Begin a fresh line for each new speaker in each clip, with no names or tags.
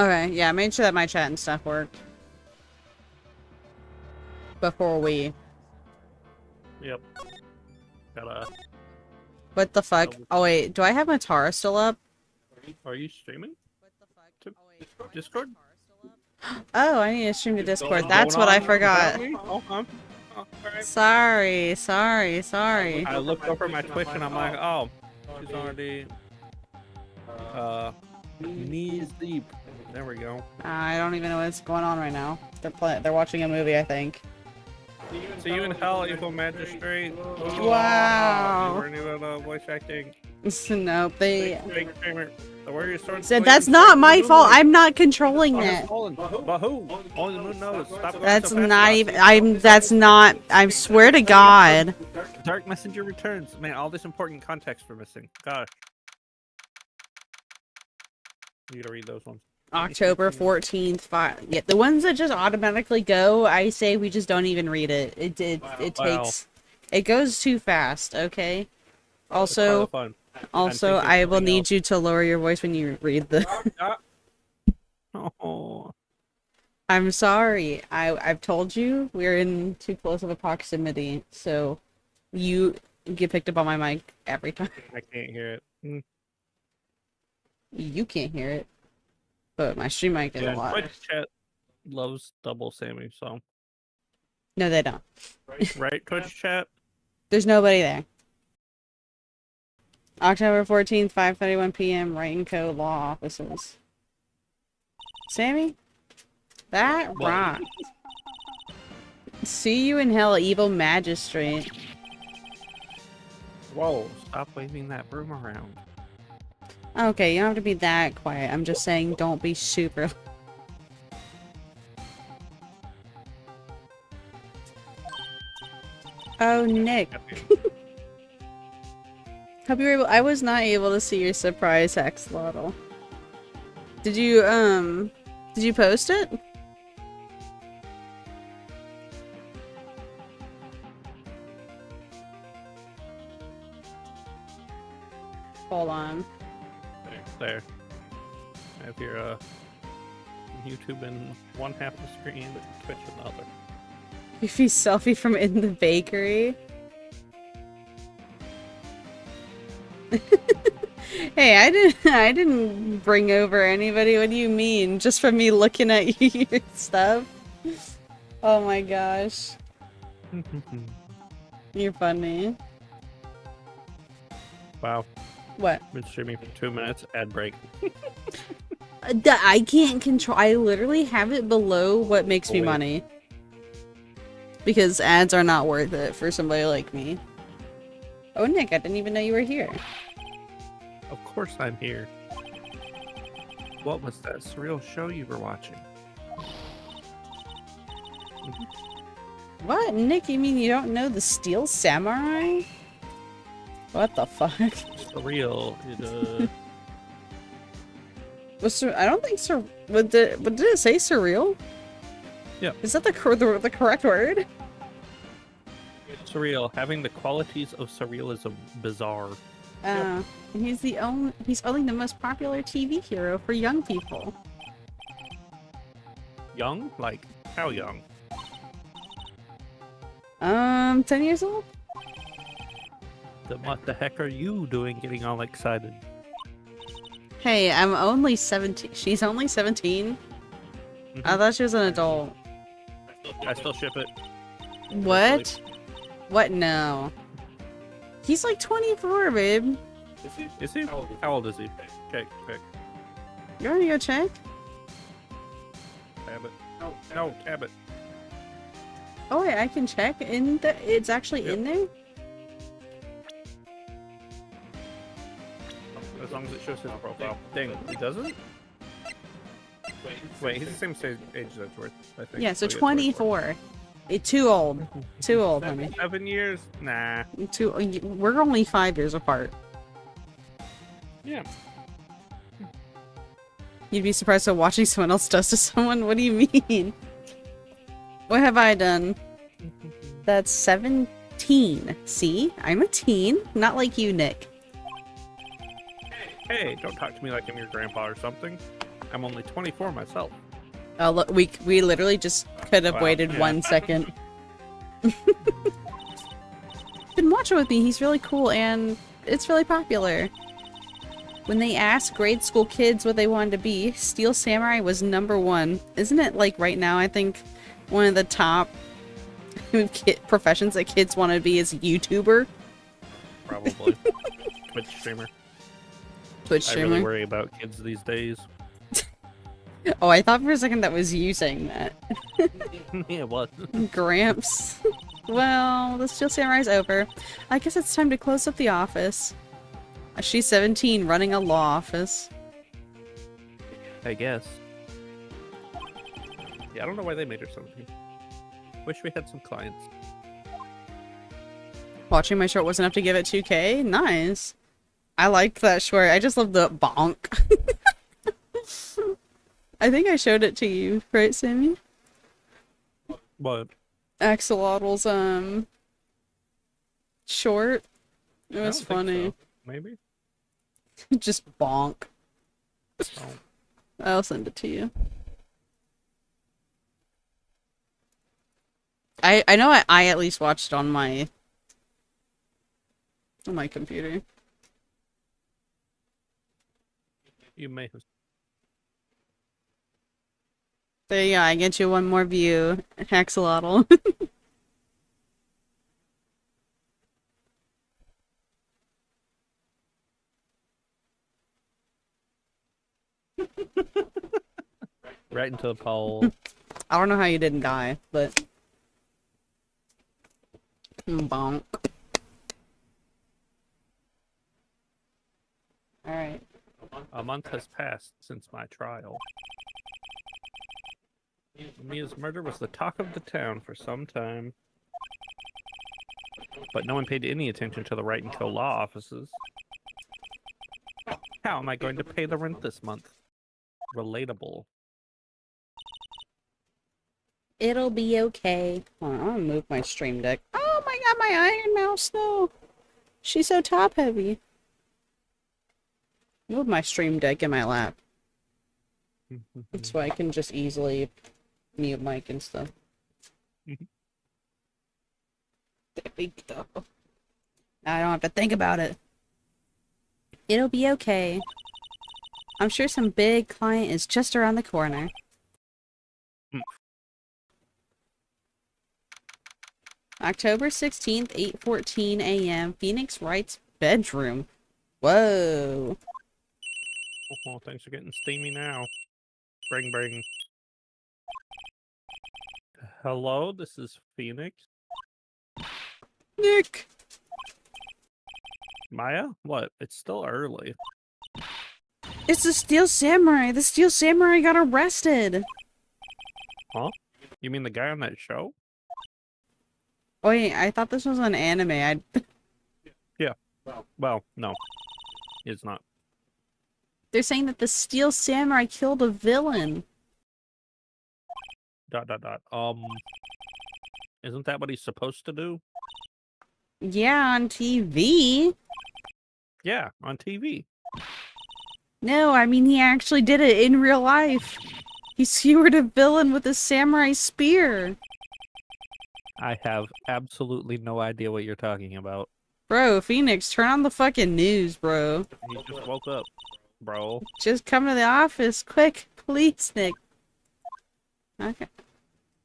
Okay, yeah, I made sure that my chat and stuff worked. Before we...
Yep. Gotta...
What the fuck? Oh wait, do I have my Tara still up?
Are you streaming?
What the fuck?
To
Oh wait,
Discord?
oh, I need to stream to Discord. That's what I forgot.
Oh, alright.
Sorry.
I looked over my Twitch and I'm like, oh, she's already knees deep. There we go.
I don't even know what's going on right now. They're watching a movie, I think.
See you in hell, evil magistrate.
Wow.
You weren't even voice acting.
Nope, they...
Fake streamer. The warrior sword
Said that's not my fault. I'm not controlling
it.
it.
But who? Only the moon knows. Stop going
That's
so fast
not
about
even. That's not. I swear to God.
Dark Messenger returns. Man, all this important context we're missing. Gosh. You gotta read those ones.
October 14th. Yeah, the ones that just automatically go, I say we just don't even read it. It takes.
Wow.
It goes too fast. Okay. Also, I will need you to lower your voice when you read the.
Oh.
I'm sorry. I've told you we're in too close of a proximity, so you get picked up on my mic every time.
I can't hear it.
You can't hear it, but my stream mic is a lot.
Twitch chat loves double Sammy, so.
No, they don't.
Right, Twitch chat?
There's nobody there. October 14th, 5:31 p.m. Write and Co. Law Offices. Sammy? That rocks. See you in hell, evil magistrate.
Whoa, stop waving that broom around.
Okay, you don't have to be that quiet. I'm just saying don't be super... Oh, Nick. Hope you were able- I was not able to see your surprise axolotl. Did you post it? Hold on.
There. Have your YouTube in one half of the screen, Twitch in the other.
Goofy selfie from in the bakery. Hey, I didn't bring over anybody. What do you mean? Just from me looking at your stuff? Oh my gosh. You're funny.
Wow.
What?
Been streaming for 2 minutes. Ad break.
I can't control. I literally have it below what makes me money. Because ads are not worth it for somebody like me. Oh, Nick, I didn't even know you were here.
Of course I'm here. What was that surreal show you were watching?
What? Nick, you mean you don't know the Steel Samurai? What the fuck?
Surreal.
I don't think but did it say surreal?
Yeah.
Is that the correct word?
Surreal, having the qualities of surrealism, bizarre.
He's only the most popular TV hero for young people.
Young? Like, how young?
10 years old?
Then what the heck are you doing getting all excited?
Hey, I'm only 17. She's only 17? I thought she was an adult.
I still ship it.
What? What? No. He's like 24, babe.
Is he? How old is he? Check.
You wanna go check?
Tab it. No, tab it.
Oh wait, I can check. It's actually in there?
As long as it shows his profile. Dang, he doesn't? Wait, he's the same age as Edgeworth, I think.
Yeah, so 24. Too old. Too old, honey.
7 years? Nah.
We're only 5 years apart.
Yeah.
You'd be surprised at watching someone else does to someone? What do you mean? What have I done? That's 17. See? I'm a teen. Not like you, Nick.
Hey, don't talk to me like I'm your grandpa or something. I'm only 24 myself.
Oh, look, we literally just could have
Wow,
waited
yeah.
1 second. Been watching with me. He's really cool and it's really popular. When they asked grade school kids what they wanted to be, Steel Samurai was #1. Isn't it like right now? I think one of the top professions that kids want to be is YouTuber.
Probably. Twitch streamer.
Twitch
I
streamer.
really worry about kids these days.
Oh, I thought for a second that was you saying that.
Yeah, what?
Gramps. Well, the Steel Samurai's over. I guess it's time to close up the office. She's 17, running a law office.
I guess. Yeah, I don't know why they made her 17. Wish we had some clients.
Watching my short was enough to give it 2K? Nice. I liked that short. I just love the bonk. I think I showed it to you, right, Sammy?
What?
Axolotl's, short. It
I
was
don't think
funny.
so. Maybe?
Just bonk.
Oh.
I'll send it to you. I know I at least watched on my computer.
You may have.
There you go, I get you one more view, Axolotl.
Right into the pole.
I don't know how you didn't die, but bonk. Alright.
A month has passed since my trial. Mia's murder was the talk of the town for some time. But no one paid any attention to the Right and Kill law offices. How am I going to pay the rent this month? Relatable.
It'll be okay. Hold on, I'm gonna move my stream deck. Oh my god, my Iron Mouse though! She's so top heavy. Move my stream deck in my lap. So I can just easily mute mic and stuff. There we go. Now I don't have to think about it. It'll be okay. I'm sure some big client is just around the corner. October 16th, 8:14 a.m. Phoenix Wright's bedroom. Whoa.
Oh, things are getting steamy now. Bring, bring. Hello, this is Phoenix.
Nick!
Maya? What? It's still early.
It's the Steel Samurai! The Steel Samurai got arrested!
Huh? You mean the guy on that show?
Oh wait, I thought this was an anime.
Yeah. Well, no. It's not.
They're saying that the Steel Samurai killed a villain. ...
Isn't that what he's supposed to do?
Yeah, on TV.
Yeah, on TV.
No, I mean he actually did it in real life. He skewered a villain with a samurai spear.
I have absolutely no idea what you're talking about.
Bro, Phoenix, turn on the fucking news, bro.
He just woke up, bro.
Just come to the office, quick, please, Nick. Okay.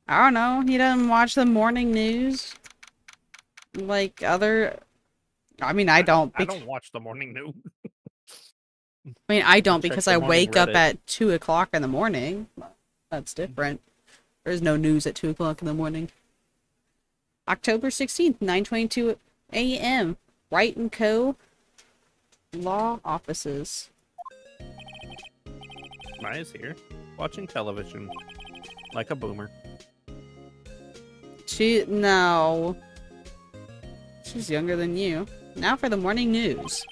I don't know, he doesn't watch the morning news? Like other... I mean, I don't.
I don't watch the morning news.
I mean, I don't
Check
because
the
I
morning
wake up
Reddit.
at 2 o'clock in the morning. That's different. There's no news at 2 o'clock in the morning. October 16th, 9:22 a.m. Wright & Co. Law offices.
Maya's here, watching television, like a boomer.
No. She's younger than you. Now for the morning news.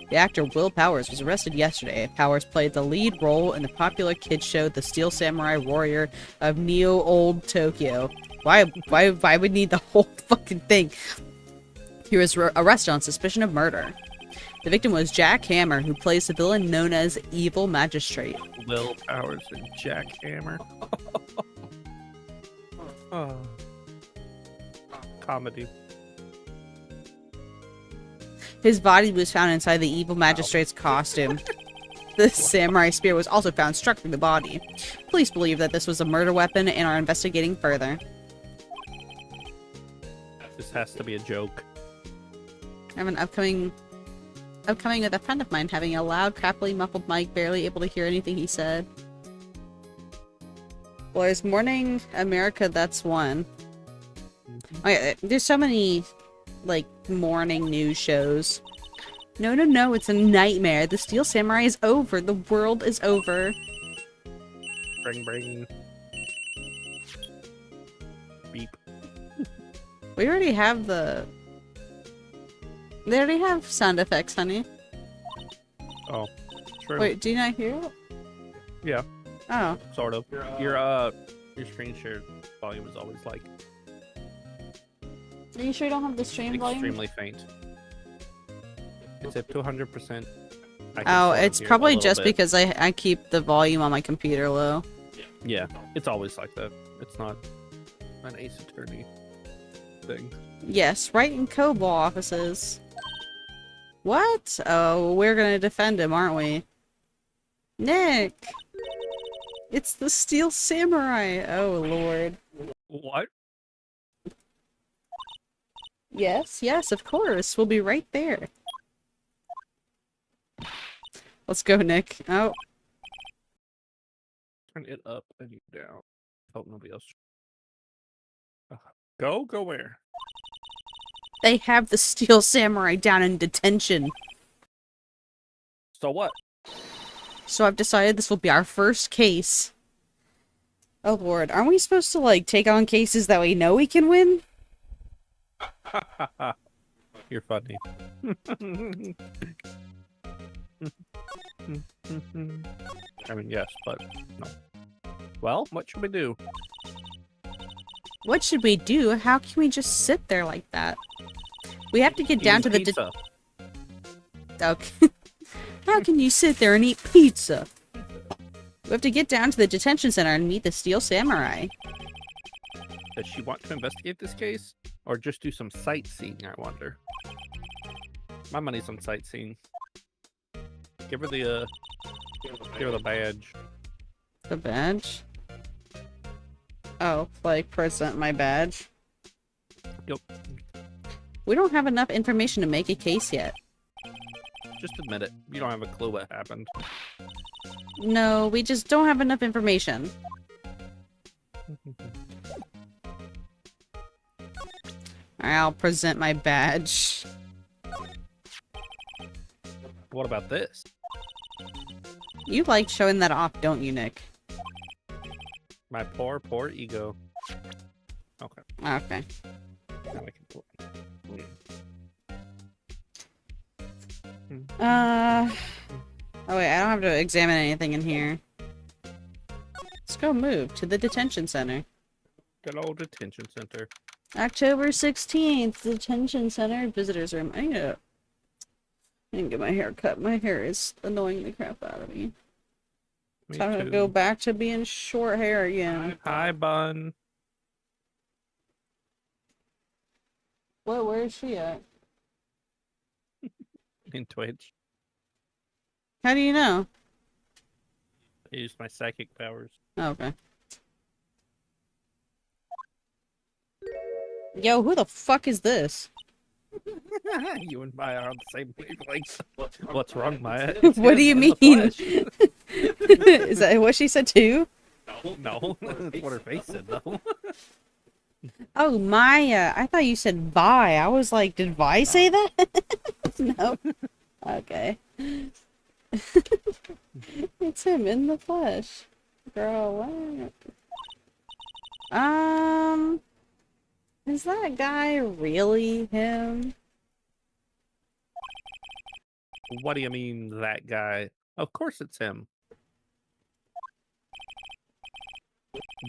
The actor Will Powers was arrested yesterday. Powers played the lead role in the popular kids show The Steel Samurai Warrior of Neo-Old Tokyo. Why would need the whole fucking thing? He was arrested on suspicion of murder. The victim was Jack Hammer, who plays the villain known as Evil Magistrate.
Will Powers and Jack Hammer. Oh. Comedy.
His body was found inside the Evil Magistrate's costume. The samurai spear was also found struck through the body. Police believe that this was a murder weapon and are investigating further.
This has to be a joke.
I have an upcoming with a friend of mine having a loud, crappily muffled mic, barely able to hear anything he said. Well, there's Morning America, that's one. Okay, there's so many, like, morning news shows. No, no, no, it's a nightmare. The Steel Samurai is over. The world is over.
Bring, bring. Beep.
We already have the... They already have sound effects, honey.
Oh, true.
Wait, do you not hear it?
Yeah.
Oh.
Sort of. Your screen share volume is always like
Are you sure you don't have the stream volume?
extremely faint. It's at 200%.
Oh, it's probably just because I keep the volume on my computer low.
Yeah, it's always like that. It's not an Ace Attorney thing.
Yes, right in COBOL offices. What? Oh, we're gonna defend him, aren't we? Nick! It's the Steel Samurai! Oh, Lord.
What?
Yes, yes, of course. We'll be right there. Let's go, Nick. Oh.
Turn it up and you down. Hope nobody else. Go where?
They have the Steel Samurai down in detention.
So what?
So I've decided this will be our first case. Oh lord, aren't we supposed to, like, take on cases that we know we can win?
You're funny. I mean, yes, but no. Well, what should we do?
What should we do? How can we just sit there like that? We have to get down to the
pizza.
Okay. How can you sit there and eat pizza? We have to get down to the detention center and meet the Steel Samurai.
Does she want to investigate this case? Or just do some sightseeing, I wonder? My money's on sightseeing. Give her the badge.
The badge? Oh, like present my badge?
Yep.
We don't have enough information to make a case yet.
Just admit it. You don't have a clue what happened.
No, we just don't have enough information. I'll present my badge.
What about this?
You like showing that off, don't you, Nick?
My poor, poor ego. Okay.
Okay.
Now I can pull it.
Oh wait, I don't have to examine anything in here. Let's go move to the detention center.
Good old detention center.
October 16th, detention center, visitors room. I didn't get my hair cut. My hair is annoying the crap out of me.
Me
Time to
too.
go back to being short hair again.
Hi, bun.
What? Where is she at?
In Twitch.
How do you know?
I used my psychic powers.
Oh, okay. Yo, who the fuck is this?
You and Maya are on the same wavelength. What's wrong, Maya?
What do you mean? Is that what she said too?
No, that's what her face said, though.
Oh, Maya. I thought you said Vi. I was like, did Vi say that? No. Okay. It's him in the flesh. Girl, what? Is that guy really him?
What do you mean, that guy? Of course it's him.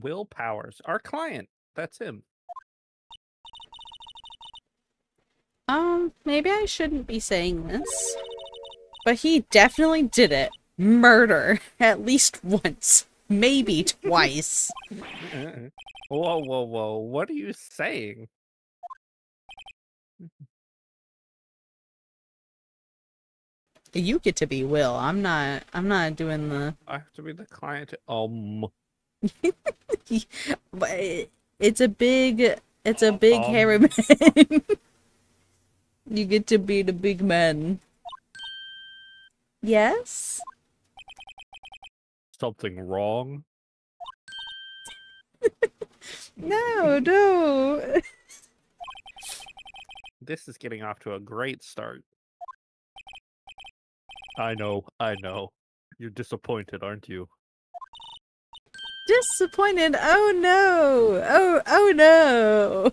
Will Powers, our client. That's him.
Maybe I shouldn't be saying this. But he definitely did it. Murder. At least once. Maybe twice.
Whoa, whoa, whoa. What are you saying?
You get to be Will. I'm not doing the...
I have to be the client.
But it's a big hairy man. You get to be the big man. Yes?
Something wrong?
No.
This is getting off to a great start. I know. You're disappointed, aren't you?
Disappointed. Oh no. Oh no.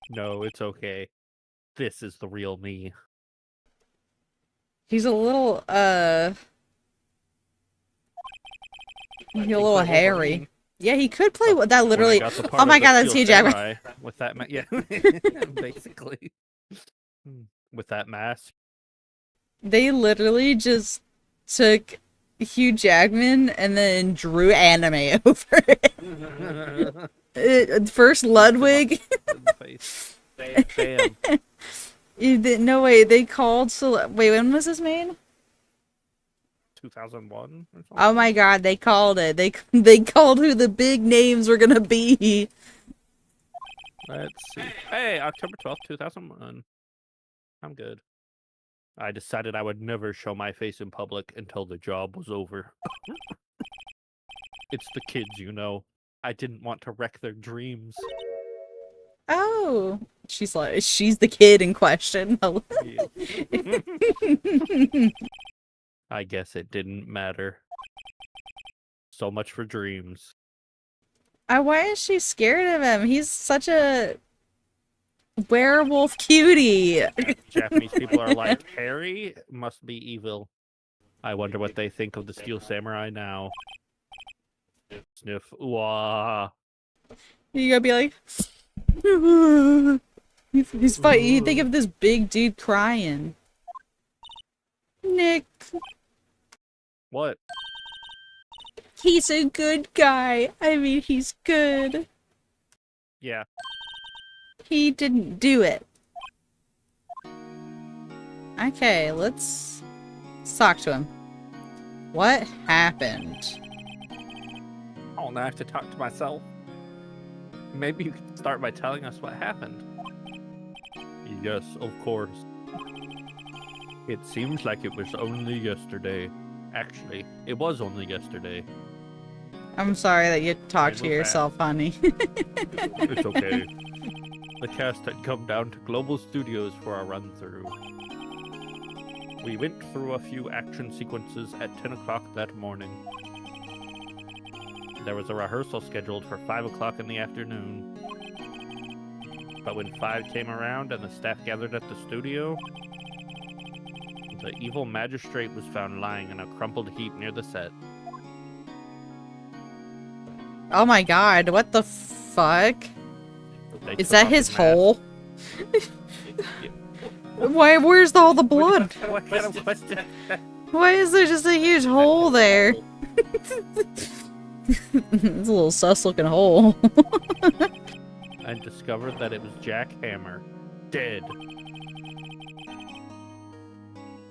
No, it's okay. This is the real me.
He's a little he's a little hairy.
Wolverine.
Yeah, he could play with that literally.
When I got the
Oh
part
my
of the
god, that's
Steel
Hugh Jackman.
Samurai with that yeah, basically. With that mask.
They literally just took Hugh Jackman and then drew anime over it. First Ludwig.
Bam.
No way, they called wait, when was this made?
2001 or something?
Oh my god, they called it. They called who the big names were gonna be.
Let's see. Hey, October 12th, 2001. I'm good. I decided I would never show my face in public until the job was over. It's the kids, you know. I didn't want to wreck their dreams.
Oh. She's the kid in question.
I guess it didn't matter. So much for dreams.
Why is she scared of him? He's such a werewolf cutie.
Japanese people are like, Harry must be evil. I wonder what they think of the Steel Samurai now. Sniff. Ooh-ah.
You gotta be like... he's fighting. You think of this big dude crying. Nick.
What?
He's a good guy. I mean, he's good.
Yeah.
He didn't do it. Okay, let's talk to him. What happened?
Oh, now I have to talk to myself. Maybe you could start by telling us what happened. Yes, of course. It seems like it was only yesterday. Actually, it was only yesterday.
I'm sorry that you talked to yourself, honey.
It's okay. The cast had come down to Global Studios for a run-through. We went through a few action sequences at 10 o'clock that morning. There was a rehearsal scheduled for 5 o'clock in the afternoon. But when 5 came around and the staff gathered at the studio, the evil magistrate was found lying in a crumpled heap near the set.
Oh my god, what the fuck?
They
Is
took
that
off
his
mask.
hole? Where's all the blood?
What kind of question?
Why is there just a huge hole there? It's a little sus looking hole.
And discovered that it was Jack Hammer, dead.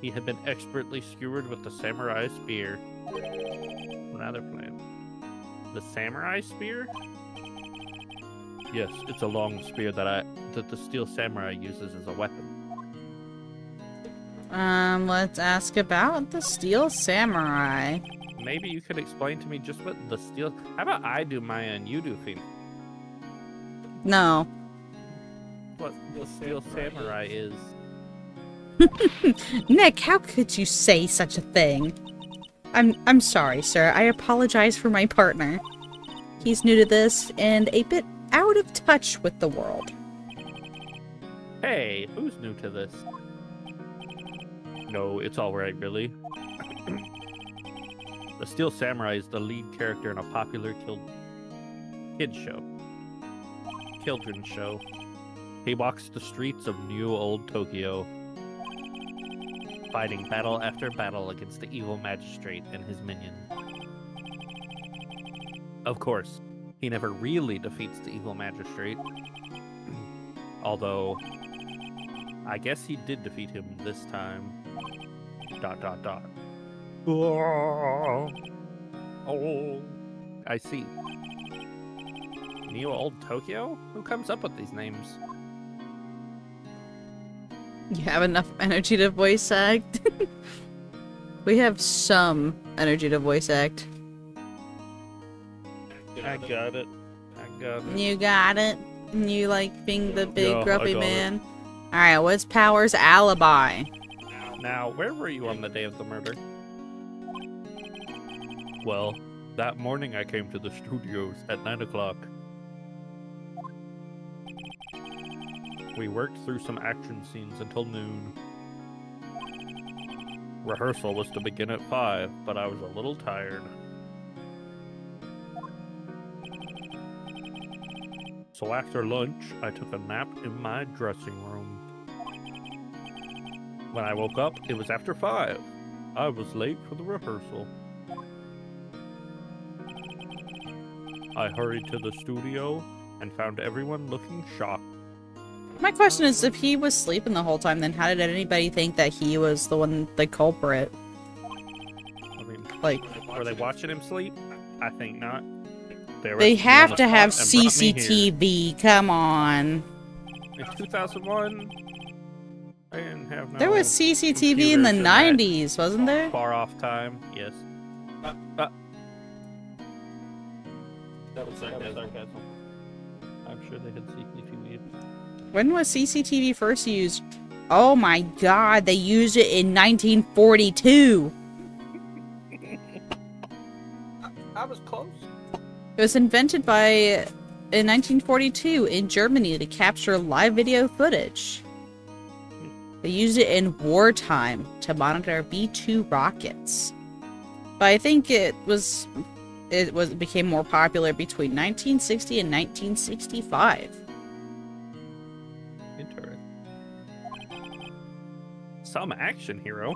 He had been expertly skewered with the samurai spear. Another plan. The samurai spear? Yes, it's a long spear that the Steel Samurai uses as a weapon.
Let's ask about the Steel Samurai.
Maybe you could explain to me just what the Steel... How about I do mine and you do thing?
No.
What the Steel Samurai is.
Nick, how could you say such a thing? I'm sorry, sir. I apologize for my partner. He's new to this and a bit out of touch with the world.
Hey, who's new to this? No, it's alright, really. The Steel Samurai is the lead character in a popular kids show. Children's show. He walks the streets of new old Tokyo. fighting battle after battle against the evil magistrate and his minions. Of course, he never really defeats the evil magistrate. Although, I guess he did defeat him this time. ... Oh, I see. Neo Old Tokyo? Who comes up with these names?
You have enough energy to voice act? We have some energy to voice act.
I got it.
You got it? You like being the big
Yeah, I
grumpy
got it.
man? Alright, what's Power's alibi?
Now, where were you on the day of the murder? Well, that morning I came to the studios at 9 o'clock. We worked through some action scenes until noon. Rehearsal was to begin at 5, but I was a little tired. So after lunch, I took a nap in my dressing room. When I woke up, it was after 5. I was late for the rehearsal. I hurried to the studio and found everyone looking shocked.
My question is, if he was sleeping the whole time, then how did anybody think that he was the one, the culprit?
I mean,
Like,
were they watching him sleep? I think not.
they have to have
CCTV.
CCTV, come on.
In 2001, I didn't have no
There was CCTV in the
computers that
90s, wasn't there?
far off time. Yes. That was sarcasm. I'm sure they had CCTV.
When was CCTV first used? Oh my god, they used it in 1942!
I was close.
It was invented in 1942 in Germany to capture live video footage. They used it in wartime to monitor B-2 rockets. But I think it became more popular between 1960 and 1965.
Interesting. Some action hero.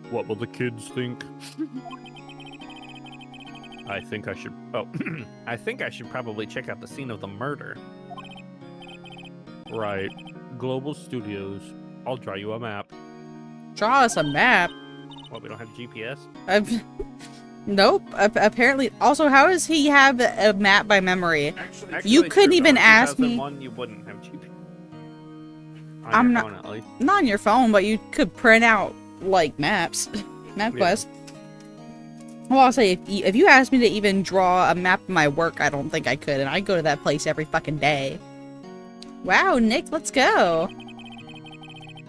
What will the kids think? I think I should... Oh, I think I should probably check out the scene of the murder. Right. Global Studios. I'll draw you a map.
Draw us a map.
What, we don't have GPS?
Nope. Apparently. Also, how does he have a map by memory?
Actually,
You couldn't
true,
even
though.
ask me.
2001, you wouldn't have GPS. On
I'm
your
not-
phone, at least.
Not on your phone, but you could print out, like, maps. MapQuest. Well, I'll say, if you asked me to even draw a map of my work, I don't think I could, and I go to that place every fucking day. Wow, Nick, let's go.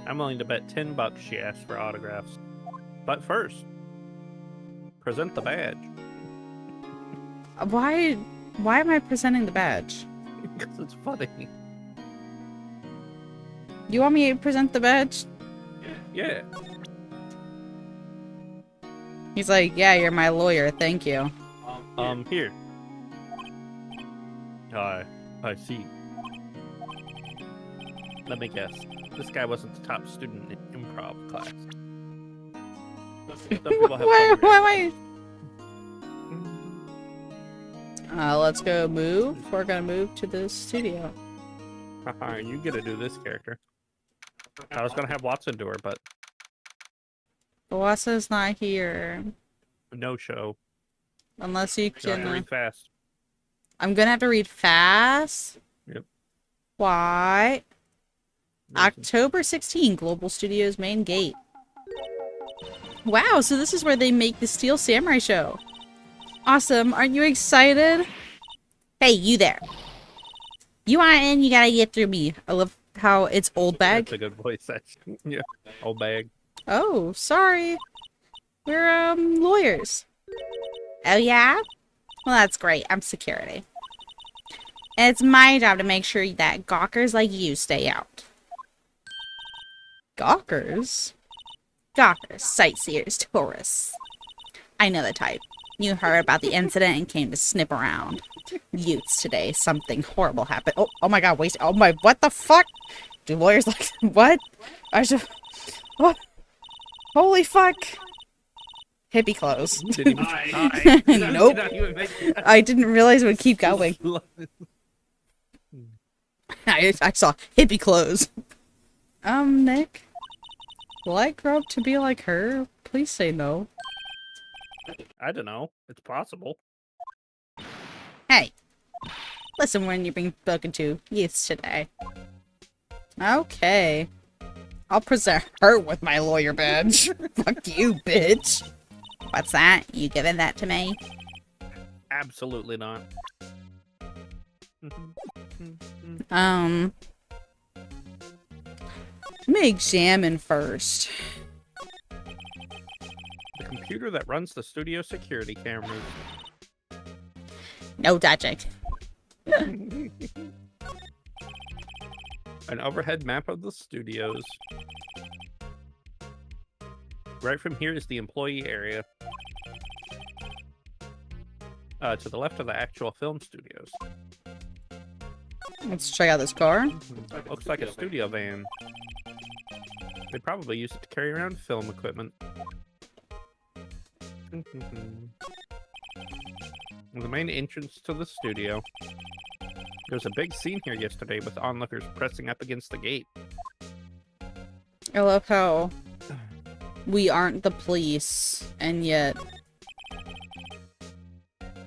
I'm willing to bet $10 she asked for autographs. But first, present the badge.
Why am I presenting the badge?
Because it's funny.
You want me to present the badge?
Yeah.
He's like, yeah, you're my lawyer, thank you.
Here. I see. Let me guess. This guy wasn't the top student in improv class. Some people have funny
Wait. Let's go move. We're gonna move to the studio.
You get to do this character. I was gonna have Watson do her, but
Wasa's not here.
no show.
Unless you
You have to
can...
read fast.
I'm gonna have to read fast.
Yep.
Why?
Reason.
October 16, Global Studios main gate. Wow, so this is where they make the Steel Samurai show. Awesome, aren't you excited? Hey, you there. You want in, you gotta get through me. I love how it's old bag.
That's a good voice, actually. Yeah. Old bag.
Oh, sorry. We're, lawyers. Oh, yeah? Well, that's great. I'm security. And it's my job to make sure that gawkers like you stay out. Gawkers? Gawkers, sightseers, tourists. I know the type. You heard about the incident and came to snip around. Youths today, something horrible happened. Oh my god, wait. Oh my, what the fuck? Do lawyers like, what? What? Holy fuck! Hippie clothes.
Didn't even try.
Nope. I didn't realize it would keep going. I saw hippie clothes. Nick? Will I grow up to be like her? Please say no.
I don't know. It's possible.
Hey! Listen when you're being spoken to. Youths today. Okay. I'll present her with my lawyer badge. Fuck you, bitch. What's that? You giving that to me?
Absolutely not.
Let me examine first.
The computer that runs the studio security cameras.
No touching.
An overhead map of the studios. Right from here is the employee area. To the left of the actual film studios.
Let's check out this car.
Looks like a studio van. They probably use it to carry around film equipment. The main entrance to the studio. There was a big scene here yesterday with onlookers pressing up against the gate.
I love how we aren't the police, and yet...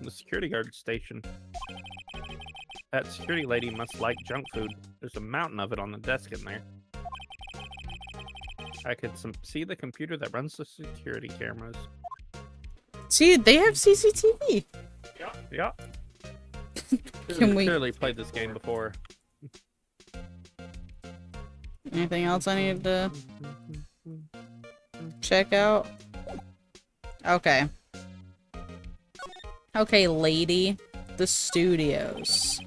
The security guard station. That security lady must like junk food. There's a mountain of it on the desk in there. I could see the computer that runs the security cameras.
See, they have CCTV.
Yeah.
Can we...
clearly played this game before.
Anything else I need to check out? Okay. Okay, lady. The studios.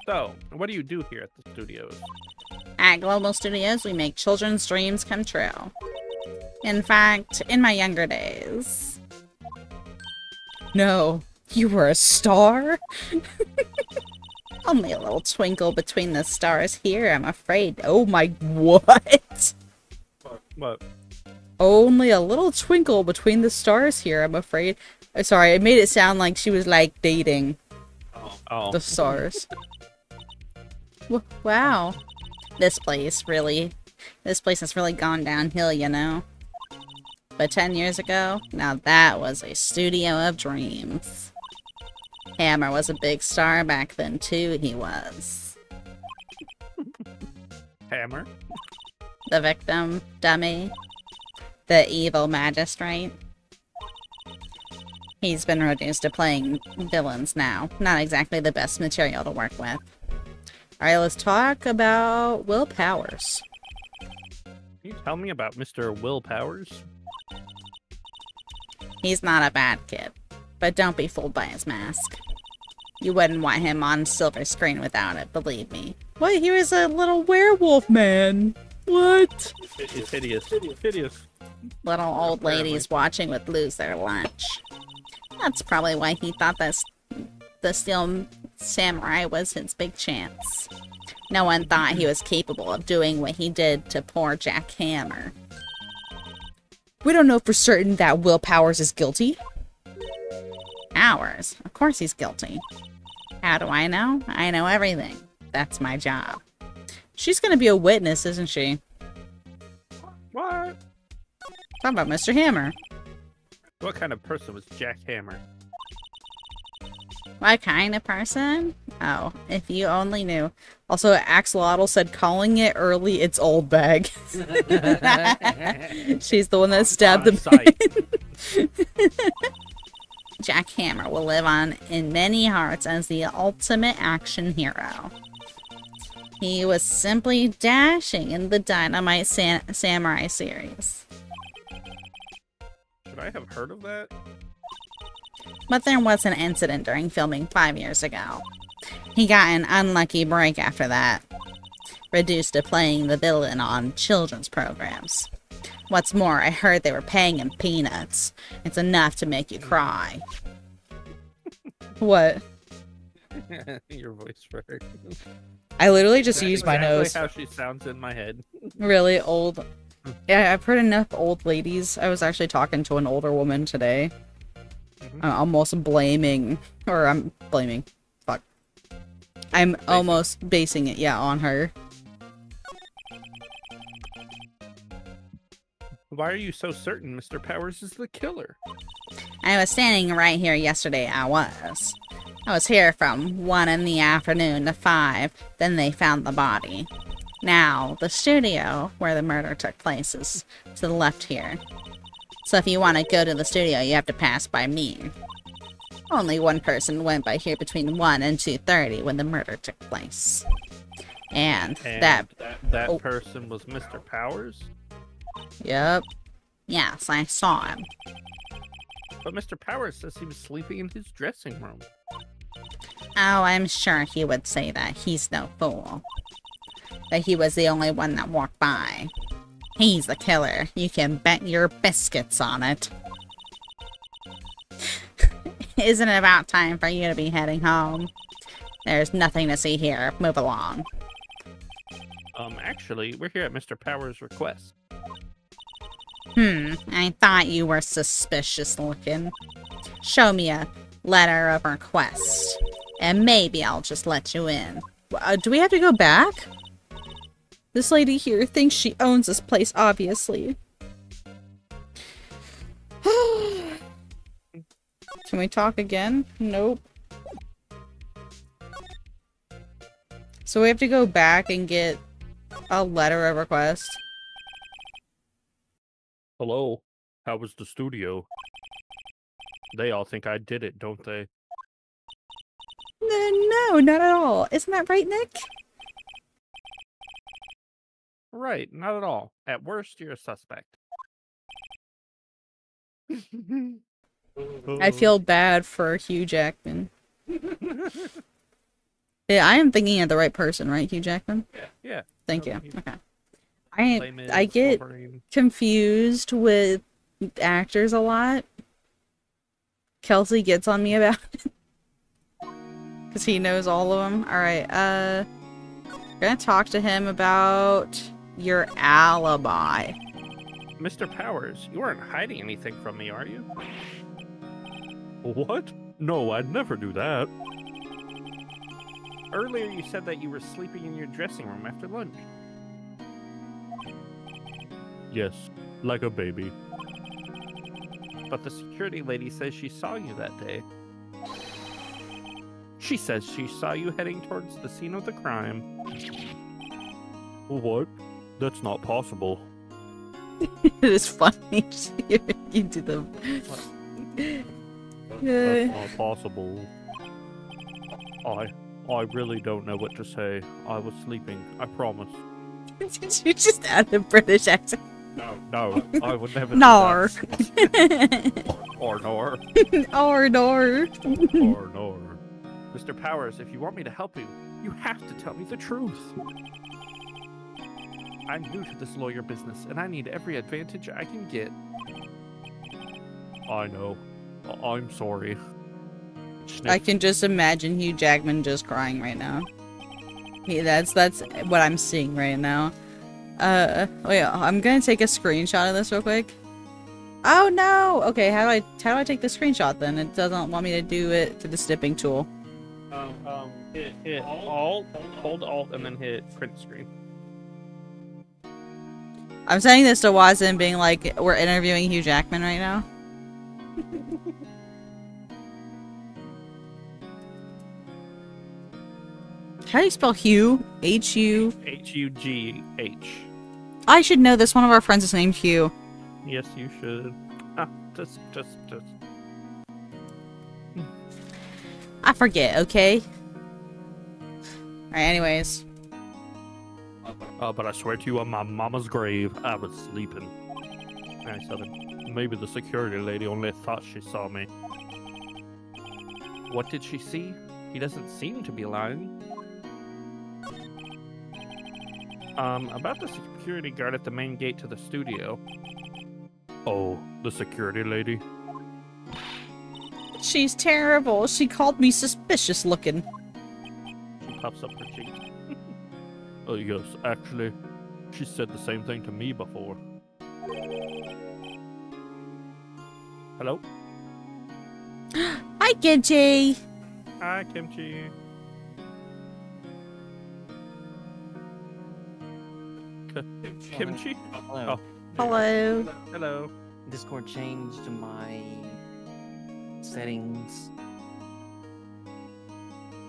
So, what do you do here at the studios?
At Global Studios, we make children's dreams come true. In fact, in my younger days... No, you were a star? Only a little twinkle between the stars here, I'm afraid. Oh my... What?
What?
Only a little twinkle between the stars here, I'm afraid. Sorry, it made it sound like she was, like, dating the stars. Wow. This place has really gone downhill, you know? But 10 years ago, now that was a studio of dreams. Hammer was a big star back then, too, he was.
Hammer?
The victim, dummy. The evil magistrate. He's been reduced to playing villains now. Not exactly the best material to work with. Alright, let's talk about Will Powers.
Can you tell me about Mr. Will Powers?
He's not a bad kid, but don't be fooled by his mask. You wouldn't want him on silver screen without it, believe me. What? He was a little werewolf man. What?
It's hideous. Hideous.
Little old ladies watching would lose their lunch. That's probably why he thought the Steel Samurai was his big chance. No one thought he was capable of doing what he did to poor Jack Hammer. We don't know for certain that Will Powers is guilty. Powers? Of course he's guilty. How do I know? I know everything. That's my job. She's gonna be a witness, isn't she?
What?
Talk about Mr. Hammer.
What kind of person was Jack Hammer?
What kind of person? Oh, if you only knew. Also, Axolotl said calling it early, it's old bag. She's the one that stabbed the man. Jack Hammer will live on in many hearts as the ultimate action hero. He was simply dashing in the Dynamite Samurai series.
Should I have heard of that?
But there was an incident during filming 5 years ago. He got an unlucky break after that, reduced to playing the villain on children's programs. What's more, I heard they were paying him peanuts. It's enough to make you cry. What?
Your voice for her.
I literally just used my nose.
How she sounds in my head.
Really old. Yeah, I've heard enough old ladies. I was actually talking to an older woman today. I'm almost blaming, or I'm blaming, fuck. I'm almost basing it, yeah, on her.
Why are you so certain Mr. Powers is the killer?
I was standing right here yesterday, I was. I was here from 1 in the afternoon to 5, then they found the body. Now, the studio where the murder took place is to the left here. So if you want to go to the studio, you have to pass by me. Only one person went by here between 1 and 2:30 when the murder took place. And that
person was Mr. Powers?
Yep. Yes, I saw him.
But Mr. Powers says he was sleeping in his dressing room.
Oh, I'm sure he would say that. He's no fool. That he was the only one that walked by. He's the killer. You can bet your biscuits on it. Isn't it about time for you to be heading home? There's nothing to see here. Move along.
Actually, we're here at Mr. Powers' request.
I thought you were suspicious looking. Show me a letter of request, and maybe I'll just let you in. Do we have to go back? This lady here thinks she owns this place, obviously. Can we talk again? Nope. So we have to go back and get a letter of request.
Hello, how was the studio? They all think I did it, don't they?
No, not at all. Isn't that right, Nick?
Right, not at all. At worst, you're a suspect.
I feel bad for Hugh Jackman. Yeah, I am thinking of the right person, right, Hugh Jackman?
Yeah.
Thank you. Okay. I get confused with actors a lot. Kelsey gets on me about it. Because he knows all of them. Alright, gonna talk to him about your alibi.
Mr. Powers, you aren't hiding anything from me, are you? What? No, I'd never do that. Earlier you said that you were sleeping in your dressing room after lunch. Yes, like a baby. But the security lady says she saw you that day. She says she saw you heading towards the scene of the crime. What? That's not possible.
It is funny. You do the...
That's not possible. I really don't know what to say. I was sleeping, I promise.
Did you just add the British accent?
No, I would never
Nor.
do that. Or nor.
Or nor.
Or nor. Mr. Powers, if you want me to help you, you have to tell me the truth. I'm new to this lawyer business, and I need every advantage I can get. I know. I'm sorry.
I can just imagine Hugh Jackman just crying right now. That's what I'm seeing right now. Wait, I'm gonna take a screenshot of this real quick. Oh no! Okay, how do I take the screenshot then? It doesn't want me to do it to the snipping tool.
Hit Alt, hold Alt, and then hit print screen.
I'm saying this to Watson being like, we're interviewing Hugh Jackman right now. How do you spell Hugh? H-U?
H-U-G-H.
I should know this. One of our friends is named Hugh.
Yes, you should. Just.
I forget, okay? Alright, anyways.
But I swear to you, on my mama's grave, I was sleeping. I said, maybe the security lady only thought she saw me. What did she see? He doesn't seem to be lying. About the security guard at the main gate to the studio. Oh, the security lady?
She's terrible. She called me suspicious looking.
She puffs up her cheeks. Oh, yes, actually, she said the same thing to me before. Hello?
Hi, Kimchi!
Hi, Kimchi. Kimchi?
Hello.
Oh,
Hello.
hello.
Discord changed my settings.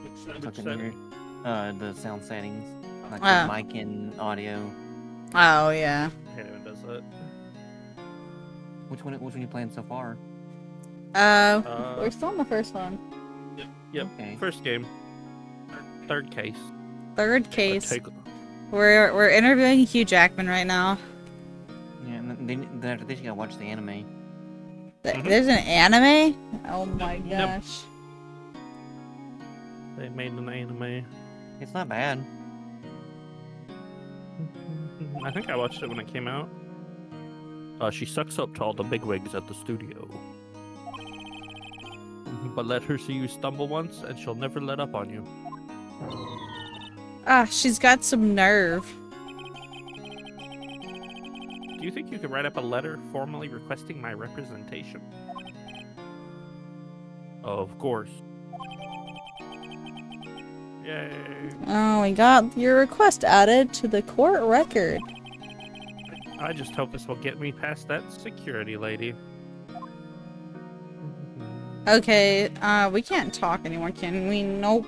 Which
Fucking
setting?
weird. The sound settings. Like
Oh.
the mic and audio.
Oh, yeah.
Anyone does that?
Which one you playing so far?
We're still on the first one.
Yep.
Okay.
First game. Third case.
Third case.
Take-
We're interviewing Hugh Jackman right now.
Yeah, and then after this you gotta watch the anime.
Mhm.
There's an anime? Oh my
Yep.
gosh.
They made an anime.
It's not bad.
I think I watched it when it came out. She sucks up to all the bigwigs at the studio. But let her see you stumble once, and she'll never let up on you.
Ah, she's got some nerve.
Do you think you could write up a letter formally requesting my representation? Of course. Yay.
Oh, we got your request added to the court record.
I just hope this will get me past that security lady.
Okay, we can't talk anymore, can we? Nope.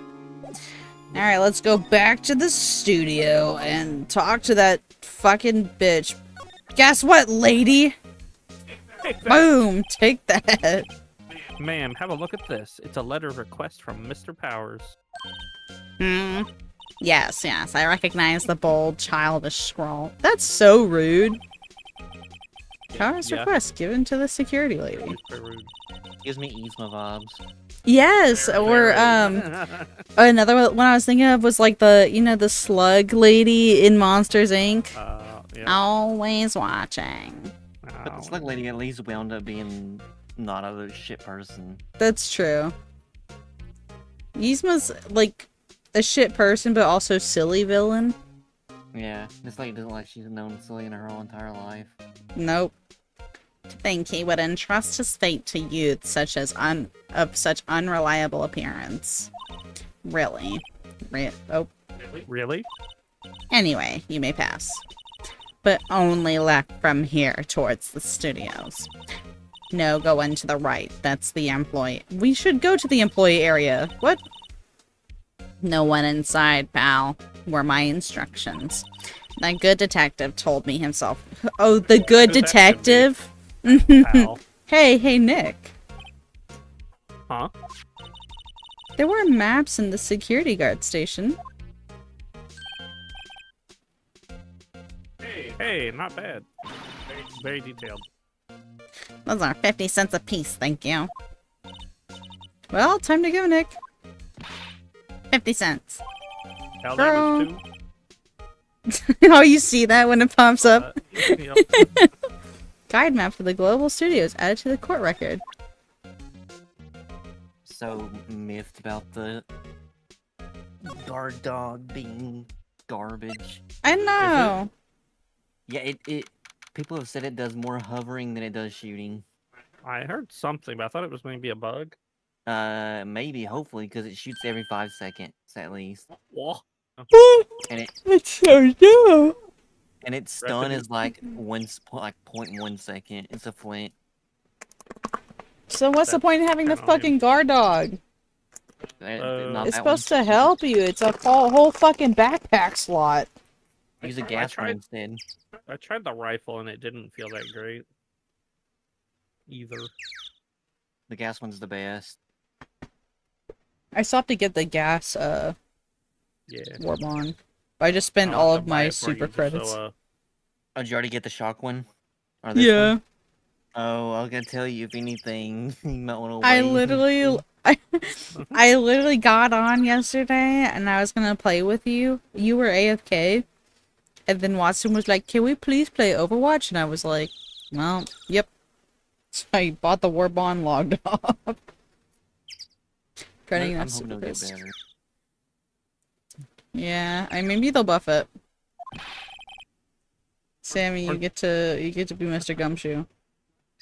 Alright, let's go back to the studio and talk to that fucking bitch. Guess what, lady? Boom! Take that.
Ma'am, have a look at this. It's a letter request from Mr. Powers.
Hmm. Yes, I recognize the bold, childish scrawl. That's so rude. Powers
Yeah.
request given to the security lady.
Super rude.
Gives me Yzma vibes.
Yes, or another one I was thinking of was like the slug lady in Monsters Inc.
Yeah.
Always watching.
But the slug lady at least wound up being not a shit person.
That's true. Yzma's like a shit person, but also silly villain.
Yeah, this lady doesn't like she's known silly in her whole entire life.
Nope. To think he would entrust his fate to youth such as of such unreliable appearance. Really? Oh.
Really?
Anyway, you may pass. But only left from here towards the studios. No, go in to the right. That's the employee. We should go to the employee area. What? No one inside, pal. Were my instructions. That good detective told me himself. Oh, the good detective?
Pal.
Hey, Nick.
Huh?
There were maps in the security guard station.
Hey, not bad. Very detailed.
Those are 50 cents a piece, thank you. Well, time to go, Nick. 50 cents.
Hell,
Girl.
that was two.
Oh, you see that when it pops up?
Yep.
Guide map for the global studios added to the court record.
So miffed about the guard dog being garbage.
I know.
Yeah, it people have said it does more hovering than it does shooting.
I heard something, but I thought it was maybe a bug.
Maybe, hopefully, because it shoots every 5 seconds at least,
Whoa.
and
It's so dumb.
its stun is like 0.1 second. It's a flint.
So what's the
That's
point of having the
kinda lame.
fucking guard dog?
Not
It's
that one.
supposed to help you. It's a whole fucking backpack slot.
Use a gas one
tried-
instead.
I tried the rifle and it didn't feel that great. Either.
The gas one's the best.
I still have to get the gas
Yeah.
warp on. I just spent
I'll
all
have
of
to buy
my
it for
super
you,
credits.
So,
Oh, did you already get the shock one? Or this
Yeah.
one? Oh, I was gonna tell you if anything, you might want to
I
wait.
literally I literally got on yesterday and I was gonna play with you. You were AFK. And then Watson was like, "Can we please play Overwatch?" And I was like, "Well, yep." So I bought the war bond, logged off. Turning
I'm
that
hoping
super
it'll get
pissed.
better.
Yeah, maybe they'll buff it. Sammy, you get to be Mr. Gumshoe.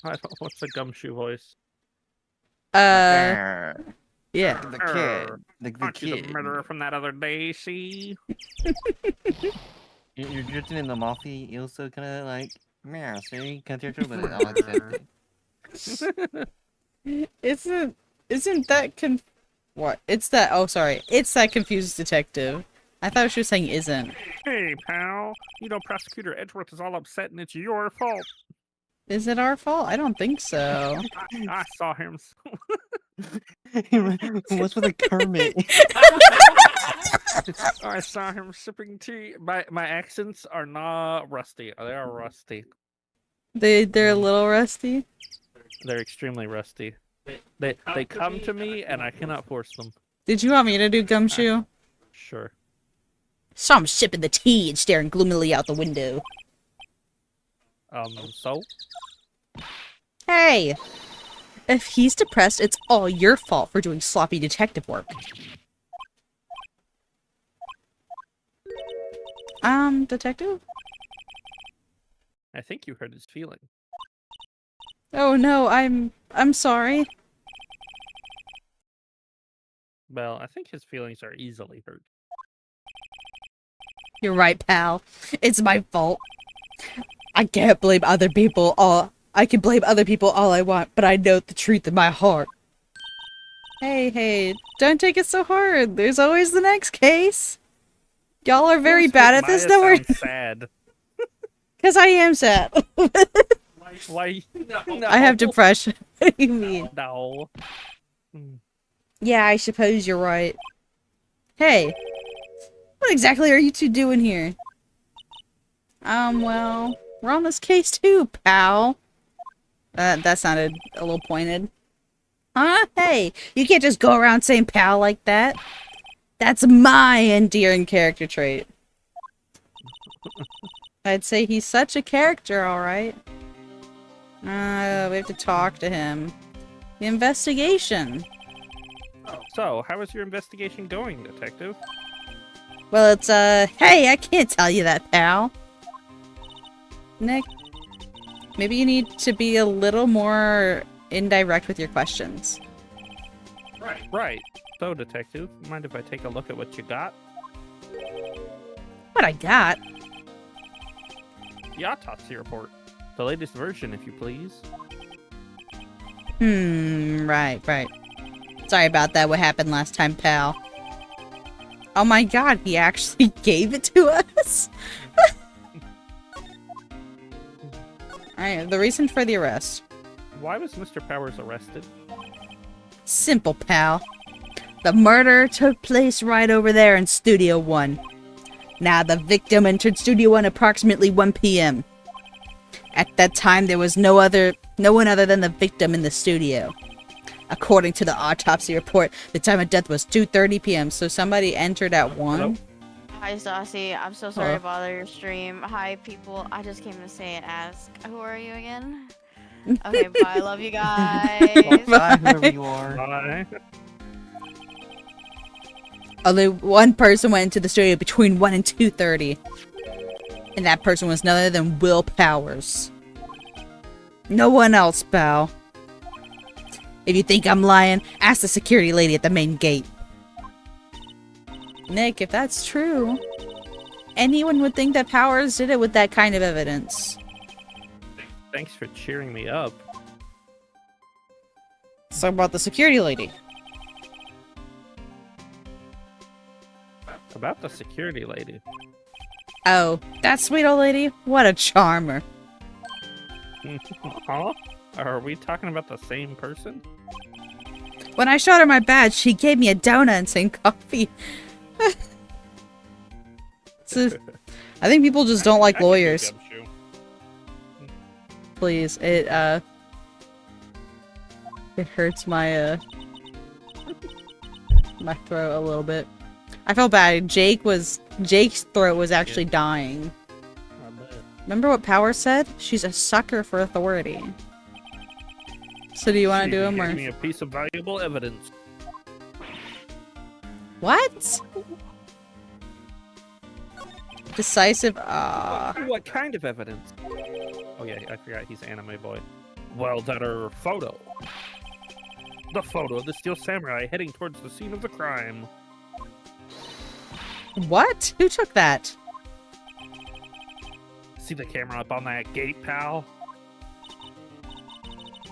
What's the gumshoe voice?
Yeah.
The kid. The
Aren't you the
kid.
murderer from that other day, see?
You're drifting in the mafia. You also kind of like, meow, see, kind of but I like that thing.
Isn't that what? It's that. Oh, sorry. It's that confused detective. I thought she was saying isn't.
Hey, pal. You know Prosecutor Edgeworth is all upset and it's your fault.
Is it our fault? I don't think so.
I saw him.
What's with a Kermit?
I saw him sipping tea. My accents are not rusty. They are rusty.
They're a little rusty.
They're extremely rusty. They come to me and I cannot force them.
Did you want me to do Gumshoe?
Sure.
Saw him sipping the tea and staring gloomily out the window.
So?
Hey! If he's depressed, it's all your fault for doing sloppy detective work. Detective?
I think you hurt his feeling.
Oh no, I'm sorry.
Well, I think his feelings are easily hurt.
You're right, pal. It's my fault. I can't blame other people I can blame other people all I want, but I know the truth in my heart. Hey, don't take it so hard. There's always the next case. Y'all are very bad at this,
Maya
though.
sounds sad.
Because I am sad.
Why? No.
I have depression. What do you mean?
No.
Yeah, I suppose you're right. Hey, what exactly are you two doing here? Well, we're on this case too, pal. That sounded a little pointed. Huh? Hey, you can't just go around saying pal like that. That's my endearing character trait. I'd say he's such a character, alright. We have to talk to him. The investigation.
So, how is your investigation going, detective?
Well, it's, hey, I can't tell you that, pal. Nick, maybe you need to be a little more indirect with your questions.
Right. So, detective, mind if I take a look at what you got?
What I got?
The autopsy report. The latest version, if you please.
Right. Sorry about that, what happened last time, pal. Oh my god, he actually gave it to us? Alright, the reason for the arrest.
Why was Mr. Powers arrested?
Simple, pal. The murder took place right over there in Studio 1. Now, the victim entered Studio 1 approximately 1 p.m. At that time, there was no one other than the victim in the studio. According to the autopsy report, the time of death was 2:30 p.m., so somebody entered at 1?
Hello?
Hi, Stassi. I'm so sorry to bother your stream. Hi, people. I just came to say and ask, who are you again? Okay, bye. Love you guys.
Bye, whoever you are.
Bye.
Only one person went into the studio between 1 and 2:30. And that person was none other than Will Powers. No one else, pal. If you think I'm lying, ask the security lady at the main gate. Nick, if that's true, anyone would think that Powers did it with that kind of evidence.
Thanks for cheering me up.
So about the security lady.
About the security lady.
Oh, that sweet old lady? What a charmer.
Huh? Are we talking about the same person?
When I showed her my badge, she gave me a donut and some coffee. So, I think people just don't like
I can do
lawyers.
Gumshoe.
Please, it hurts my my throat a little bit. I felt bad. Jake's throat was actually dying.
I bet.
Remember what Power said? She's a sucker for authority. So do you want to do him or
Give me a piece of valuable evidence.
what? Decisive.
What kind of evidence? Oh yeah, I forgot he's anime boy. Well, that are photo. The photo of the Steel Samurai heading towards the scene of the crime.
What? Who took that?
See the camera up on that gate, pal?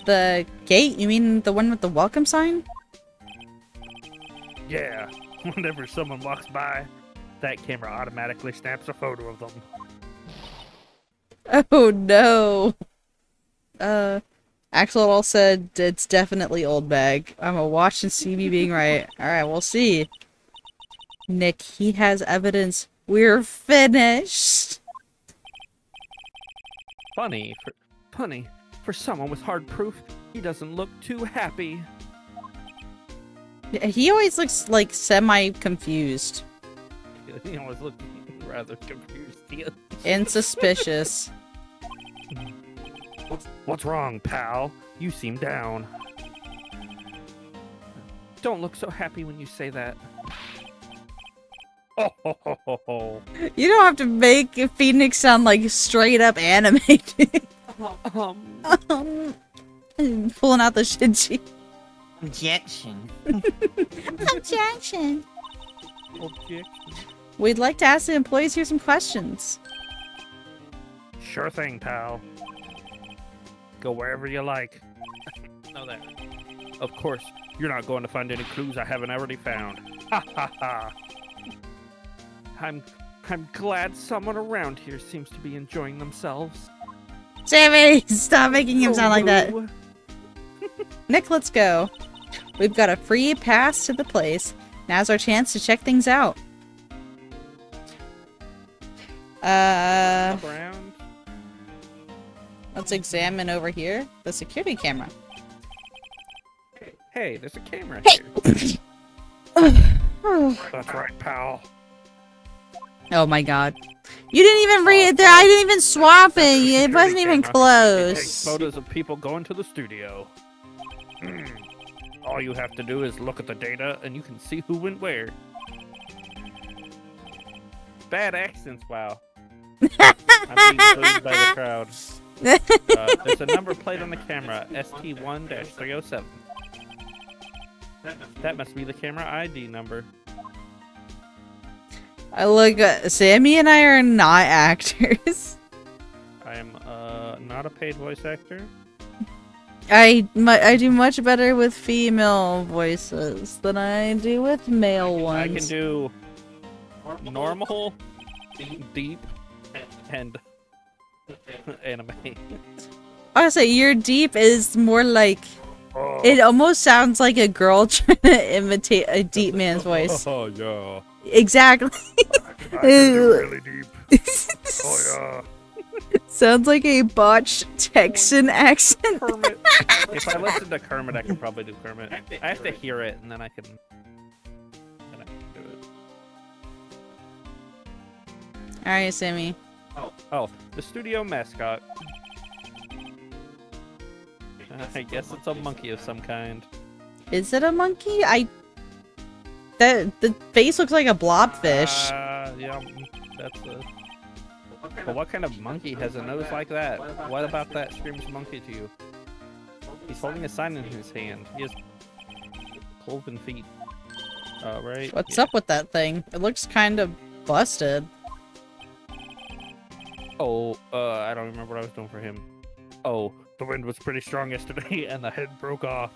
The gate? You mean the one with the welcome sign?
Yeah. Whenever someone walks by, that camera automatically snaps a photo of them.
Oh no. Axolotl said it's definitely old bag. I'm gonna watch and see me being right. Alright, we'll see. Nick, he has evidence. We're finished.
Funny, for someone with hard proof, he doesn't look too happy.
He always looks like semi-confused.
He always looks rather confused.
And suspicious.
What's wrong, pal? You seem down. Don't look so happy when you say that. Oh, ho, ho, ho, ho.
You don't have to make Phoenix sound like straight up animated. Pulling out the shinji.
Objection.
Objection.
Objection.
We'd like to ask the employees here some questions.
Sure thing, pal. Go wherever you like. No, there. Of course, you're not going to find any clues I haven't already found. Ha ha ha. I'm glad someone around here seems to be enjoying themselves.
Sammy, stop making him sound like that.
boo.
Nick, let's go. We've got a free pass to the place. Now's our chance to check things out.
Up around.
Let's examine over here. The security camera.
Hey, there's a camera here. That's right, pal.
Oh my god. You didn't even read it there. I didn't even swap it. It wasn't even
It takes
close.
photos of people going to the studio. All you have to do is look at the data and you can see who went where. Bad accents, wow. I'm being booed by the crowd. There's a number plate on the camera, ST1-307. That must be the camera ID number.
Look, Sammy and I are not actors.
I am not a paid voice actor.
I do much better with female voices than I do with male ones.
I can do normal, deep, and anime.
Honestly, your deep is more like...
Oh.
It almost sounds like a girl trying to imitate a deep man's voice.
Oh, yeah.
Exactly.
I can do really deep. Oh, yeah.
Sounds like a botched Texan accent.
Kermit. If I listen to Kermit, I can probably do Kermit. I have to hear it, and then I can do it.
Alright, Sammy.
Oh, the studio mascot. I guess it's a monkey of some kind.
Is it a monkey? The face looks like a blobfish.
Yeah, that's a... But what kind of monkey has a nose like that? What about that screams monkey to you? He's holding a sign in his hand. He has cloven feet. Right?
What's up with that thing? It looks kind of busted.
Oh, I don't remember what I was doing for him. Oh, the wind was pretty strong yesterday and the head broke off.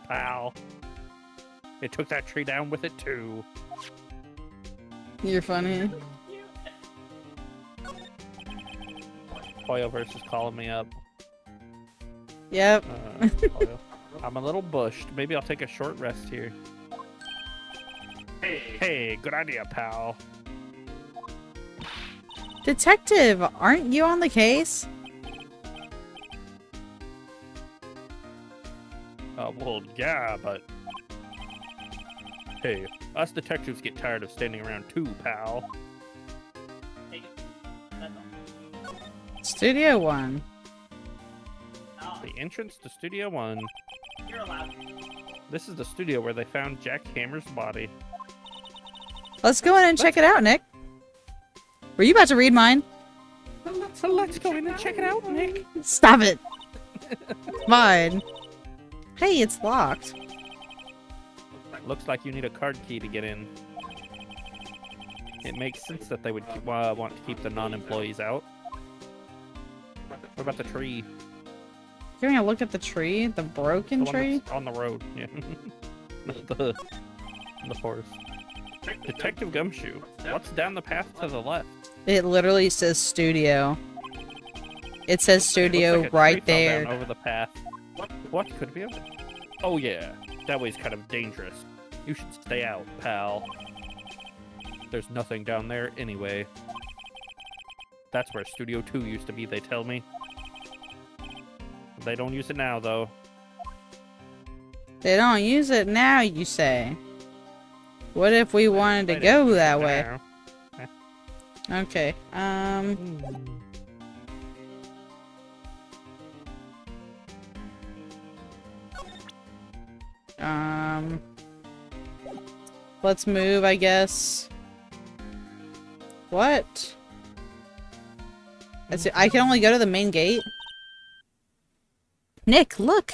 Pal. It took that tree down with it too.
You're funny.
Hoyoverse is calling me up.
Yep.
Hoyo. I'm a little bushed. Maybe I'll take a short rest here. Hey, good idea, pal.
Detective, aren't you on the case?
Well, yeah, but... Hey, us detectives get tired of standing around too, pal.
Studio One.
The entrance to Studio One. This is the studio where they found Jack Hammer's body.
Let's go in and check it out, Nick. Were you about to read mine?
So let's go in and check it out, Nick.
Stop it. Mine. Hey, it's locked.
Looks like you need a card key to get in. It makes sense that they would want to keep the non-employees out. What about the tree?
Giving a look at the tree? The broken
The one
tree?
that's on the road. Yeah. the forest. Detective Gumshoe. What's down the path to the left?
It literally says studio. It says
It
studio
looks like a
right
tree fell
there.
down over the path. What could it be? Oh yeah, that way's kind of dangerous. You should stay out, pal. There's nothing down there anyway. That's where Studio 2 used to be, they tell me. They don't use it now, though.
They don't use it now, you say? What if we wanted to
They
go
don't use
that
it
way?
now.
Okay, let's move, I guess. What? I can only go to the main gate? Nick, look!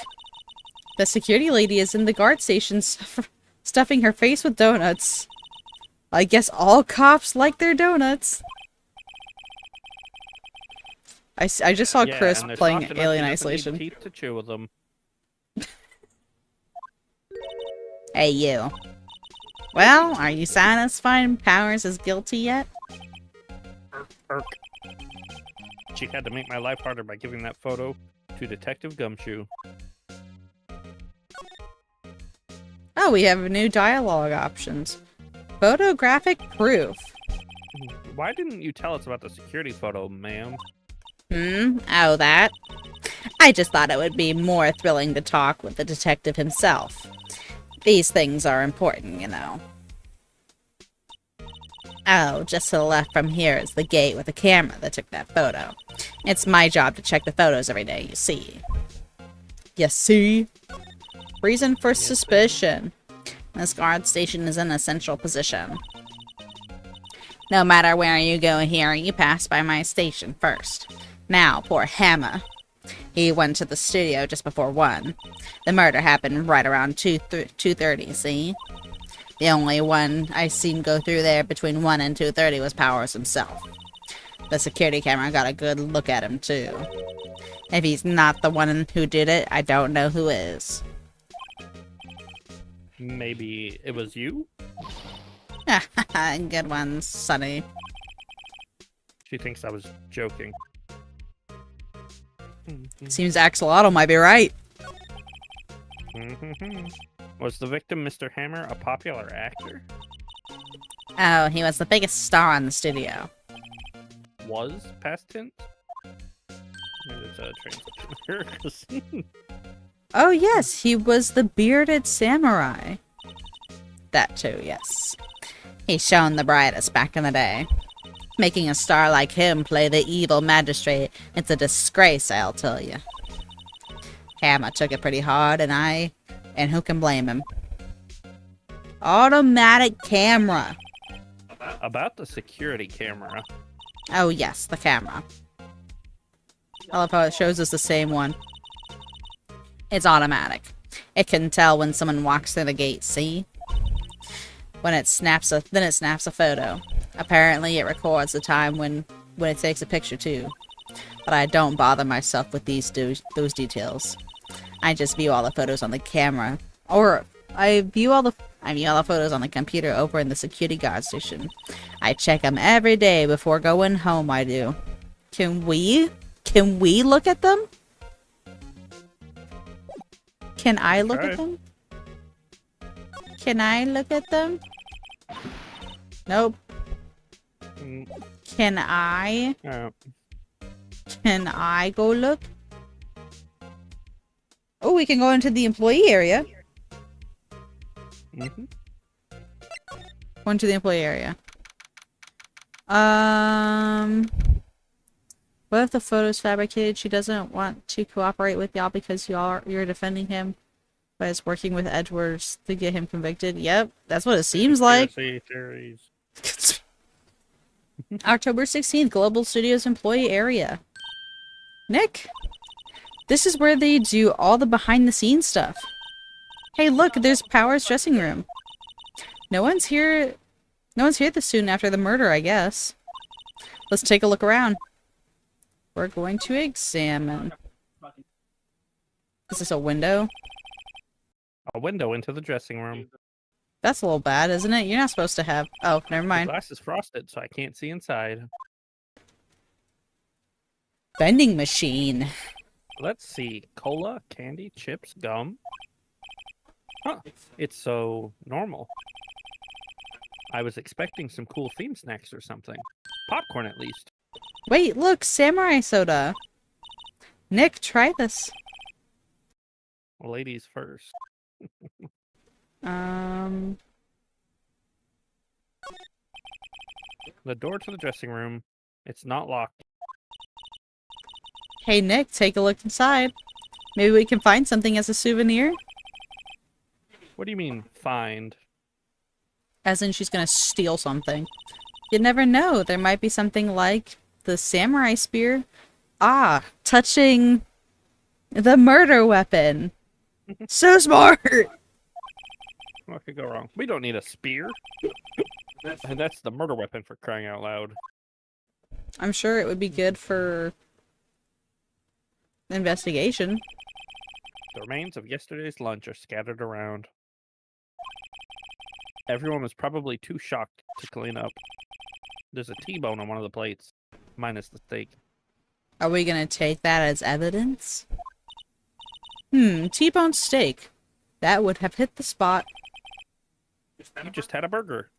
The security lady is in the guard station stuffing her face with donuts. I guess all cops like their donuts. I just saw
Yeah,
Chris
and they're
playing
soft enough
Alien
he doesn't need
Isolation.
teeth to chew with them.
Hey, you. Well, are you satisfied Powers is guilty yet?
Irk. She had to make my life harder by giving that photo to Detective Gumshoe.
Oh, we have new dialogue options. Photographic proof.
Why didn't you tell us about the security photo, ma'am?
Oh, that? I just thought it would be more thrilling to talk with the detective himself. These things are important, you know. Oh, just to the left from here is the gate with the camera that took that photo. It's my job to check the photos every day, you see. You see? Reason for suspicion. This guard station is in a central position. No matter where you go here, you pass by my station first. Now, poor Hammer. He went to the studio just before 1. The murder happened right around 2:30, see? The only one I seen go through there between 1 and 2:30 was Powers himself. The security camera got a good look at him, too. If he's not the one who did it, I don't know who is.
Maybe it was you?
Good one, Sonny.
She thinks I was joking.
Seems Axolotl might be right.
Was the victim Mr. Hammer a popular actor?
Oh, he was the biggest star in the studio.
Was past tense? Maybe there's a translation here, 'cause-
Oh yes, he was the bearded samurai. That too, yes. He shone the brightest back in the day. Making a star like him play the evil magistrate, it's a disgrace, I'll tell you. Hammer took it pretty hard, and who can blame him? Automatic camera.
About the security camera.
Oh yes, the camera. I love how it shows us the same one. It's automatic. It can tell when someone walks through the gate, see? Then it snaps a photo. Apparently it records the time when it takes a picture too. But I don't bother myself with those details. I just view all the photos on the camera. Or I view all the photos on the computer over in the security guard station. I check them every day before going home, I do. Can we look at them? Can I look at them? Can I look at them? Nope. Can I go look? Oh, we can go into the employee area. Go into the employee area. What if the photo's fabricated? She doesn't want to cooperate with y'all because you're defending him, but is working with Edwards to get him convicted. Yep, that's what it seems like.
Conspiracy theories.
October 16th, Global Studios employee area. Nick, this is where they do all the behind-the-scenes stuff. Hey, look, there's Power's dressing room. No one's here this soon after the murder, I guess. Let's take a look around. We're going to examine. Is this a window?
A window into the dressing room.
That's a little bad, isn't it? You're not supposed to have... Oh, never
The
mind.
glass is frosted, so I can't see inside.
Vending machine.
Let's see. Cola, candy, chips, gum. Huh. It's so normal. I was expecting some cool theme snacks or something. Popcorn, at least.
Wait, look, samurai soda. Nick, try this.
Ladies first. The door to the dressing room. It's not locked.
Hey, Nick, take a look inside. Maybe we can find something as a souvenir?
What do you mean, find?
As in she's gonna steal something. You never know. There might be something like the samurai spear. Ah, touching the murder weapon. So smart!
What could go wrong? We don't need a spear. And that's the murder weapon, for crying out loud.
I'm sure it would be good for investigation.
The remains of yesterday's lunch are scattered around. Everyone was probably too shocked to clean up. There's a T-bone on one of the plates, minus the steak.
Are we gonna take that as evidence? T-bone steak. That would have hit the spot.
You just had a burger.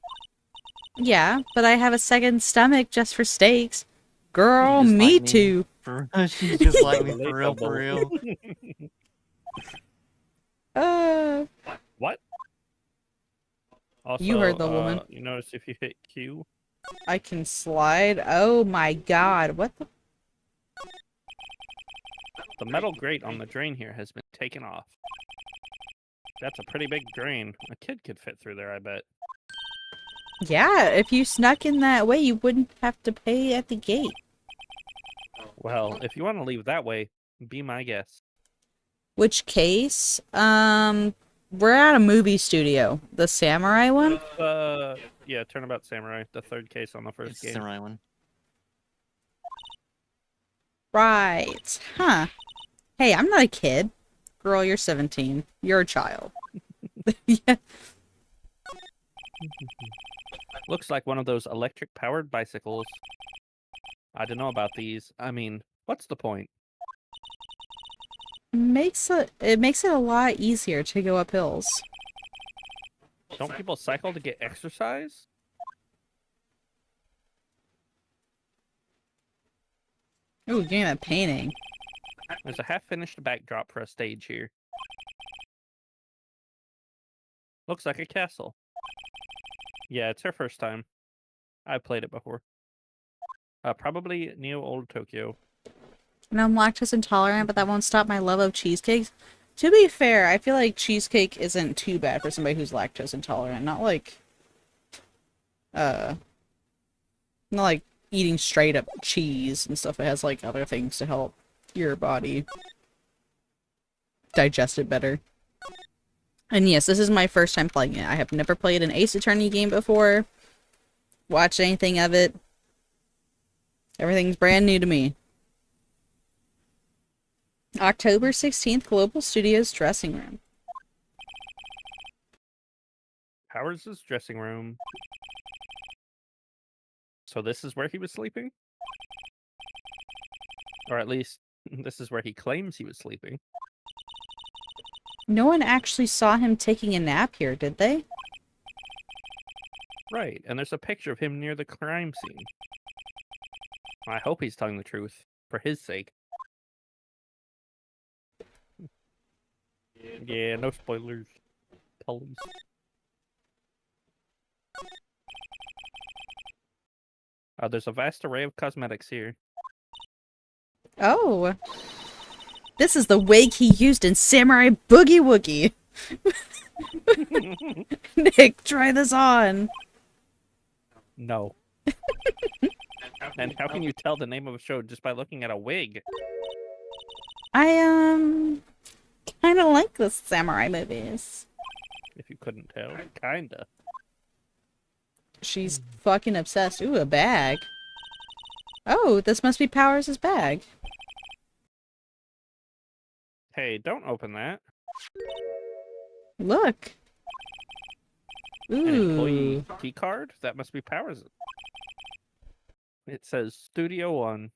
Yeah, but I have a second stomach just for steaks. Girl,
just
me
like me.
too.
She's just like me, for real, for real.
What? Also,
You heard the woman.
You notice if you hit Q,
I can slide. Oh my god, what the?
the metal grate on the drain here has been taken off. That's a pretty big drain. A kid could fit through there, I bet.
Yeah, if you snuck in that way, you wouldn't have to pay at the gate.
Well, if you want to leave that way, be my guest.
Which case? We're at a movie studio. The samurai one?
Yeah, Turnabout Samurai, the third case on the first
It's
game.
the right one.
Right. Huh. Hey, I'm not a kid. Girl, you're 17. You're a child. Yeah.
Looks like one of those electric-powered bicycles. I don't know about these. I mean, what's the point?
It makes it a lot easier to go up hills.
Don't people cycle to get exercise?
Ooh, give me that painting.
There's a half-finished backdrop for a stage here. Looks like a castle. Yeah, it's her first time. I've played it before. Probably Neo Old Tokyo.
And I'm lactose intolerant, but that won't stop my love of cheesecakes. To be fair, I feel like cheesecake isn't too bad for somebody who's lactose intolerant. Not like eating straight up cheese and stuff. It has like other things to help your body digest it better. And yes, this is my first time playing it. I have never played an Ace Attorney game before. Watched anything of it. Everything's brand new to me. October 16th, Global Studios dressing room.
Powers' dressing room. So this is where he was sleeping? Or at least, this is where he claims he was sleeping.
No one actually saw him taking a nap here, did they?
Right, and there's a picture of him near the crime scene. I hope he's telling the truth, for his sake. Yeah, no spoilers. Police. There's a vast array of cosmetics here.
Oh. This is the wig he used in Samurai Boogie Woogie. Nick, try this on.
No. And how can you tell the name of a show just by looking at a wig?
I kind of like the samurai movies.
If you couldn't tell, kinda.
She's fucking obsessed. Ooh, a bag. Oh, this must be Powers' bag.
Hey, don't open that.
Look.
An employee
Ooh.
key card? That must be Powers. It says Studio One.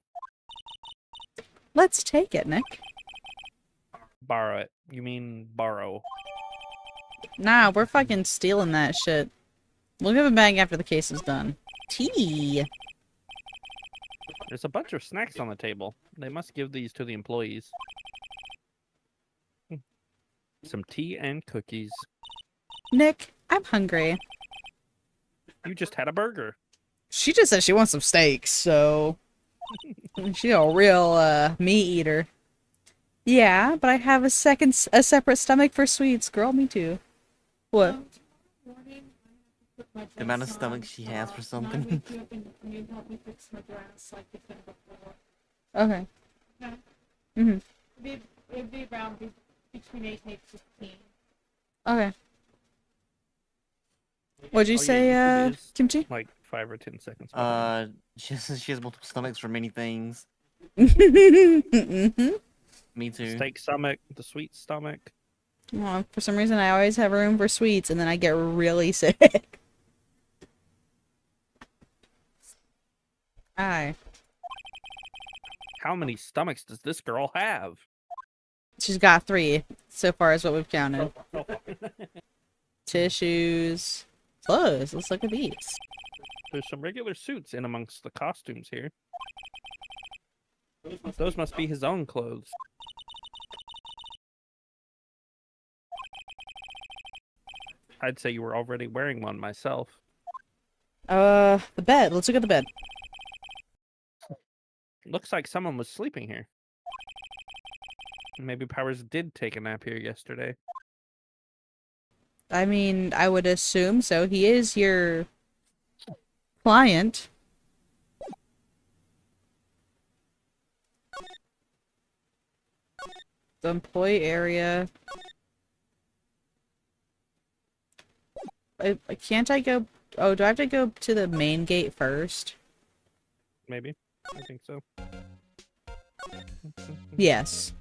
Let's take it, Nick.
Borrow it. You mean borrow?
Nah, we're fucking stealing that shit. We'll give it back after the case is done. Tea.
There's a bunch of snacks on the table. They must give these to the employees. Some tea and cookies.
Nick, I'm hungry.
You just had a burger.
She just said she wants some steaks, so... She's a real, meat eater. Yeah, but I have a separate stomach for sweets. Girl, me too. What?
The amount of stomach she has for something.
Okay. Mm-hmm.
It'd be around between 8 and 8:15.
Okay. What'd you
Oh, yeah,
say,
YouTube is
Kimchi?
Like 5 or 10 seconds.
She has multiple stomachs for many things.
Mm-hmm.
Me too.
Steak stomach, the sweet stomach.
Well, for some reason, I always have room for sweets, and then I get really sick. Aye.
How many stomachs does this girl have?
She's got 3, so far as what we've counted. Tissues. Clothes. Let's look at these.
There's some regular suits in amongst the costumes here. Those must be his own clothes. I'd say you were already wearing one myself.
The bed. Let's look at the bed.
Looks like someone was sleeping here. Maybe Powers did take a nap here yesterday.
I mean, I would assume so. He is your client. The employee area. Can't I go... Oh, do I have to go to the main gate first?
Maybe. I think so.
Yes.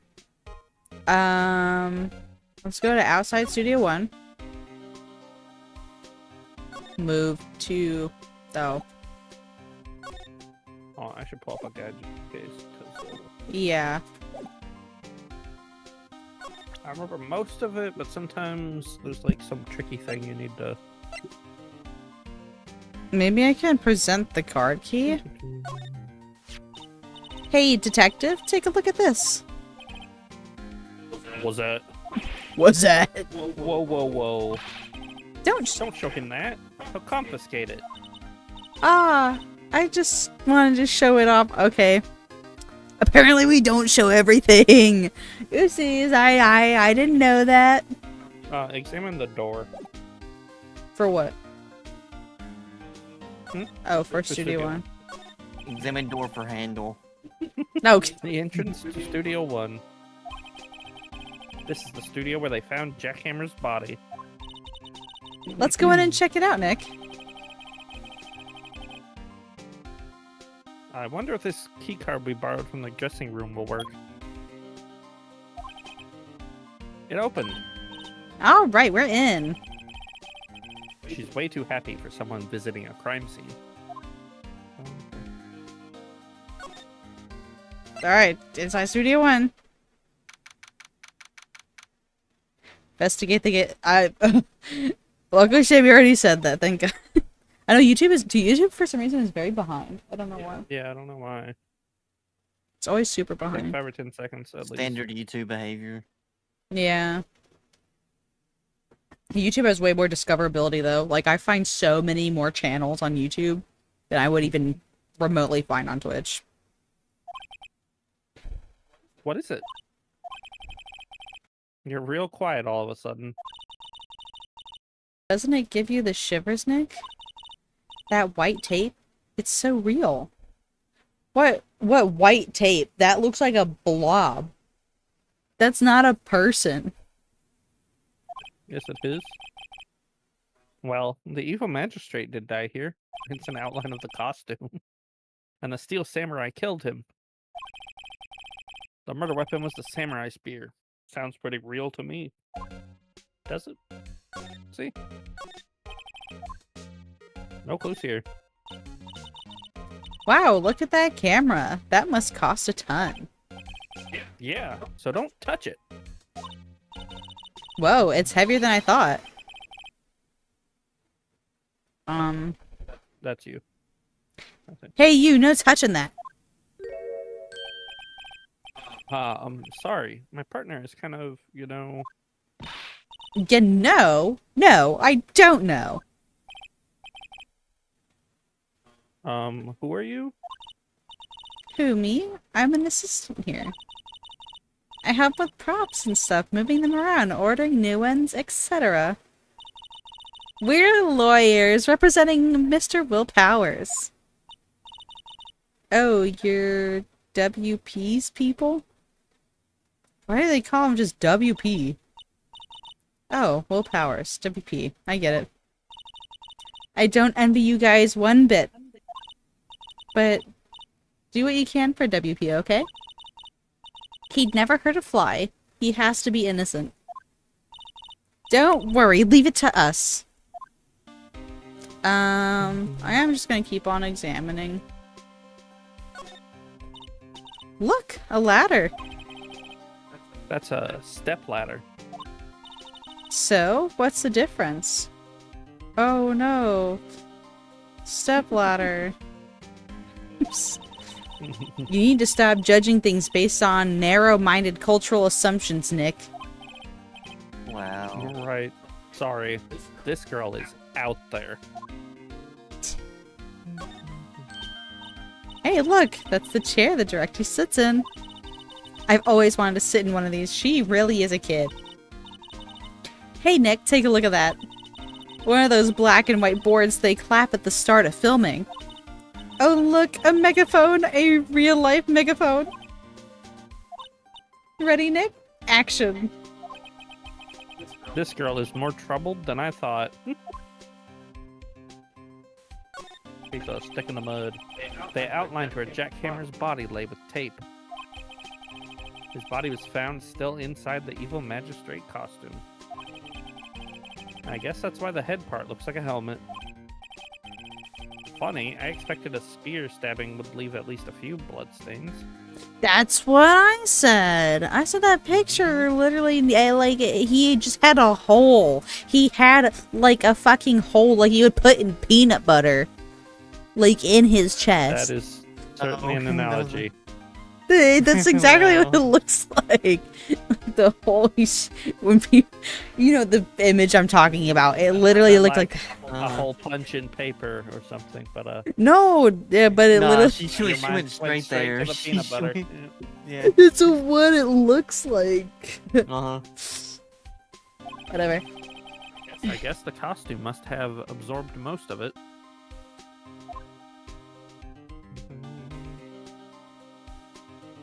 Let's go to outside Studio 1. Move to... Oh.
Oh, I should pull up a gadget case.
Yeah.
I remember most of it, but sometimes there's like some tricky thing you need to...
Maybe I can present the card key? Hey, detective, take a look at this.
Was that?
What's that?
Whoa, whoa, whoa.
Don't
show him that. He'll confiscate it.
I just wanted to show it off. Okay. Apparently we don't show everything. Oopsies, I didn't know that.
Examine the door.
For what?
Hmm?
Oh, for
For
Studio
Studio
1.
Examine door for handle.
No.
The entrance to Studio 1. This is the studio where they found Jackhammer's body.
Let's go in and check it out, Nick.
I wonder if this keycard we borrowed from the dressing room will work. It opened.
All right, we're in.
She's way too happy for someone visiting a crime scene.
All right, inside Studio 1. Investigate the gate. Luckily, Shabby already said that. Thank God. I know YouTube for some reason is very behind. I don't know why.
Yeah, I don't know why.
It's always super
Like
behind.
5 or 10 seconds at
Standard YouTube behavior.
Yeah. YouTube has way more discoverability though. Like I find so many more channels on YouTube than I would even remotely find on Twitch.
What is it? You're real quiet all of a sudden.
Doesn't it give you the shivers, Nick? That white tape? It's so real. What white tape? That looks like a blob. That's not a person.
Yes, it is. Well, the evil magistrate did die here. It's an outline of the costume. And the steel samurai killed him. The murder weapon was the samurai spear. Sounds pretty real to me. Does it? See? No clues here.
Wow, look at that camera. That must cost a ton.
Yeah, so don't touch it.
Whoa, it's heavier than I thought.
That's you. I think.
Hey, you, no touching that.
I'm sorry. My partner is kind of, you know...
You know? No, I don't know.
Who are you?
Who, me? I'm an assistant here. I help with props and stuff, moving them around, ordering new ones, etc. We're lawyers representing Mr. Will Powers. Oh, you're WP's people? Why do they call him just WP? Oh, Will Powers, WP. I get it. I don't envy you guys one bit. But do what you can for WP, okay? He'd never hurt a fly. He has to be innocent. Don't worry, leave it to us. I am just gonna keep on examining. Look, a ladder.
That's a step ladder.
So, what's the difference? Oh no. Step ladder. Oops. You need to stop judging things based on narrow-minded cultural assumptions, Nick.
Wow.
Right. Sorry. This girl is out there.
Hey, look! That's the chair the director sits in. I've always wanted to sit in one of these. She really is a kid. Hey, Nick, take a look at that. One of those black and white boards they clap at the start of filming. Oh, look! A megaphone! A real-life megaphone! Ready, Nick? Action!
This girl is more troubled than I thought. She's a stick in the mud. They outlined where Jack Hammer's body lay with tape. His body was found still inside the evil magistrate costume. I guess that's why the head part looks like a helmet. Funny, I expected a spear stabbing would leave at least a few bloodstains.
That's what I said. I said that picture literally, like, he just had a hole. He had, like, a fucking hole like you would put in peanut butter. Like, in his chest.
That is certainly an analogy.
That's exactly
Wow.
what it looks like. The hole when people, you know the image I'm talking about. It literally looked like
A hole punch in paper or something, but
no, yeah, but it
Nah,
literally.
she
your
went
mind
straight there.
to the peanut
She
butter.
went- Yeah.
It's what it looks like.
Uh-huh.
Whatever.
I guess the costume must have absorbed most of it.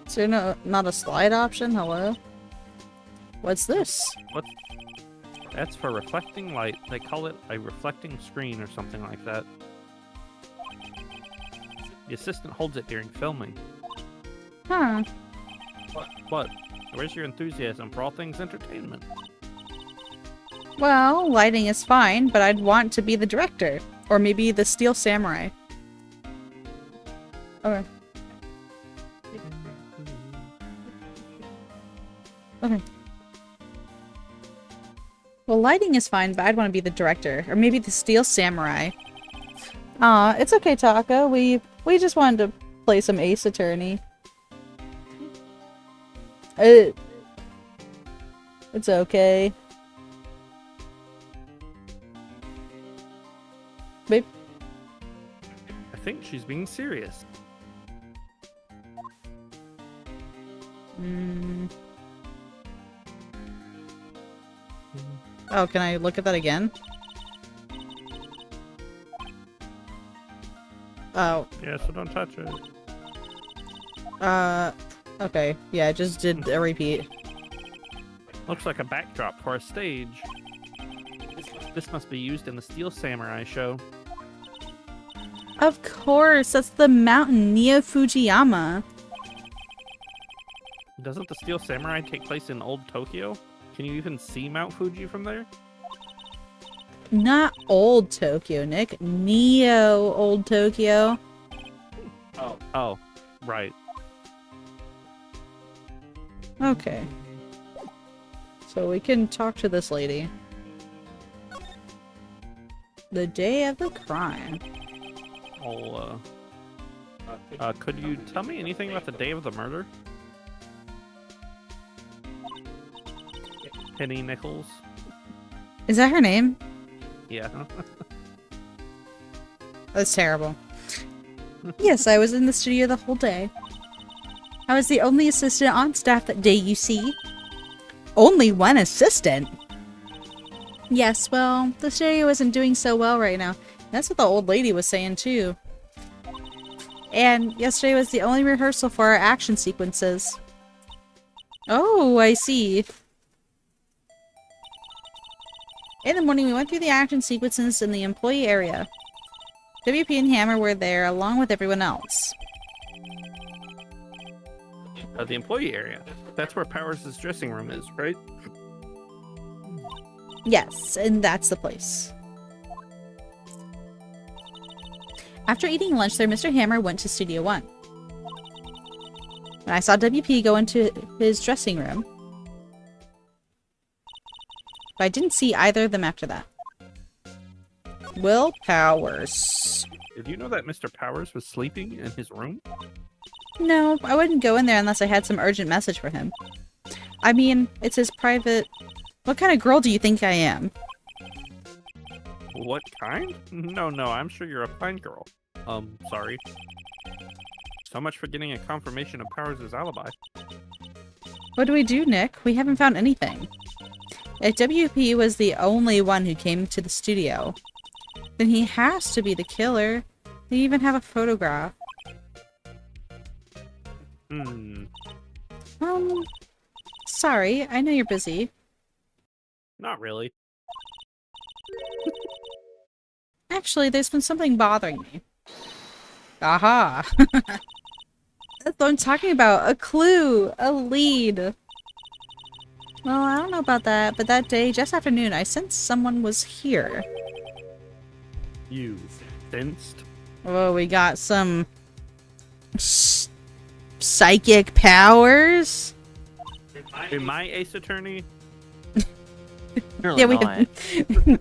Is there not a slide option? Hello? What's this?
That's for reflecting light. They call it a reflecting screen or something like that. The assistant holds it during filming.
Huh.
What? Where's your enthusiasm for all things entertainment?
Well, lighting is fine, but I'd want to be the director. Or maybe the Steel Samurai. Okay. Okay. Well, lighting is fine, but I'd want to be the director. Or maybe the Steel Samurai. Aw, it's okay, Taka. We just wanted to play some Ace Attorney. It's okay. Babe?
I think she's being serious.
Oh, can I look at that again? Oh.
Yeah, so don't touch it.
Okay. Yeah, I just did a repeat.
Looks like a backdrop for a stage. This must be used in the Steel Samurai show.
Of course, that's the mountain Neo Fujiyama.
Doesn't the Steel Samurai take place in old Tokyo? Can you even see Mount Fuji from there?
Not old Tokyo, Nick. Neo old Tokyo.
Oh, right.
Okay. So we can talk to this lady. The day of the crime.
Oh, could you tell me anything about the day of the murder? Penny Nichols?
Is that her name?
Yeah.
That's terrible. Yes, I was in the studio the whole day. I was the only assistant on staff that day, you see. Only one assistant? Yes, well, the studio isn't doing so well right now. That's what the old lady was saying, too. And yesterday was the only rehearsal for our action sequences. Oh, I see. In the morning, we went through the action sequences in the employee area. WP and Hammer were there, along with everyone else.
The employee area. That's where Powers' dressing room is, right?
Yes, and that's the place. After eating lunch there, Mr. Hammer went to Studio 1. And I saw WP go into his dressing room. But I didn't see either of them after that. Will Powers.
Did you know that Mr. Powers was sleeping in his room?
No, I wouldn't go in there unless I had some urgent message for him. I mean, it's his private... What kind of girl do you think I am?
What kind? No, I'm sure you're a fine girl. Sorry. So much for getting a confirmation of Powers' alibi.
What do we do, Nick? We haven't found anything. If WP was the only one who came to the studio, then he has to be the killer. They even have a photograph. Sorry, I know you're busy.
Not really.
Actually, there's been something bothering me. Aha! That's what I'm talking about. A clue! A lead! Well, I don't know about that, but that day, just after noon, I sensed someone was here.
You sensed?
Oh, we got some... psychic powers?
Am I Ace Attorney?
Surely
Yeah, we
not.
have...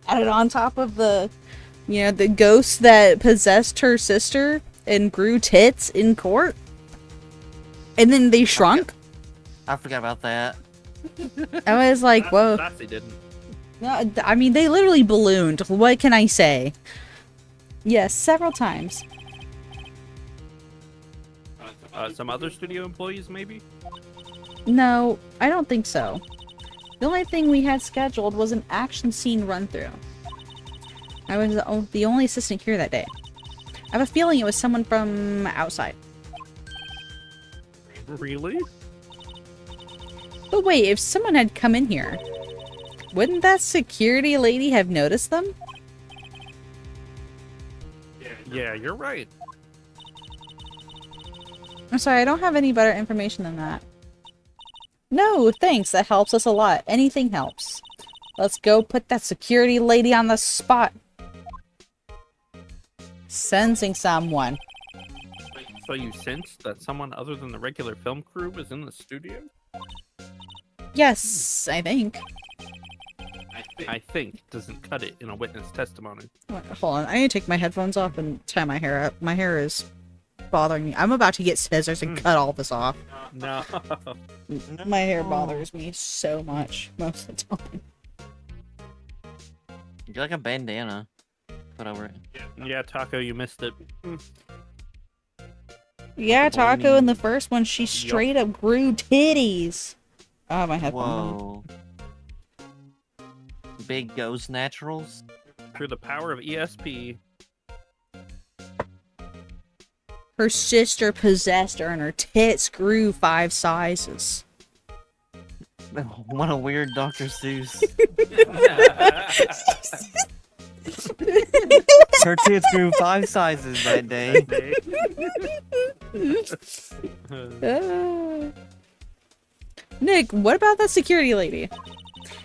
added on top of the, you know, the ghost that possessed her sister and grew tits in court. And then they shrunk.
I forgot about that.
I was like, whoa.
Sassy didn't.
No, I mean, they literally ballooned. What can I say? Yes, several times.
Some other studio employees, maybe?
No, I don't think so. The only thing we had scheduled was an action scene run-through. I was the only assistant here that day. I have a feeling it was someone from outside.
Really?
But wait, if someone had come in here, wouldn't that security lady have noticed them?
Yeah, you're right.
I'm sorry, I don't have any better information than that. No, thanks, that helps us a lot. Anything helps. Let's go put that security lady on the spot. Sensing someone.
So you sensed that someone other than the regular film crew was in the studio?
Yes, I think.
I think doesn't cut it in a witness testimony.
Wait, hold on, I need to take my headphones off and tie my hair up. My hair is bothering me. I'm about to get scissors and cut all this off.
No.
My hair bothers me so much most of the time.
You're like a bandana. Put over it.
Yeah, Taco, you missed it.
Yeah, Taco in the first one, she straight up grew titties. Oh, my headphones.
Whoa. Big Ghost Naturals?
Through the power of ESP,
Her sister possessed her and her tits grew 5 sizes.
What a weird Dr. Seuss. Her tits grew 5 sizes that day.
Nick, what about that security lady?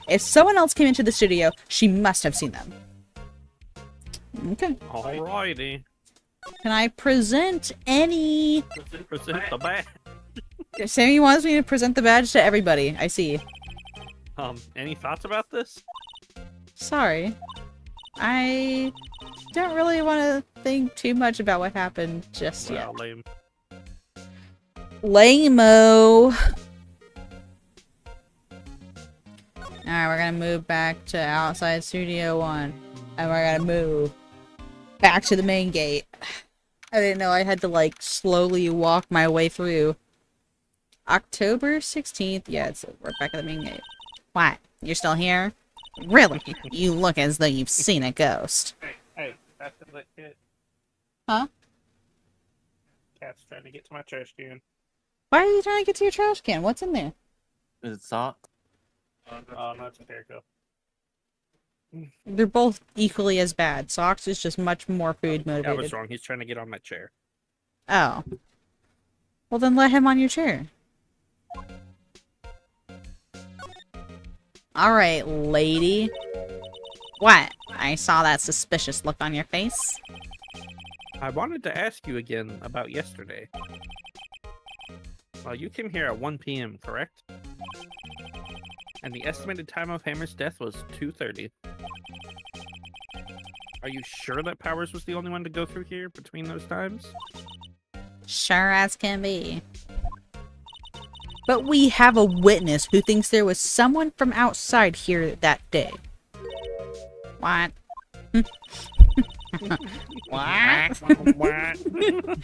If someone else came into the studio, she must have seen them. Okay.
Alrighty.
Can I present any...
Present the badge.
Sammy wants me to present the badge to everybody. I see.
Any thoughts about this?
Sorry. I don't really want to think too much about what happened just yet.
Well, lame.
Lame-o. Alright, we're gonna move back to outside Studio 1. And we're gonna move back to the main gate. I didn't know I had to, like, slowly walk my way through. October 16th? Yeah, we're back at the main gate. What? You're still here? Really? You look as though you've seen a ghost.
Hey, that's the kid.
Huh?
Cat's trying to get to my trash can.
Why are you trying to get to your trash can? What's in there?
Is it socks?
Oh, no, it's a bear go.
They're both equally as bad. Socks is just much more food
I was
motivated.
wrong. He's trying to get on my chair.
Oh. Well, then let him on your chair. Alright, lady. What? I saw that suspicious look on your face.
I wanted to ask you again about yesterday. Well, you came here at 1 p.m., correct? And the estimated time of Hammer's death was 2:30. Are you sure that Powers was the only one to go through here between those times?
Sure as can be. But we have a witness who thinks there was someone from outside here that day. What? What?
What?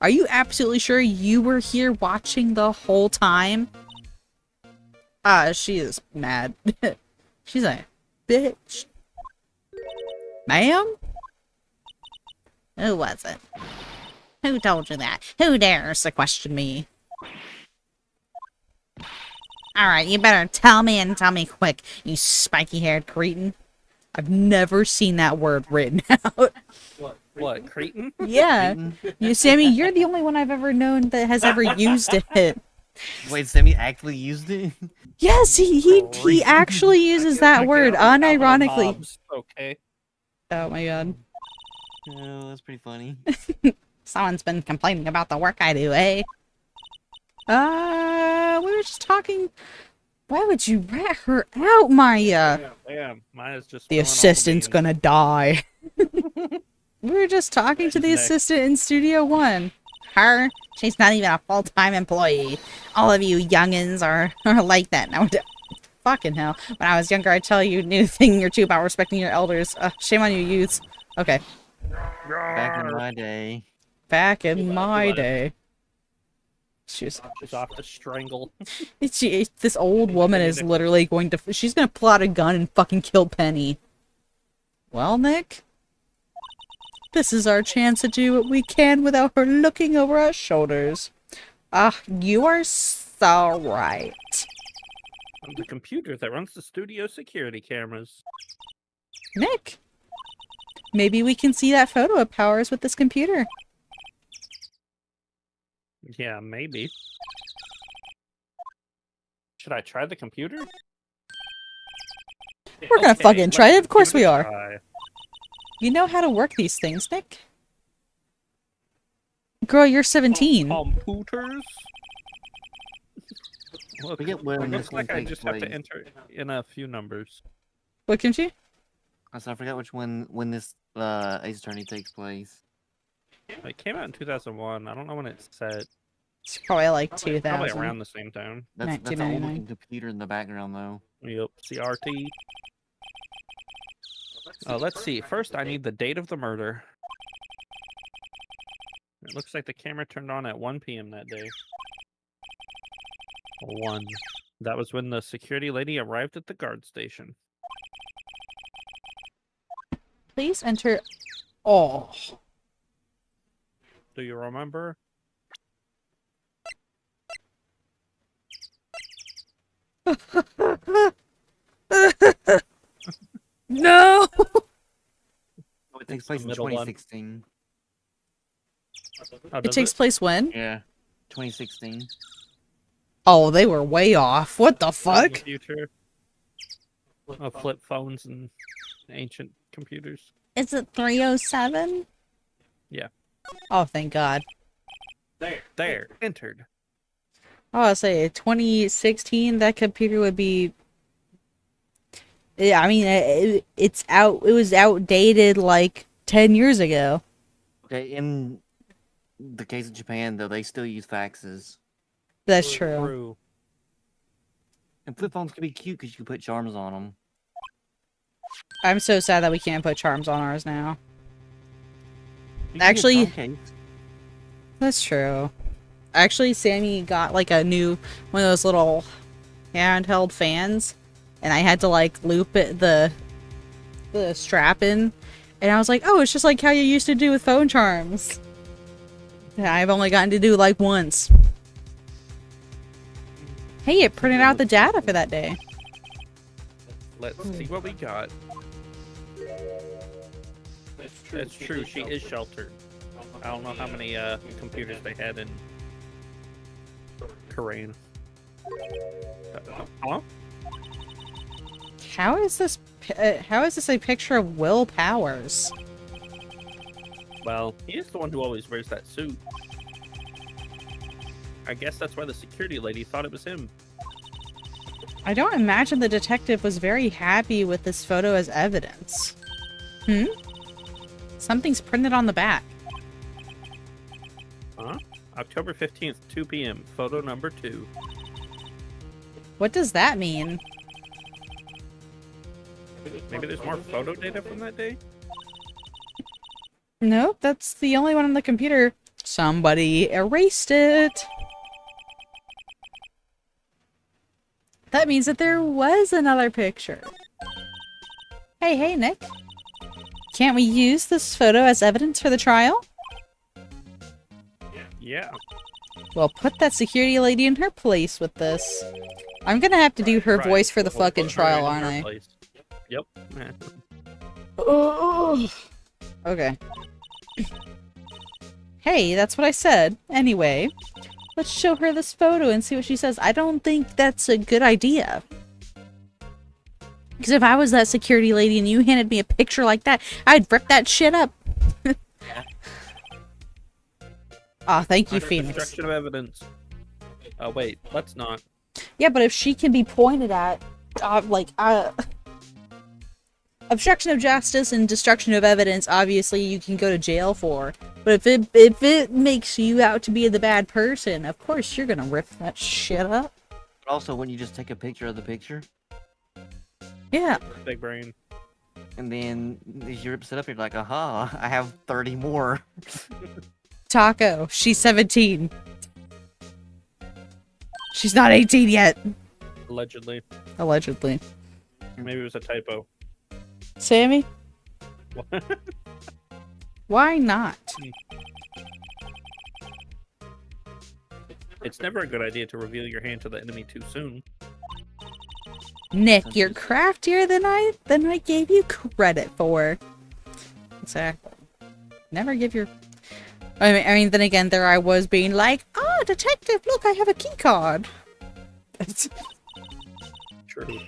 Are you absolutely sure you were here watching the whole time? She is mad. She's a bitch. Ma'am? Who was it? Who told you that? Who dares to question me? Alright, you better tell me and tell me quick, you spiky-haired cretin. I've never seen that word written out.
What, Cretan?
Yeah. You, Sammy, you're the only one I've ever known that has ever used it.
Wait, Sammy actually used it?
Yes, he actually uses that word, unironically.
Mobs, okay.
Oh my god.
Oh, that's pretty funny.
Someone's been complaining about the work I do, eh? We were just talking. Why would you rat her out, Maya?
Damn, Maya's just
The
spilling all the
assistant's
beans.
gonna die. We were just talking to the
Next.
assistant in Studio 1. Her? She's not even a full-time employee. All of you youngins are like that now. Fucking hell. When I was younger, I'd tell you new thing or two about respecting your elders. Shame on you youths. Okay.
Back in my day.
Back in my day. She's
off to strangle.
this old woman is literally going to... She's gonna pull out a gun and fucking kill Penny. Well, Nick? This is our chance to do what we can without her looking over our shoulders. You are so right.
I'm the computer that runs the studio security cameras.
Nick? Maybe we can see that photo of Powers with this computer.
Yeah, maybe. Should I try the computer?
We're gonna fucking try it, of course we are.
Try.
You know how to work these things, Nick. Girl, you're 17.
Computers? Look,
Forget when
it
this
looks
one
like I
takes
just have to
place.
enter in a few numbers.
What, Kimchi?
I forgot which one when this Ace Attorney takes place.
It came out in 2001. I don't know when it's set.
It's probably like 2000.
Probably around the same time.
That's an old
1999.
looking computer in the background though.
Yep, CRT. Let's see. First, I need the date of the murder. It looks like the camera turned on at 1 p.m. that day. 1. That was when the security lady arrived at the guard station.
Please enter... Oh.
Do you remember?
No!
It takes
the
place in
middle one.
2016.
Oh,
It
does
takes place when?
Yeah, 2016.
Oh, they were way off. What the
In the
fuck?
future. Flip phones and ancient computers.
Is it 307?
Yeah.
Oh, thank God.
There. Entered.
Oh, I'll say 2016, that computer would be. Yeah, I mean, it's out. It was outdated like 10 years ago.
Okay, in the case of Japan, though, they still use faxes.
That's true.
True.
And flip phones can be cute because you can put charms on them.
I'm so sad that we can't put charms on ours now.
You can get
Actually-
charm case.
That's true. Actually, Sammy got like a new one of those little handheld fans, and I had to like loop it the strap in, and I was like, oh, it's just like how you used to do with phone charms. And I've only gotten to do like once. Hey, it printed out the data for that day.
Let's see what we got. That's true. She is sheltered. I don't know how many computers they had in Korean. Huh?
How is this? How is this a picture of Will Powers?
Well, he is the one who always wears that suit. I guess that's why the security lady thought it was him.
I don't imagine the detective was very happy with this photo as evidence. Hmm? Something's printed on the back.
Huh? October 15th, 2 p.m. Photo number 2.
What does that mean?
Maybe there's more photo data from that day?
Nope, that's the only one on the computer. Somebody erased it. That means that there was another picture. Hey, Nick. Can't we use this photo as evidence for the trial?
Yeah.
Well, put that security lady in her place with this. I'm gonna have to do her
Right.
voice for the
We'll
fucking
put her
trial,
in
aren't
her
I?
place. Yep.
Okay. Hey, that's what I said. Anyway, let's show her this photo and see what she says. I don't think that's a good idea. Because if I was that security lady and you handed me a picture like that, I'd rip that shit up. Aw, thank you,
Under
Phoenix.
Destruction of evidence. Oh, wait. Let's not.
Yeah, but if she can be pointed at, obstruction of justice and destruction of evidence, obviously you can go to jail for. But if it makes you out to be the bad person, of course you're gonna rip that shit up.
But also, when you just take a picture of the picture,
Yeah.
Big brain.
and then as you rip it up, you're like, aha, I have 30 more.
Taco, she's 17. She's not 18 yet.
Allegedly.
Allegedly.
Maybe it was a typo.
Sammy? Why not?
It's never a good idea to reveal your hand to the enemy too soon.
Nick, you're craftier than I gave you credit for. Exactly. Never give your... I mean, then again, there I was being like, oh, detective, look, I have a key card.
True.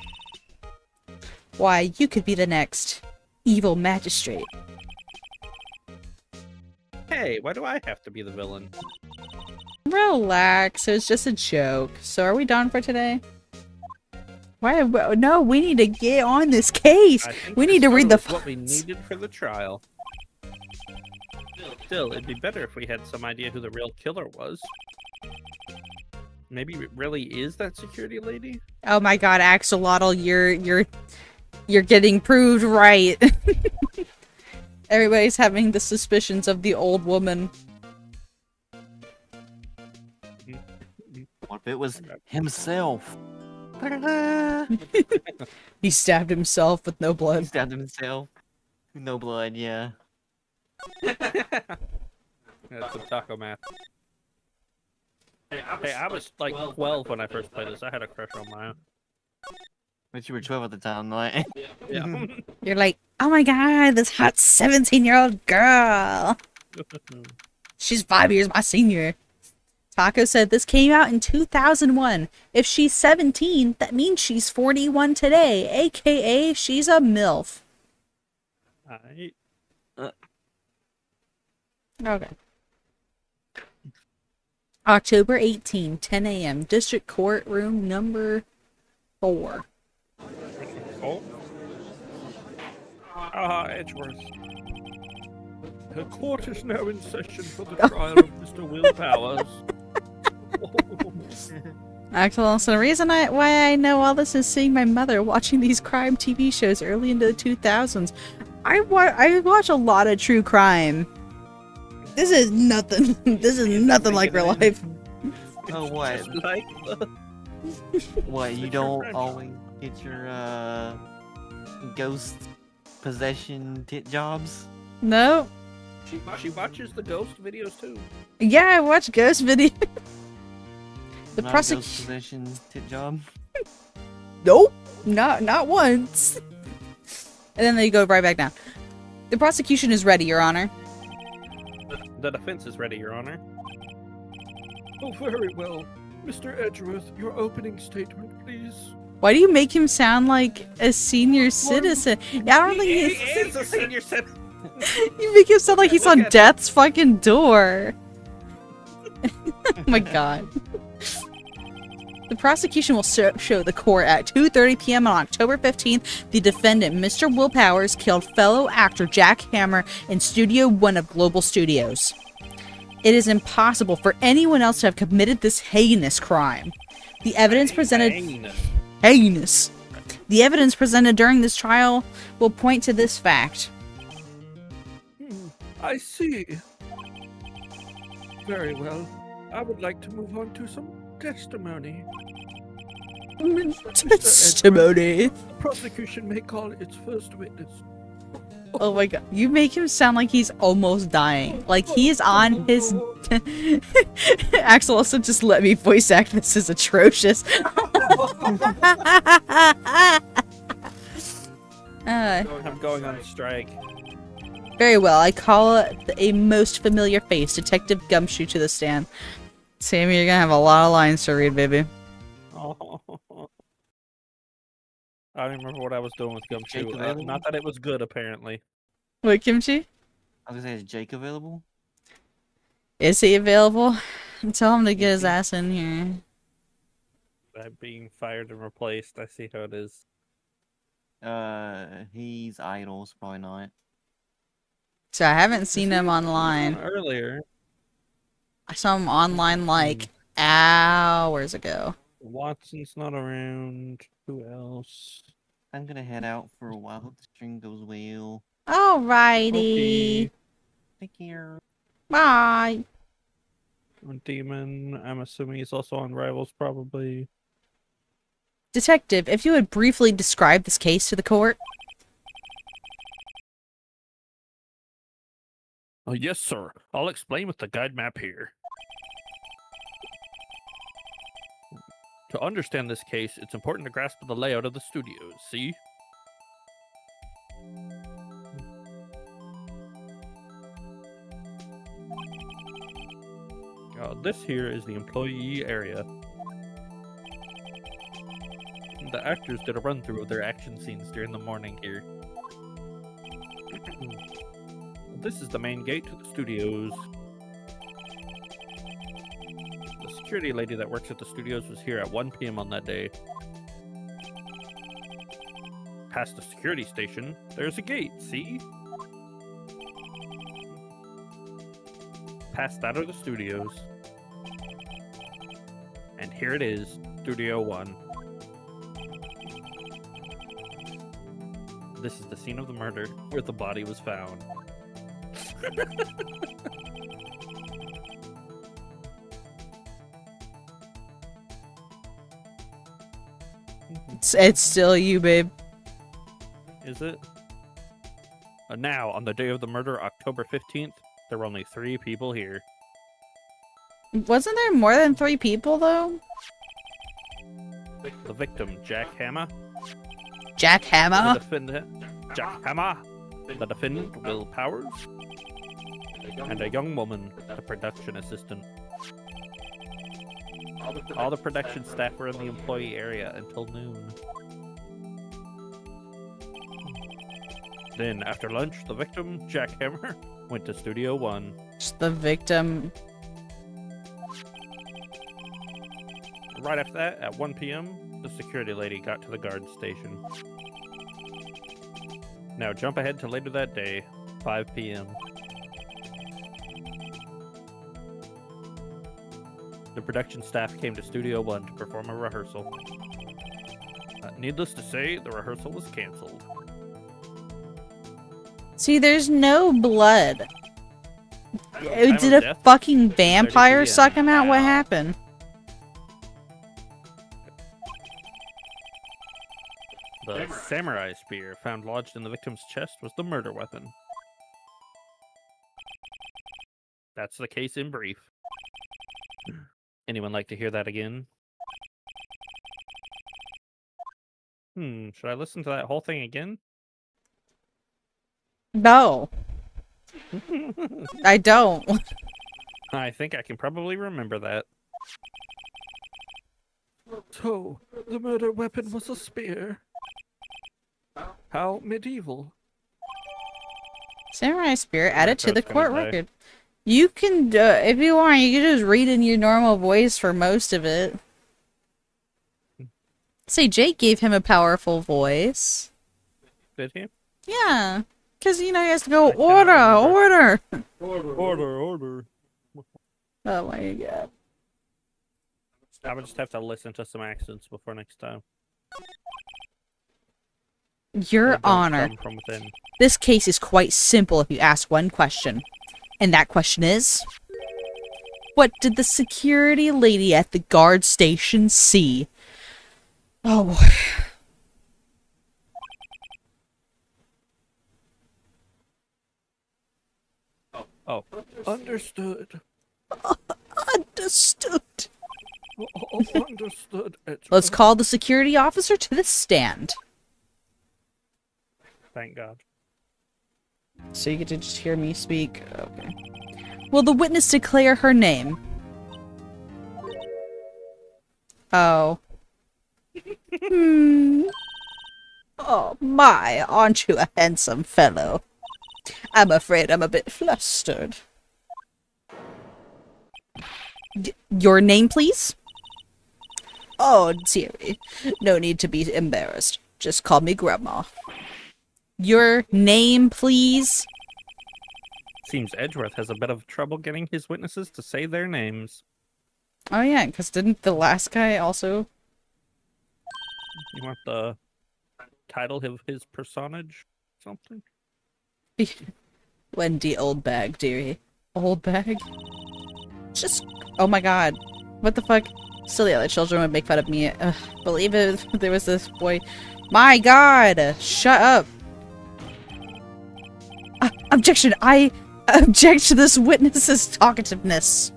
Why, you could be the next evil magistrate.
Hey, why do I have to be the villain?
Relax, it was just a joke. So are we done for today? Why? No, we need to get on this case.
I think
We
this
need to read the
photo is what we
files.
needed for the trial. Still, it'd be better if we had some idea who the real killer was. Maybe it really is that security lady?
Oh my god, Axolotl, you're getting proved right. Everybody's having the suspicions of the old woman.
What if it was himself? Ta-da-da!
He stabbed himself with no
He
blood.
stabbed himself. No blood, yeah.
That's some taco math. Hey, I was like 12 when I first played this. I had a crush on Maya.
But you were 12 at the time, like.
Yeah.
You're like, oh my god, this hot 17-year-old girl. She's 5 years my senior. Taco said this came out in 2001. If she's 17, that means she's 41 today, aka she's a MILF.
Alright.
Okay. October 18, 10 a.m. District Courtroom number 4.
Oh. Edgeworth. The court is now in session for the trial of Mr. Will Powers.
Actually, so the reason why I know all this is seeing my mother watching these crime TV shows early into the 2000s. I watch a lot of true crime. This is nothing. This is nothing like real life.
Oh, what?
Just like
What, you don't always get your, ghost possession tit jobs?
No.
she watches the ghost videos too.
Yeah, I watch ghost video. The
Not a ghost
prosecution.
possession tit job?
Nope. Not once. And then they go right back down. The prosecution is ready, Your Honor.
The defense is ready, Your Honor. Oh, very well. Mr. Edgeworth, your opening statement, please.
Why do you make him sound like a senior citizen? I don't think
He
he's...
is a senior citizen.
You make him sound like he's
Look
on
at him.
death's fucking door. Oh my god. The prosecution will show the court at 2:30 p.m. on October 15th. The defendant, Mr. Will Powers, killed fellow actor Jack Hammer in Studio 1 of Global Studios. It is impossible for anyone else to have committed this heinous crime. The evidence presented... Heinous. The evidence presented during this trial will point to this fact.
I see. Very well. I would like to move on to some testimony.
Testimony.
The prosecution may call its first witness.
Oh my god. You make him sound like he's almost dying. Like he's on his... Axel also just let me voice act. This is atrocious.
I'm going on strike.
Very well. I call a most familiar face, Detective Gumshoe, to the stand. Sammy, you're gonna have a lot of lines to read, baby.
Oh. I don't remember what I was doing with Gumshoe.
Jake available?
Not that it was good, apparently.
What, Kimchi?
I was gonna say, is Jake available?
Is he available? Tell him to get his ass in here.
I'm being fired and replaced. I see how it is.
He's idle, so probably not.
So I haven't seen him online.
Earlier.
I saw him online like hours ago.
Watson's not around. Who else?
I'm gonna head out for a while. Hope the stream goes well.
Alrighty.
Okay.
Take care.
Bye.
Demon. I'm assuming he's also on Rivals, probably.
Detective, if you would briefly describe this case to the court.
Oh, yes, sir. I'll explain with the guide map here. To understand this case, it's important to grasp the layout of the studios, see? This here is the employee area. The actors did a run-through of their action scenes during the morning here. This is the main gate to the studios. The security lady that works at the studios was here at 1 p.m. on that day. Past the security station, there's a gate, see? Past that are the studios. And here it is, Studio 1. This is the scene of the murder, where the body was found.
It's still you, babe.
Is it? Now, on the day of the murder, October 15th, There were only 3 people here.
Wasn't there more than 3 people, though?
The victim, Jack Hammer.
Jack Hammer?
The defendant, Jack Hammer. The defendant, Will Powers. And a young woman, the production assistant. All the production staff were in the employee area until noon. Then, after lunch, the victim, Jack Hammer, went to Studio 1.
The victim.
Right after that, at 1 p.m., the security lady got to the guard station. Now jump ahead to later that day, 5 p.m. The production staff came to Studio 1 to perform a rehearsal. Needless to say, the rehearsal was canceled.
See, there's no blood.
Time
Did
of
a
death,
fucking vampire
30
suck him out? What
Ow.
happened?
The samurai spear found lodged in the victim's chest was the murder weapon. That's the case in brief. Anyone like to hear that again? Should I listen to that whole thing again?
No, I don't.
I think I can probably remember that. So, the murder weapon was a spear. How medieval.
Samurai spear added to
thought
the
it was gonna
court
die.
record. You can, if you want, you can just read in your normal voice for most of it. Say, Jake gave him a powerful voice.
Did he?
Yeah, because, you know, he has to go,
I cannot
order,
remember.
order.
Order.
Oh my god.
I would just have to listen to some accents before next time.
Your
They don't
Honor,
come from within.
this case is quite simple if you ask one question. And that question is, what did the security lady at the guard station see? Oh boy.
Oh, understood.
Understood.
Understood.
Let's call the security officer to the stand.
Thank God.
So you get to just hear me speak? Okay. Will the witness declare her name? Oh. Oh my, aren't you a handsome fellow? I'm afraid I'm a bit flustered. Your name, please? Oh, dearie. No need to be embarrassed. Just call me Grandma. Your name, please?
Seems Edgeworth has a bit of trouble getting his witnesses to say their names.
Oh yeah, because didn't the last guy also...
You want the title of his personage? Something?
Wendy Oldbag, dearie. Oldbag? Just... Oh my god. What the fuck? Still the other children would make fun of me. Believe it, there was this boy... My god! Shut up! Objection! I object to this witness's talkativeness.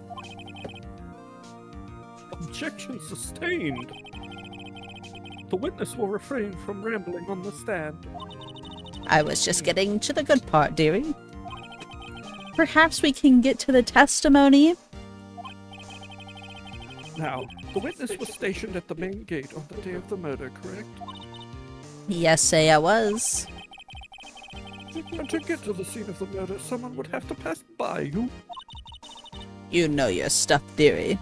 Objection sustained. The witness will refrain from rambling on the stand.
I was just getting to the good part, dearie. Perhaps we can get to the testimony?
Now, the witness was stationed at the main gate on the day of the murder, correct?
Yes, say I was.
And to get to the scene of the murder, someone would have to pass by you.
You know your stuff, dearie.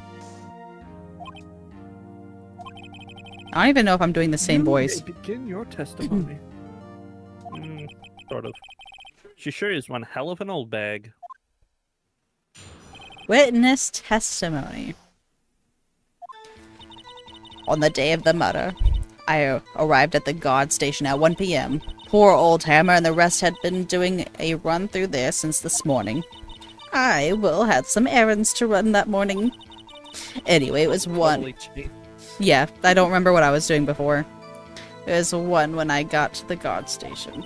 I don't even know if I'm doing the same
You
voice.
may begin your testimony. Sort of. She sure is one hell of an old bag.
Witness testimony. On the day of the murder, I arrived at the guard station at 1 p.m. Poor old Hammer and the rest had been doing a run through there since this morning. I, Will, had some errands to run that morning. Anyway, it was 1.
Totally cheap.
Yeah, I don't remember what I was doing before. It was 1 when I got to the guard station.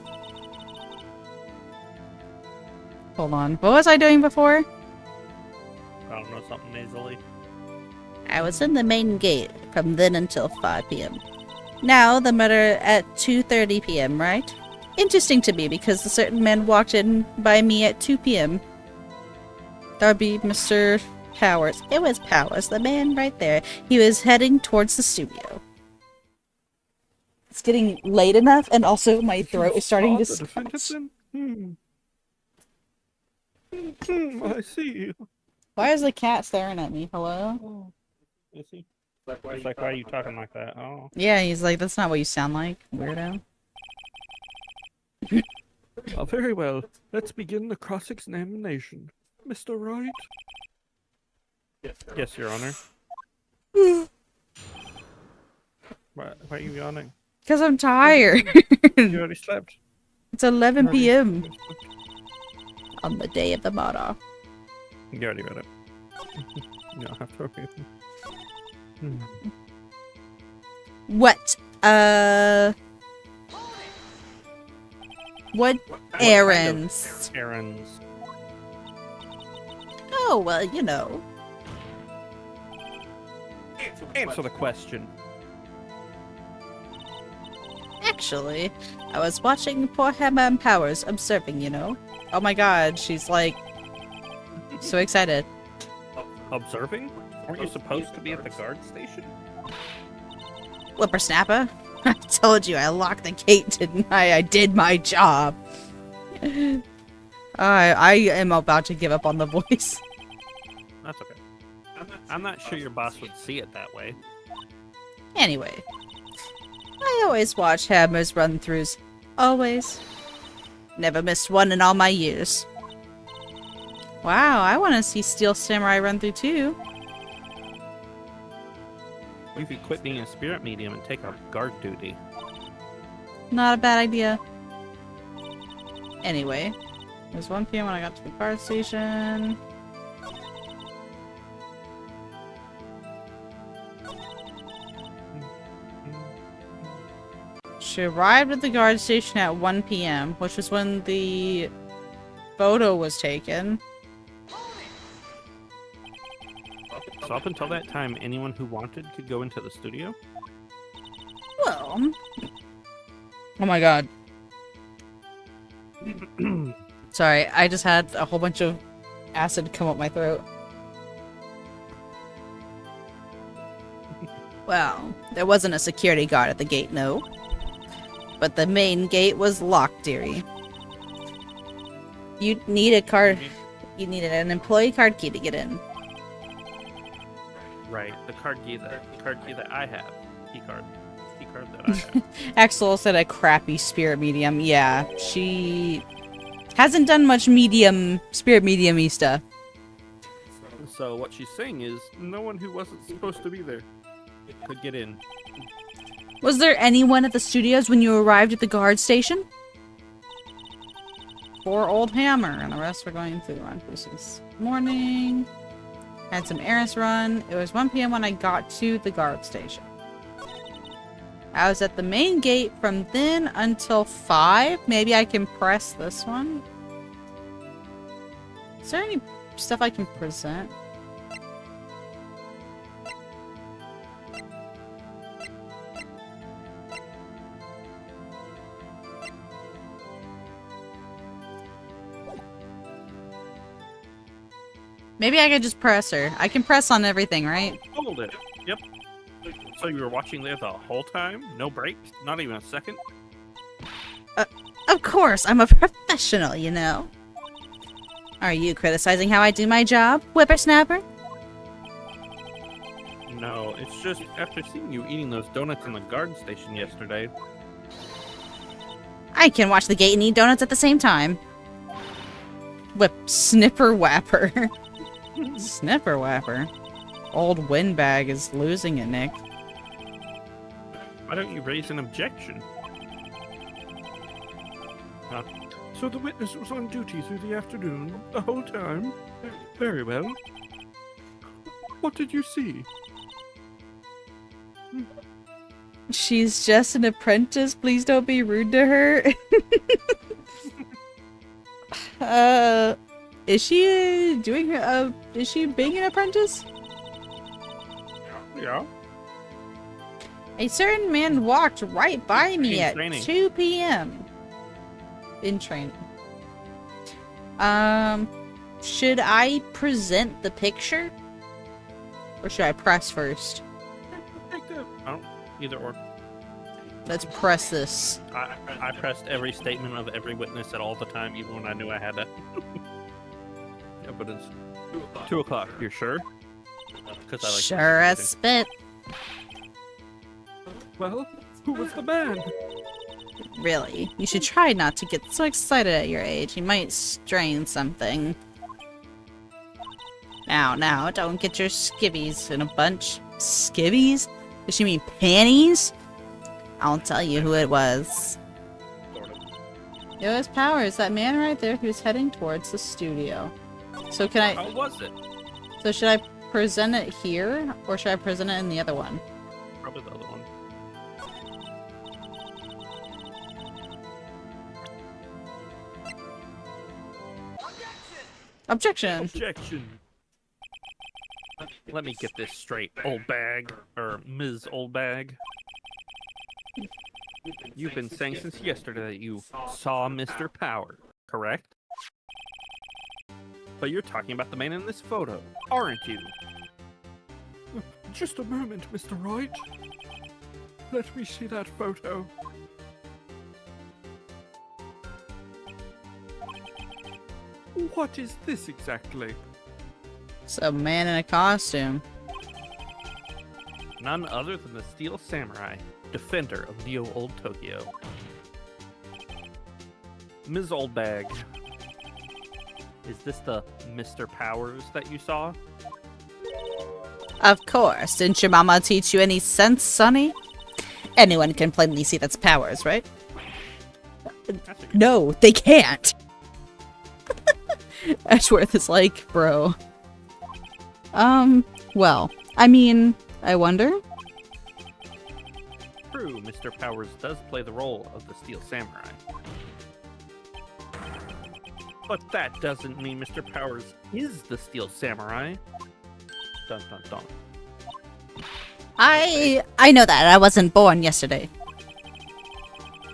Hold on. What was I doing before?
I don't know, something nasally.
I was in the main gate from then until 5 p.m. Now the murder at 2:30 p.m., right? Interesting to me because a certain man walked in by me at 2 p.m. That would be Mr. Powers. It was Powers, the man right there. He was heading towards the studio. It's getting late enough, and also my throat is starting to scratch.
I see.
Why is the cat staring at me? Hello?
Oh, is he? It's like, why are you talking like that? Oh.
Yeah, he's like, that's not what you sound like, weirdo.
Very well. Let's begin the cross-examination. Mr. Wright? Yes, Your Honor. Why are you yawning?
Because I'm tired.
You already slept.
It's 11 p.m. on the day of the murder.
You already read it. You don't have to repeat it.
What? What errands?
Errands.
Oh, well, you know.
Answer the question.
Actually, I was watching poor Hammer Powers observing, you know. Oh my god, she's like so excited.
Observing? Weren't you supposed to be at the guard station?
Whippersnapper, I told you I locked the gate, didn't I? I did my job. I am about to give up on the voice.
That's okay. I'm not sure your boss would see it that way.
Anyway, I always watch Hammer's run-throughs. Always. Never missed one in all my years. Wow, I want to see Steel Samurai run through too.
You could quit being a spirit medium and take up guard duty.
Not a bad idea. Anyway, it was 1 p.m. when I got to the guard station. She arrived at the guard station at 1 p.m., which was when the photo was taken.
So up until that time, anyone who wanted could go into the studio?
Well... Oh my god. Sorry, I just had a whole bunch of acid come up my throat. Well, there wasn't a security guard at the gate, no. But the main gate was locked, dearie. You need a card. You needed an employee card key to get in.
Right, the card key that I have. Key card that I have.
Axel said a crappy spirit medium. Yeah, she hasn't done much spirit medium-y stuff.
So what she's saying is, no one who wasn't supposed to be there could get in.
Was there anyone at the studios when you arrived at the guard station? Poor old Hammer, and the rest were going through run this morning. Had some errands run. It was 1 p.m. when I got to the guard station. I was at the main gate from then until 5. Maybe I can press this one. Is there any stuff I can present? Maybe I could just press her. I can press on everything, right?
Hold it. Yep. So you were watching there the whole time? No break? Not even a second?
Of course, I'm a professional, you know. Are you criticizing how I do my job, whippersnapper?
No, it's just after seeing you eating those donuts in the guard station yesterday.
I can watch the gate and eat donuts at the same time. Snipper Whapper. Snipper Whapper. Old windbag is losing it, Nick.
Why don't you raise an objection? So the witness was on duty through the afternoon, the whole time? Very well. What did you see?
She's just an apprentice. Please don't be rude to her. Is she doing her? Is she being an apprentice?
Yeah.
A certain man walked right by me
In
at
training.
2 p.m. In training. Should I present the picture? Or should I press first?
Oh, either or.
Let's press this.
I pressed every statement of every witness at all the time, even when I knew I had to. Evidence. 2 o'clock. You're sure? Because I like.
Sure as spit.
Well, who was the man?
Really, you should try not to get so excited at your age. You might strain something. Now, don't get your skivvies in a bunch. Skivvies? Does she mean panties? I'll tell you who it was.
Sort of.
It was Powers, that man right there who's heading towards the studio. So can I...
How was it?
So should I present it here? Or should I present it in the other one?
Probably the other one.
Objection!
Objection. Let me get this straight, old bag, or Ms. Old Bag. You've been saying since yesterday that you saw Mr. Power, correct? But you're talking about the man in this photo, aren't you? Just a moment, Mr. Wright. Let me see that photo. What is this exactly?
It's a man in a costume.
None other than the Steel Samurai, defender of Neo Old Tokyo. Ms. Oldbag, is this the Mr. Powers that you saw?
Of course. Didn't your mama teach you any sense, Sonny? Anyone can plainly see that's Powers, right?
That's a good
No, they can't! Ashworth is like, bro. Well, I mean, I wonder?
True, Mr. Powers does play the role of the Steel Samurai. But that doesn't mean Mr. Powers is the Steel Samurai. Dun dun dun.
I know that. I wasn't born yesterday.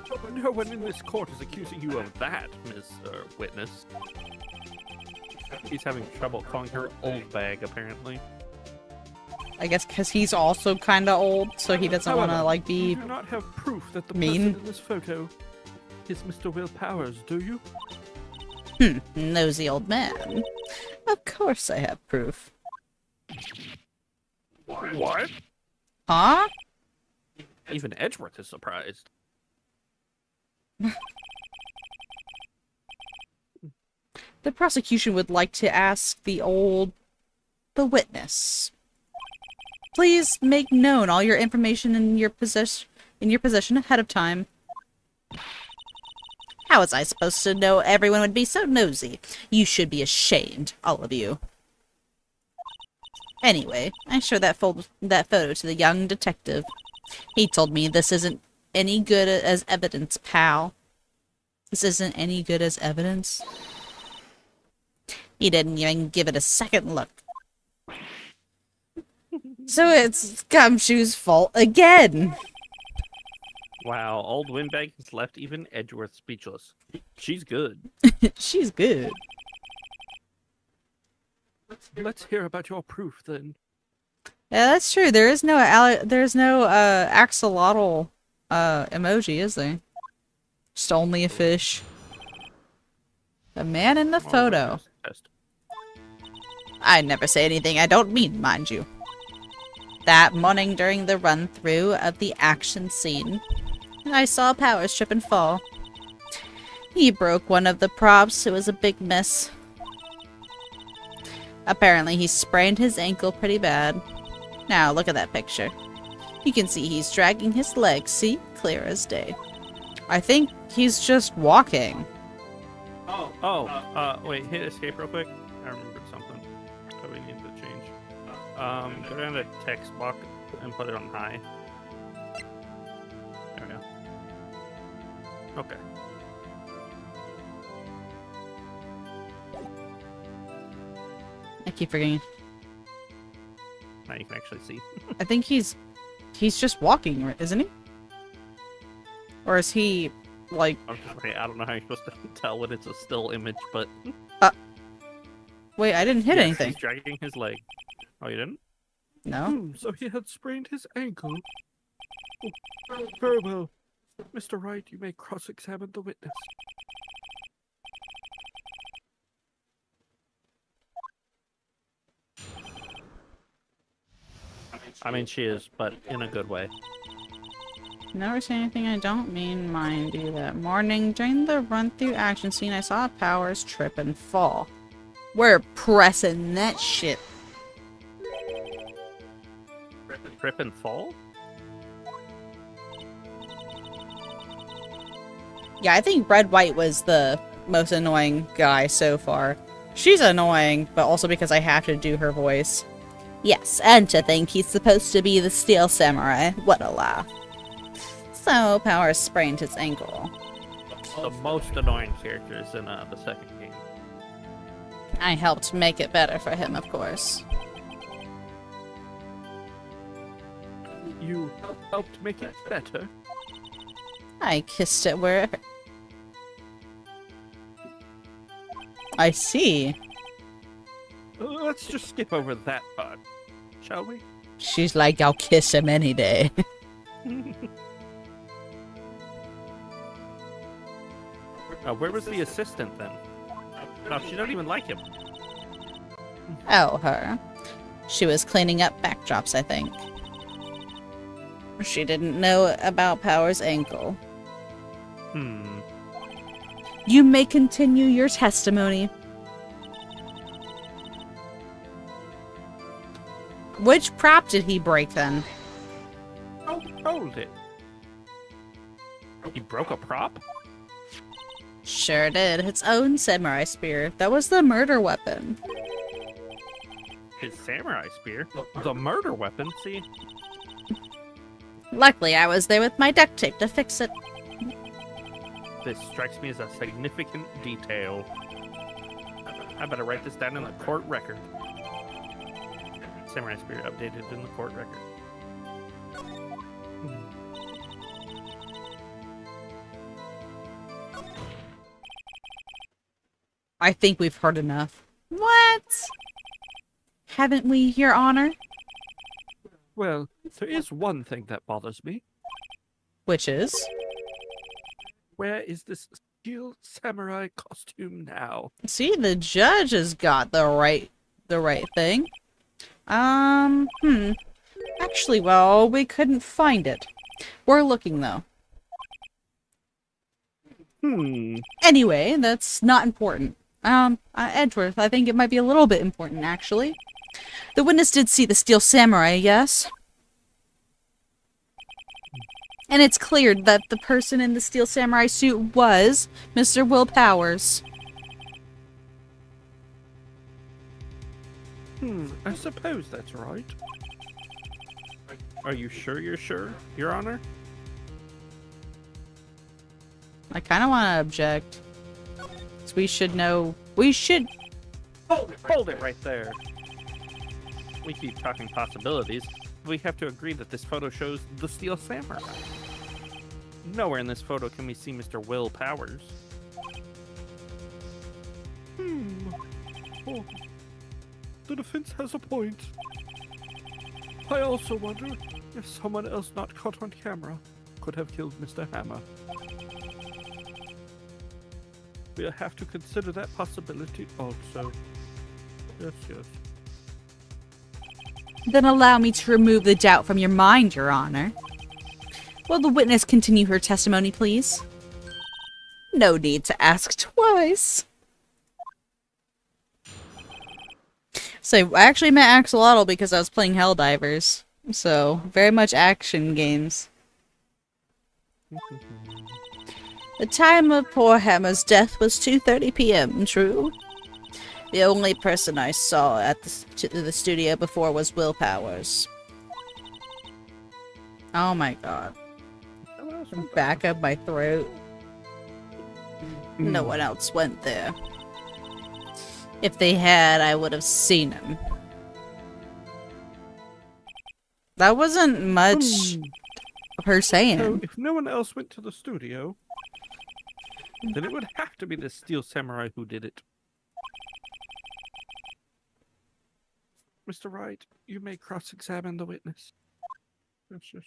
But no one in this court is accusing you of that, Ms. Witness. He's having trouble calling her old bag, apparently.
I guess because he's also kind of old, so he doesn't want to,
However,
like,
You
be...
do not have proof that the
mean.
person in this photo is Mr. Will Powers, do you?
Nosy old man. Of course I have proof.
What?
Huh?
Even Edgeworth is surprised.
The prosecution would like to ask the witness. Please make known all your information in your possession ahead of time. How was I supposed to know everyone would be so nosy? You should be ashamed, all of you. Anyway, I showed that photo to the young detective. He told me this isn't any good as evidence, pal. This isn't any good as evidence. He didn't even give it a second look. So it's Gumshoe's fault again.
Wow, old Windbag has left even Edgeworth speechless. She's good.
She's good.
Let's hear about your proof then.
Yeah, that's true. There is no axolotl emoji, is there? Just only a fish. The man in the photo.
Test.
I never say anything I don't mean, mind you. That morning during the run-through of the action scene, I saw Powers trip and fall. He broke one of the props. It was a big miss. Apparently, he sprained his ankle pretty bad. Now, look at that picture. You can see he's dragging his legs, see? Clear as day. I think he's just walking.
Wait, hit escape real quick. I remembered something that we need to change. Go down to text box and put it on high. There we go. Okay.
keep forgetting.
Now you can actually see.
I think he's just walking, isn't he? Or is he like?
I'm just wondering, I don't know how you're supposed to tell when it's a still image, but
Wait, I didn't hit
yes,
anything.
He's dragging his leg. Oh, you didn't?
No.
So he had sprained his ankle. Oh, very well. Mr. Wright, you may cross-examine the witness. I mean, she is, but in a good way.
Never say anything I don't mean, mind you. That morning, during the run-through action scene, I saw Powers trip and fall. We're pressing that shit.
Trip and fall?
Yeah, I think Red White was the most annoying guy so far. She's annoying, but also because I have to do her voice. Yes, and to think he's supposed to be the Steel Samurai. What a laugh. So, Powers sprained his ankle.
The most annoying characters in the second game.
I helped make it better for him, of course.
You helped make it better?
I kissed it where... I see.
Let's just skip over that part, shall we?
She's like, I'll kiss him any day.
Where was the assistant then? No, she don't even like him.
Oh, her. She was cleaning up backdrops, I think. She didn't know about Power's ankle. You may continue your testimony. Which prop did he break then?
Hold it. He broke a prop?
Sure did. Its own samurai spear. That was the murder weapon.
His samurai spear? The murder weapon? See?
Luckily, I was there with my duct tape to fix it.
This strikes me as a significant detail. I better write this down in the court record. Samurai spear updated in the court record.
I think we've heard enough. What? Haven't we, Your Honor?
Well, there is one thing that bothers me.
Which is?
Where is this steel samurai costume now?
See, the judge has got the right thing. Actually, well, we couldn't find it. We're looking, though. Anyway, that's not important. Edgeworth, I think it might be a little bit important, actually. The witness did see the steel samurai, yes? And it's clear that the person in the steel samurai suit was Mr. Will Powers.
I suppose that's right. Are you sure you're sure, Your Honor?
I kind of want to object. So we should know. We should.
Hold it right there. We keep talking possibilities. We have to agree that this photo shows the Steel Samurai. Nowhere in this photo can we see Mr. Will Powers. Oh, the defense has a point. I also wonder if someone else not caught on camera could have killed Mr. Hammer. We'll have to consider that possibility also. Yes, yes.
Then allow me to remove the doubt from your mind, Your Honor. Will the witness continue her testimony, please? No need to ask twice. So, I actually met Axolotl because I was playing Helldivers. So, very much action games. The time of poor Hammer's death was 2:30 p.m., true? The only person I saw at the studio before was Will Powers. Oh my god. Back of my throat. No one else went there. If they had, I would have seen him. That wasn't much of her
So
saying.
if no one else went to the studio, then it would have to be the Steel Samurai who did it. Mr. Wright, you may cross-examine the witness. Yes.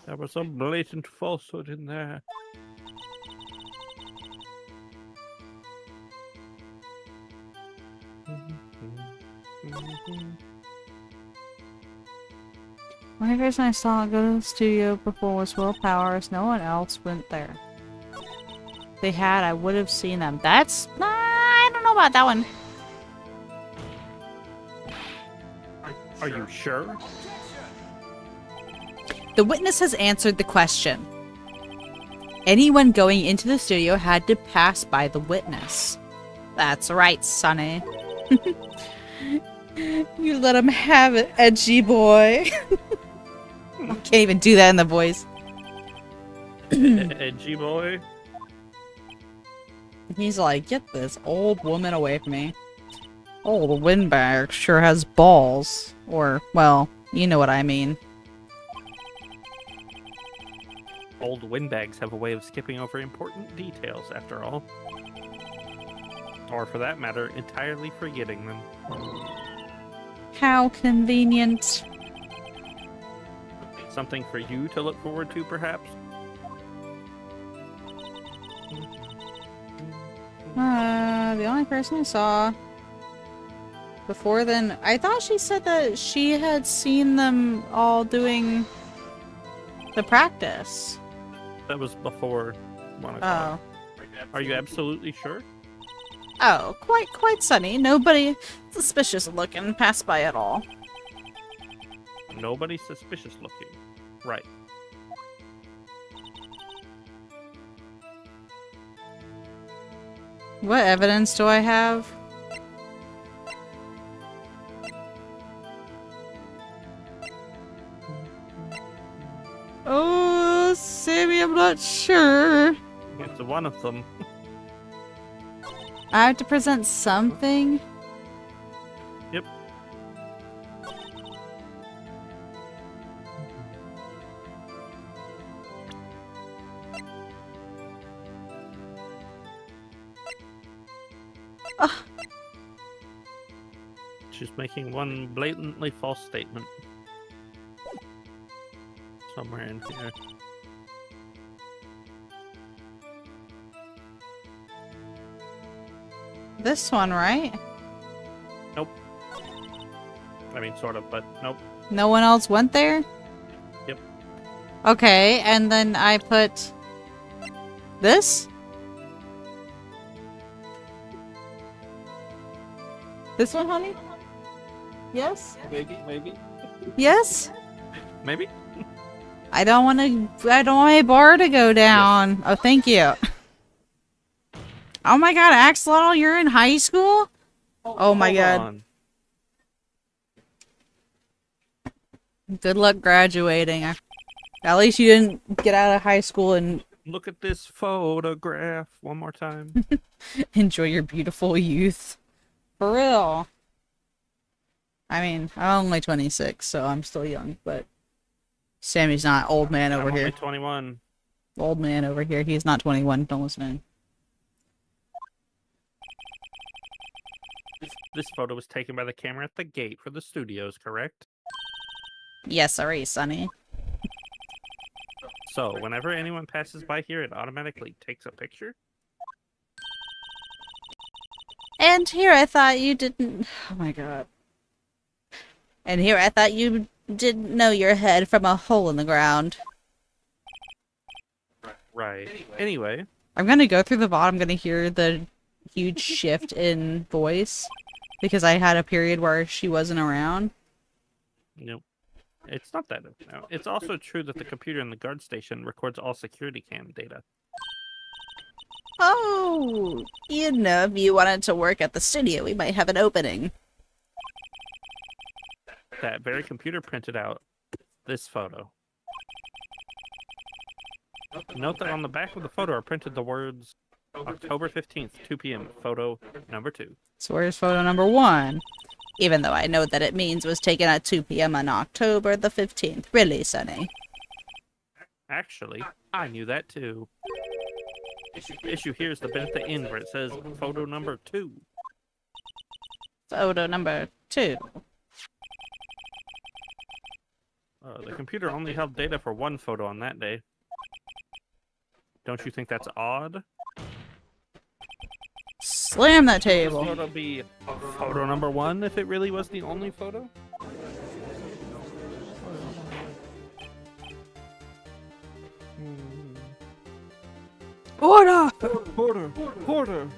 There was some blatant falsehood in there.
The only person I saw go to the studio before was Will Powers. No one else went there. If they had, I would have seen them. That's... I don't know about that one.
Are you sure?
The witness has answered the question. Anyone going into the studio had to pass by the witness. That's right, Sonny. You let him have it, edgy boy. I can't even do that in the voice.
Edgy boy?
He's like, get this old woman away from me. Oh, the windbag sure has balls. Or, well, you know what I mean.
Old windbags have a way of skipping over important details, after all. Or, for that matter, entirely forgetting them.
How convenient.
Something for you to look forward to, perhaps?
The only person I saw before then, I thought she said that she had seen them all doing the practice.
That was before 1 o'clock.
Oh.
Are you absolutely sure?
Oh, quite sunny. Nobody suspicious looking passed by at all.
Nobody suspicious looking. Right.
What evidence do I have? Oh, Sammy, I'm not sure.
It's one of them.
I have to present something?
Yep. She's making one blatantly false statement. Somewhere in here.
This one, right?
Nope. I mean, sort of, but nope.
No one else went there?
Yep.
Okay, and then I put this? This one, honey? Yes?
Maybe.
Yes?
Maybe?
I don't want my bar to go down. Oh, thank you. Oh my god, Axolotl, you're in high school? Oh my
Hold
god.
on.
Good luck graduating. At least you didn't get out of high school and
Look at this photograph one more time.
enjoy your beautiful youth. For real. I mean, I'm only 26, so I'm still young, but Sammy's not old man over
I'm
here.
only 21.
Old man over here. He's not 21. Don't listen to him.
This photo was taken by the camera at the gate for the studios, correct?
Yes, sorry, Sonny.
So, whenever anyone passes by here, it automatically takes a picture?
And here I thought you didn't... Oh my god. And here I thought you didn't know your head from a hole in the ground.
Right. Anyway,
I'm gonna go through the VOD. I'm gonna hear the huge shift in voice. Because I had a period where she wasn't around.
nope. It's not that. No. It's also true that the computer in the guard station records all security cam data.
Oh, you know, if you wanted to work at the studio, we might have an opening.
That very computer printed out this photo. Note that on the back of the photo are printed the words, October 15th, 2 p.m. Photo number 2.
So where's photo number 1? Even though I know that it means was taken at 2 p.m. on October the 15th. Really, Sonny?
Actually, I knew that too. The issue here is the bit at the end where it says photo number 2.
Photo number 2.
The computer only held data for 1 photo on that day. Don't you think that's odd?
Slam that
This
table.
photo be photo number 1 if it really was the only photo?
Order!
Order!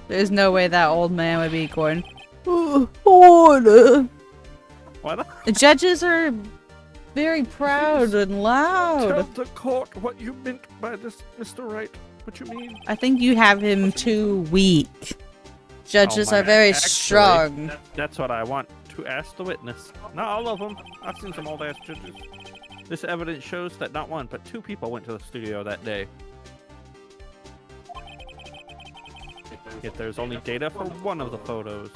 There's no way that old man would be going, order!
What?
The judges are very proud and
Tell
loud.
the court what you meant by this, Mr. Wright. What you mean?
I think you have him too weak. Judges
Oh,
are very
actually,
strong.
That's what I want to ask the witness. Not all of them. I've seen some old-ass judges. This evidence shows that not 1, but 2 people went to the studio that day. Yet there's only data for 1 of the photos.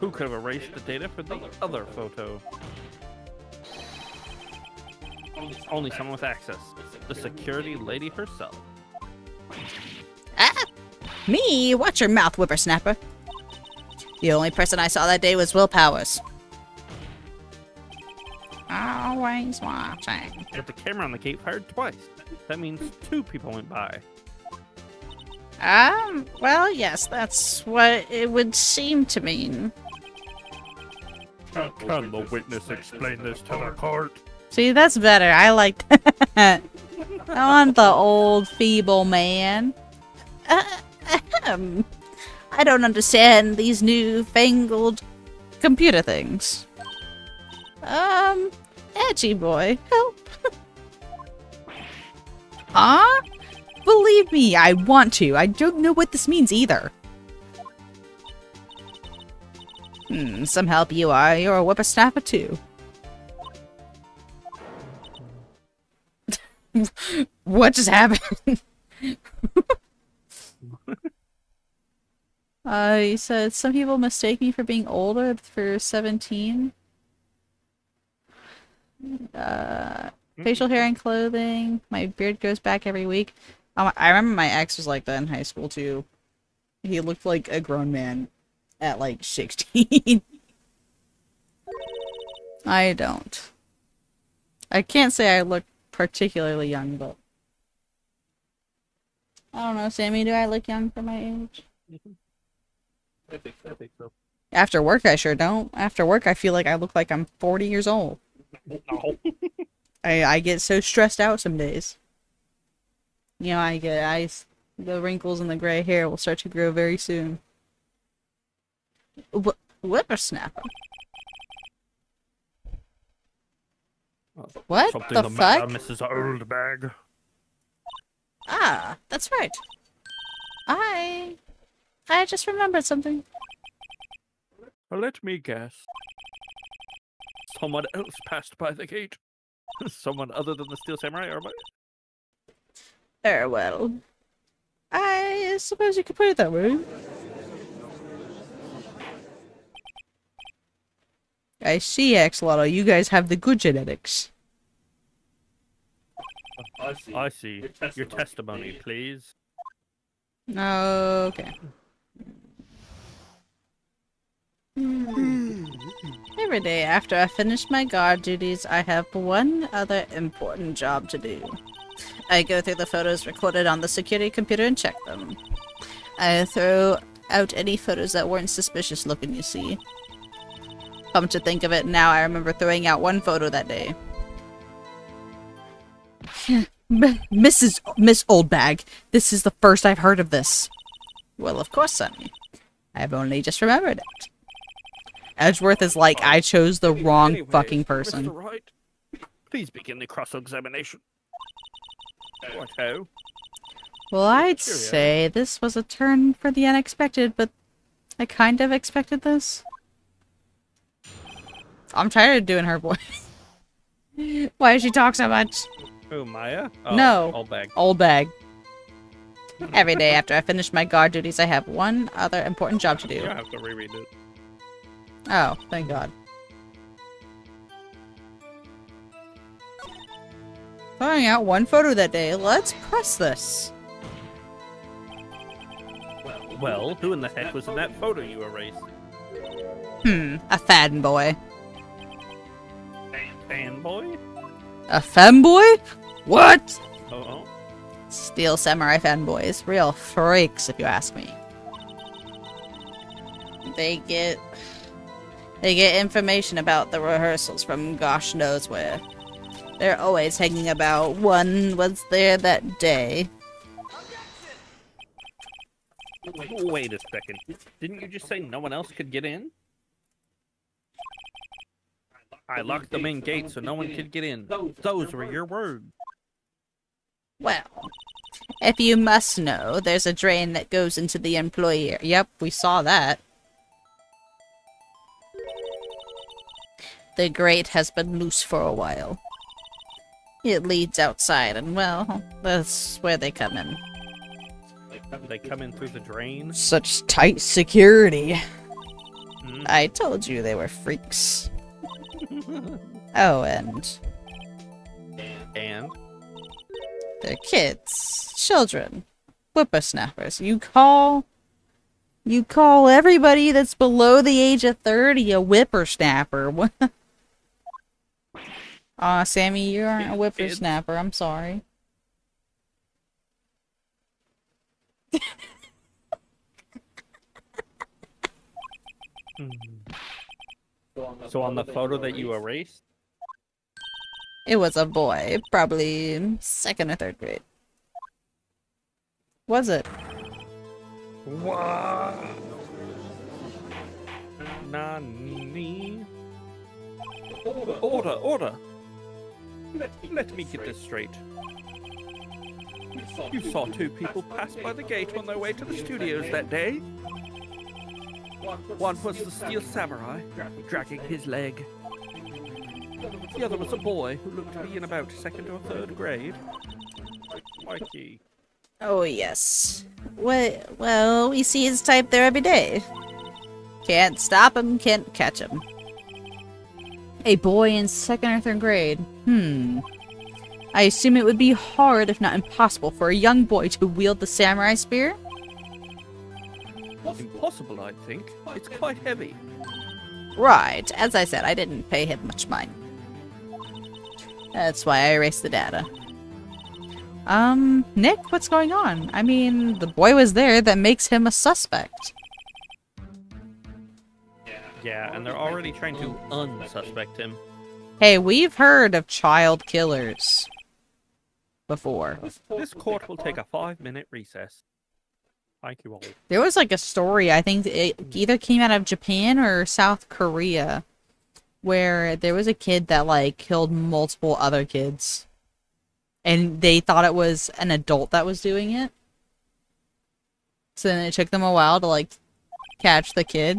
Who could have erased the data for the other photo? Only someone with access. The security lady herself.
Ah! Me? Watch your mouth, whippersnapper. The only person I saw that day was Will Powers. Always watching.
Yet the camera on the gate fired twice. That means 2 people went by.
Well, yes, that's what it would seem to mean.
Can the witness explain this to the court?
See, that's better. I like that. I want the old, feeble man. I don't understand these newfangled computer things. Edgy boy, help. Huh? Believe me, I want to. I don't know what this means either. Some help you are. You're a whippersnapper too. What just happened? He said, some people mistake me for being older for 17. Facial hair and clothing. My beard grows back every week. I remember my ex was like that in high school too. He looked like a grown man at like 16. I don't. I can't say I look particularly young, but I don't know, Sammy, do I look young for my age?
I think so.
After work, I sure don't. After work, I feel like I look like I'm 40 years old.
No.
I get so stressed out some days. You know, the wrinkles and the gray hair will start to grow very soon. Whippersnapper. What
Something
the
the matter,
fuck?
Mrs. Oldbag.
Ah, that's right. I just remembered something.
Let me guess. Someone else passed by the gate. Someone other than the Steel Samurai, or what?
Well, I suppose you could put it that way. I see, Axolotl. You guys have the good genetics.
I see. Your testimony, please.
Okay. Every day after I finish my guard duties, I have one other important job to do. I go through the photos recorded on the security computer and check them. I throw out any photos that weren't suspicious looking, you see. Come to think of it now, I remember throwing out one photo that day. Miss Oldbag, this is the first I've heard of this. Well, of course, Sonny. I've only just remembered it. Edgeworth is like, I chose the wrong
Anyways,
fucking person.
Mr. Wright, please begin the cross-examination. What-ho?
Well, I'd
Cheerio.
say this was a turn for the unexpected, but I kind of expected this. I'm tired of doing her voice. Why does she talk so much?
Who, Maya? Oh,
No.
Old bag.
Old bag. Every day after I finish my guard duties, I have one other important job to
You
do.
don't have to reread it.
Oh, thank God. Throwing out one photo that day. Let's press this.
Well, who in the heck was in that photo you erased?
A fanboy.
Fanboy?
A femboy? What?
Oh.
Steel Samurai fanboys. Real freaks, if you ask me. They get information about the rehearsals from gosh knows where. They're always hanging about. One was there that day.
Wait a second. Didn't you just say no one else could get in? I locked the main gate so no one could get in. Those were your words.
Well, if you must know, there's a drain that goes into the employee. Yep, we saw that. The grate has been loose for a while. It leads outside, and well, that's where they come in.
They come in through the drain.
Such tight security.
Hmm?
I told you they were freaks. Oh, and
And?
they're kids, children, whippersnappers. You call everybody that's below the age of 30 a whippersnapper. What? Aw, Sammy, you aren't a whippersnapper. I'm sorry.
So on the photo that you erased?
It was a boy, probably second or third grade. Was it?
What? Nani? Order! Let me get this straight. You saw two people pass by the gate on their way to the studios that day? One was the Steel Samurai, dragging his leg. The other was a boy who looked to be in about second or third grade. Mikey.
Oh, yes. Well, we see his type there every day. Can't stop him, can't catch him. A boy in second or third grade. I assume it would be hard, if not impossible, for a young boy to wield the samurai spear?
Impossible, I think. It's quite heavy.
Right. As I said, I didn't pay him much mind. That's why I erased the data. Nick, what's going on? I mean, the boy was there. That makes him a suspect.
Yeah, and they're already trying to unsuspect him.
Hey, we've heard of child killers before.
This court will take a 5-minute recess. Thank you all.
There was like a story, I think it either came out of Japan or South Korea, where there was a kid that like killed multiple other kids. And they thought it was an adult that was doing it. So then it took them a while to like catch the kid.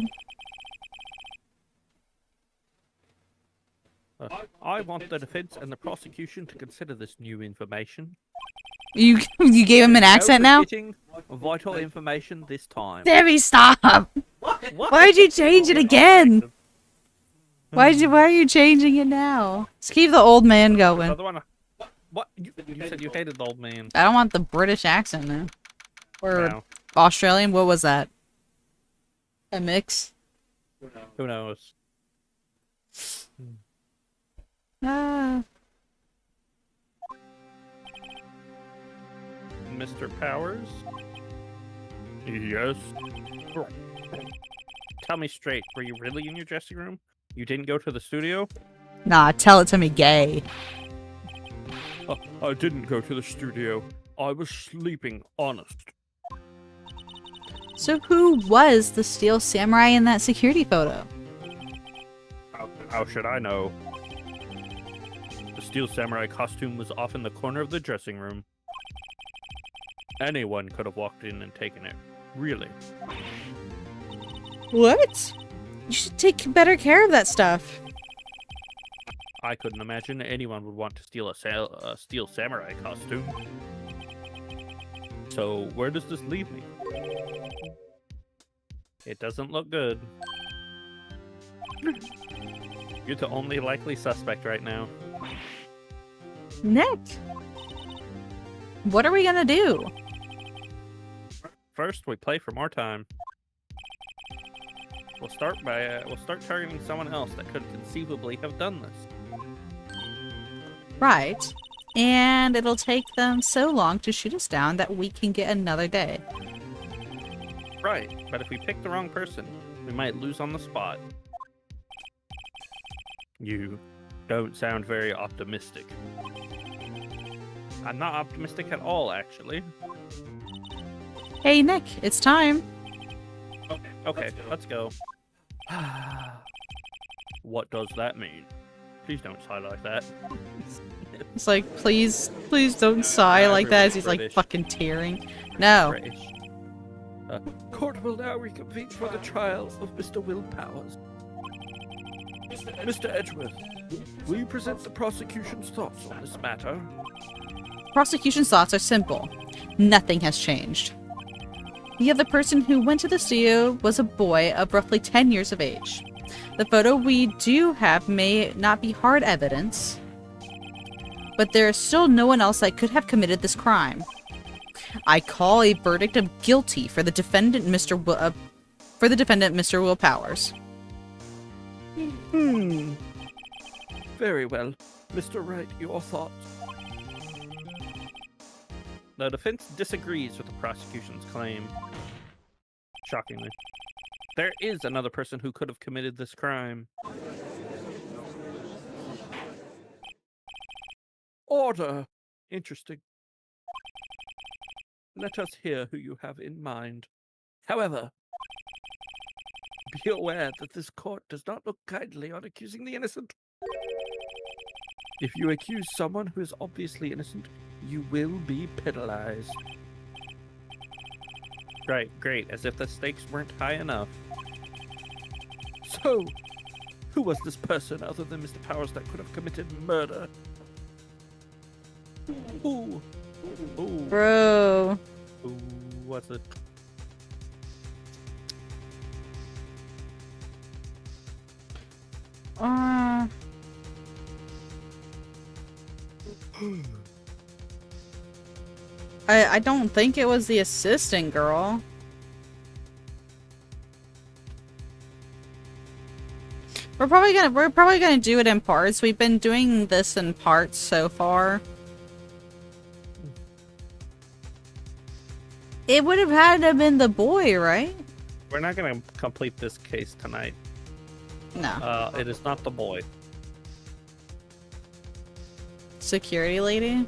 I want the defense and the prosecution to consider this new information.
You gave him an accent now?
Getting vital information this time.
Debbie, stop!
What?
Why'd you change it again? Why are you changing it now? Let's keep the old man going.
Another one. What? You said you hated the old man.
I don't want the British accent now. Or
No.
Australian, what was that? A mix?
Who knows?
Ah.
Mr. Powers? Yes. Tell me straight, were you really in your dressing room? You didn't go to the studio?
Nah, tell it to me, gay.
I didn't go to the studio. I was sleeping, honest.
So who was the Steel Samurai in that security photo?
How should I know? The Steel Samurai costume was off in the corner of the dressing room. Anyone could have walked in and taken it. Really.
What? You should take better care of that stuff.
I couldn't imagine anyone would want to steal a steel samurai costume. So where does this leave me? It doesn't look good. You're the only likely suspect right now.
Nick! What are we gonna do?
First, we play for more time. We'll start targeting someone else that could conceivably have done this.
Right. And it'll take them so long to shoot us down that we can get another day.
Right, but if we pick the wrong person, we might lose on the spot. You don't sound very optimistic. I'm not optimistic at all, actually.
Hey, Nick, it's time.
Okay, let's go. What does that mean? Please don't sigh like that.
It's like, please don't sigh like that as he's like
British.
fucking tearing. No.
British. Court will now reconvene for the trial of Mr. Will Powers. Mr. Edgeworth, will you present the prosecution's thoughts on this matter?
Prosecution's thoughts are simple. Nothing has changed. The other person who went to the studio was a boy of roughly 10 years of age. The photo we do have may not be hard evidence, but there is still no one else that could have committed this crime. I call a verdict of guilty for the defendant, Mr. Will Powers.
Very well. Mr. Wright, your thoughts? The defense disagrees with the prosecution's claim. Shockingly. There is another person who could have committed this crime. Order! Interesting. Let us hear who you have in mind. However, be aware that this court does not look kindly on accusing the innocent. If you accuse someone who is obviously innocent, you will be penalized. Right, great, as if the stakes weren't high enough. So, who was this person other than Mr. Powers that could have committed murder? Who?
Bro.
Who was it?
I don't think it was the assistant girl. We're probably gonna do it in parts. We've been doing this in parts so far. It would have had to have been the boy, right?
We're not going to complete this case tonight.
No.
It is not the boy.
Security lady?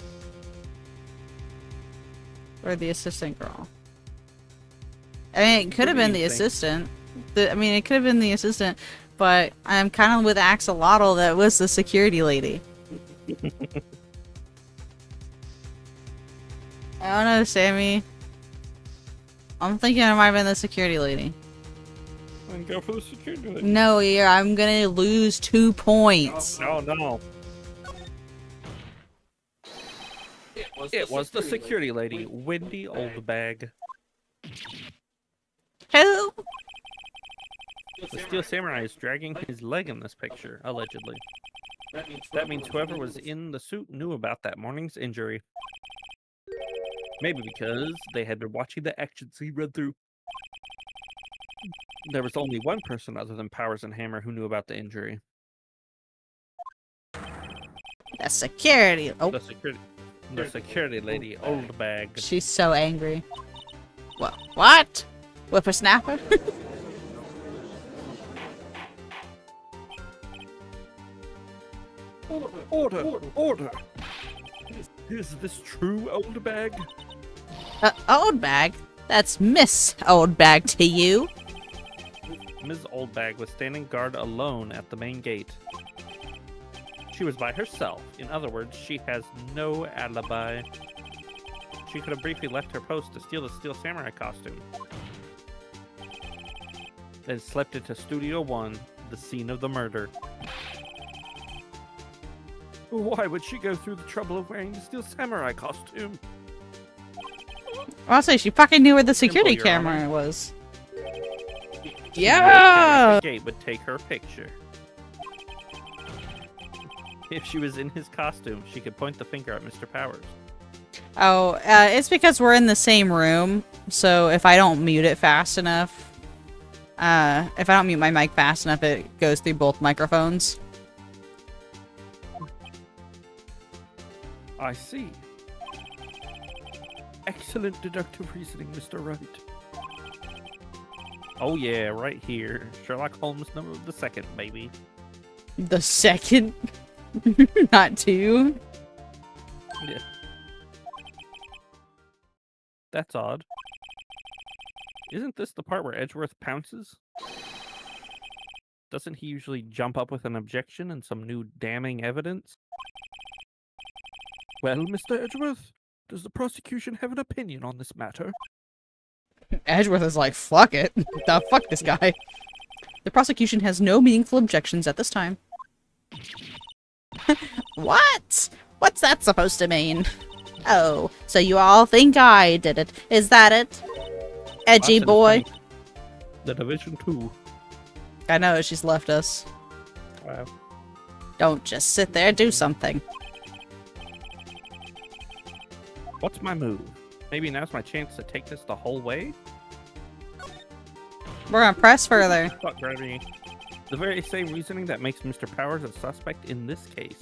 Or the assistant girl? I mean, it could have been the assistant. It could have been the assistant, but I'm kind of with Axolotl that was the security lady. I don't know, Sammy. I'm thinking it might have been the security lady.
Then go for the security lady.
No, yeah, I'm gonna lose 2 points.
No. It was the security lady, Wendy Oldbag.
Who?
The Steel Samurai is dragging his leg in this picture, allegedly. That means whoever was in the suit knew about that morning's injury. Maybe because they had been watching the action scene run through. There was only one person other than Powers and Hammer who knew about the injury.
The security. Oh,
The security lady, Oldbag.
she's so angry. What? Whippersnapper?
Order! Is this true, Oldbag?
Oldbag? That's Miss Oldbag to you.
Ms. Oldbag was standing guard alone at the main gate. She was by herself. In other words, she has no alibi. She could have briefly left her post to steal the Steel Samurai costume. Then slipped into Studio 1, the scene of the murder. Why would she go through the trouble of wearing the steel samurai costume?
Honestly, she fucking knew where the security
Your Honor.
camera was.
She
Yeah!
knew a camera at the gate would take her picture. If she was in his costume, she could point the finger at Mr. Powers.
Oh, it's because we're in the same room, so if I don't mute it fast enough, if I don't mute my mic fast enough, it goes through both microphones.
I see. Excellent deductive reasoning, Mr. Wright. Oh yeah, right here. Sherlock Holmes number the second, baby.
The second? Not two?
Yeah. That's odd. Isn't this the part where Edgeworth pounces? Doesn't he usually jump up with an objection and some new damning evidence? Well, Mr. Edgeworth, does the prosecution have an opinion on this matter?
Edgeworth is like, fuck it. Fuck this guy. The prosecution has no meaningful objections at this time. What? What's that supposed to mean? Oh, so you all think I did it. Is that it? Edgy
Watson,
boy.
funny. The Division 2.
I know, she's left us.
Wow.
Don't just sit there, do something.
What's my move? Maybe now's my chance to take this the whole way?
We're gonna press further.
Fuck gravity. The very same reasoning that makes Mr. Powers a suspect in this case